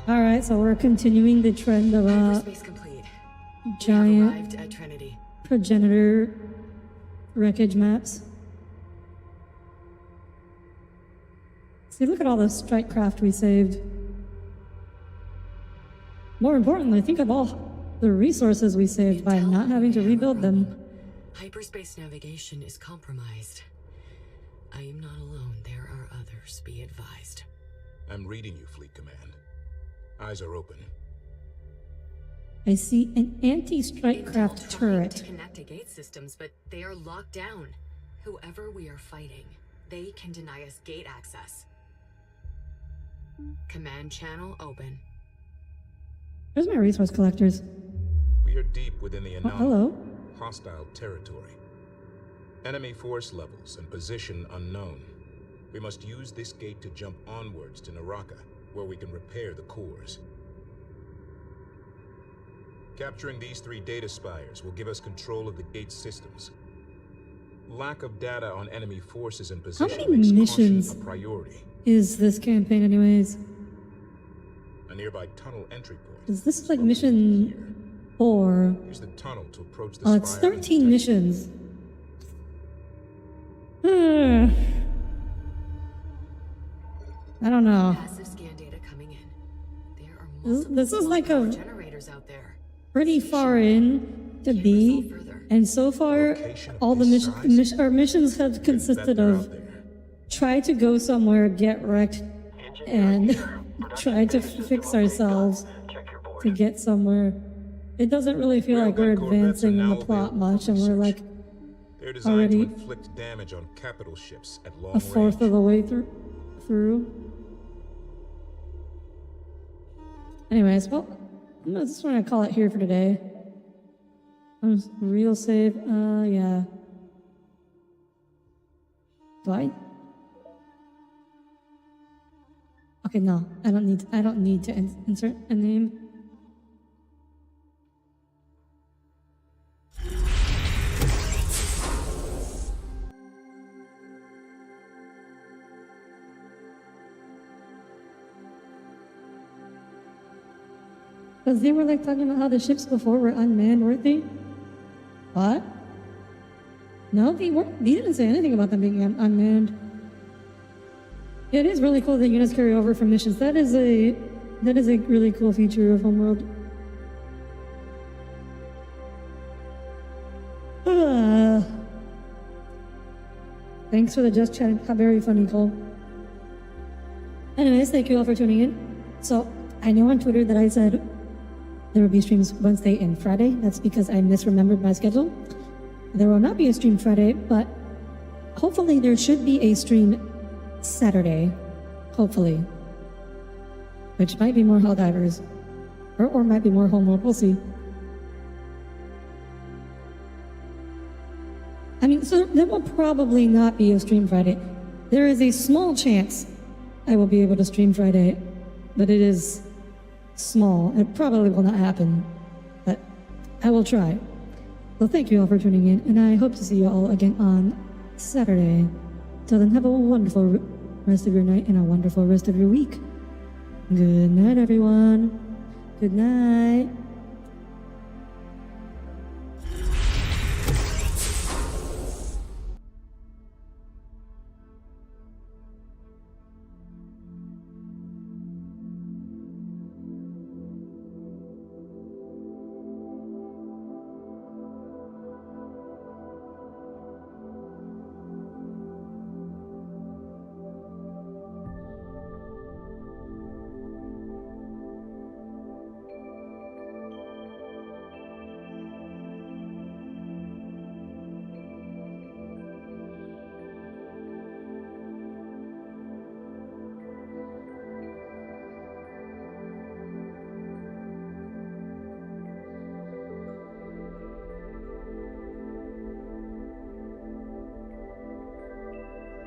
All right, so we're continuing the trend of giant At Trinity. progenitor wreckage maps. See, look at all the strike craft we saved. More importantly, think of all the resources we saved by not having to rebuild them. Hyperspace navigation is compromised. I am not alone. There are others. Be advised. I'm reading you, Fleet Command. Eyes are open. I see an anti-strike craft turret. To connect to gate systems, but they are locked down. Whoever we are fighting, they can deny us gate access. Command channel open. Where's my resource collectors? We are deep within the hello. Hostile territory. Enemy force levels and position unknown. We must use this gate to jump onwards to Naraka, where we can repair the cores. Capturing these 3 data spires will give us control of the gate systems. Lack of data on enemy forces and position How many makes missions caution a priority. is this campaign anyways? A nearby tunnel entry point. Is this like mission 4? Use the tunnel to approach the Oh, it's spire 13 missions. I don't know. Passive scan data coming in. There are This is like a generators out there. pretty far in to be, and so far all the our missions have consisted of try to go somewhere, get wrecked, and try to fix ourselves to get somewhere. It doesn't really feel like we're advancing in the plot much, and we're like They're designed already to inflict damage on capital ships at long a fourth of the way through. Anyways, well, I'm just going to call it here for today. Real save, yeah. Do I? Okay, no, I don't need to insert a name. Because they were like talking about how the ships before were unmanned, weren't they? What? No, they didn't say anything about them being unmanned. Yeah, it is really cool that units carry over from missions. That is a really cool feature of Homeworld. Thanks for the just chat. How very funny, Cole. Anyways, thank you all for tuning in. So, I know on Twitter that I said there will be streams Wednesday and Friday. That's because I misremembered my schedule. There will not be a stream Friday, but hopefully there should be a stream Saturday. Hopefully. Which might be more Helldivers. Or might be more Homeworld. We'll see. I mean, so there will probably not be a stream Friday. there is a small chance I will be able to stream Friday, but it is small. It probably will not happen, but I will try. Well, thank you all for tuning in, and I hope to see you all again on Saturday. Till then, have a wonderful rest of your night and a wonderful rest of your week. Good night, everyone. Good night.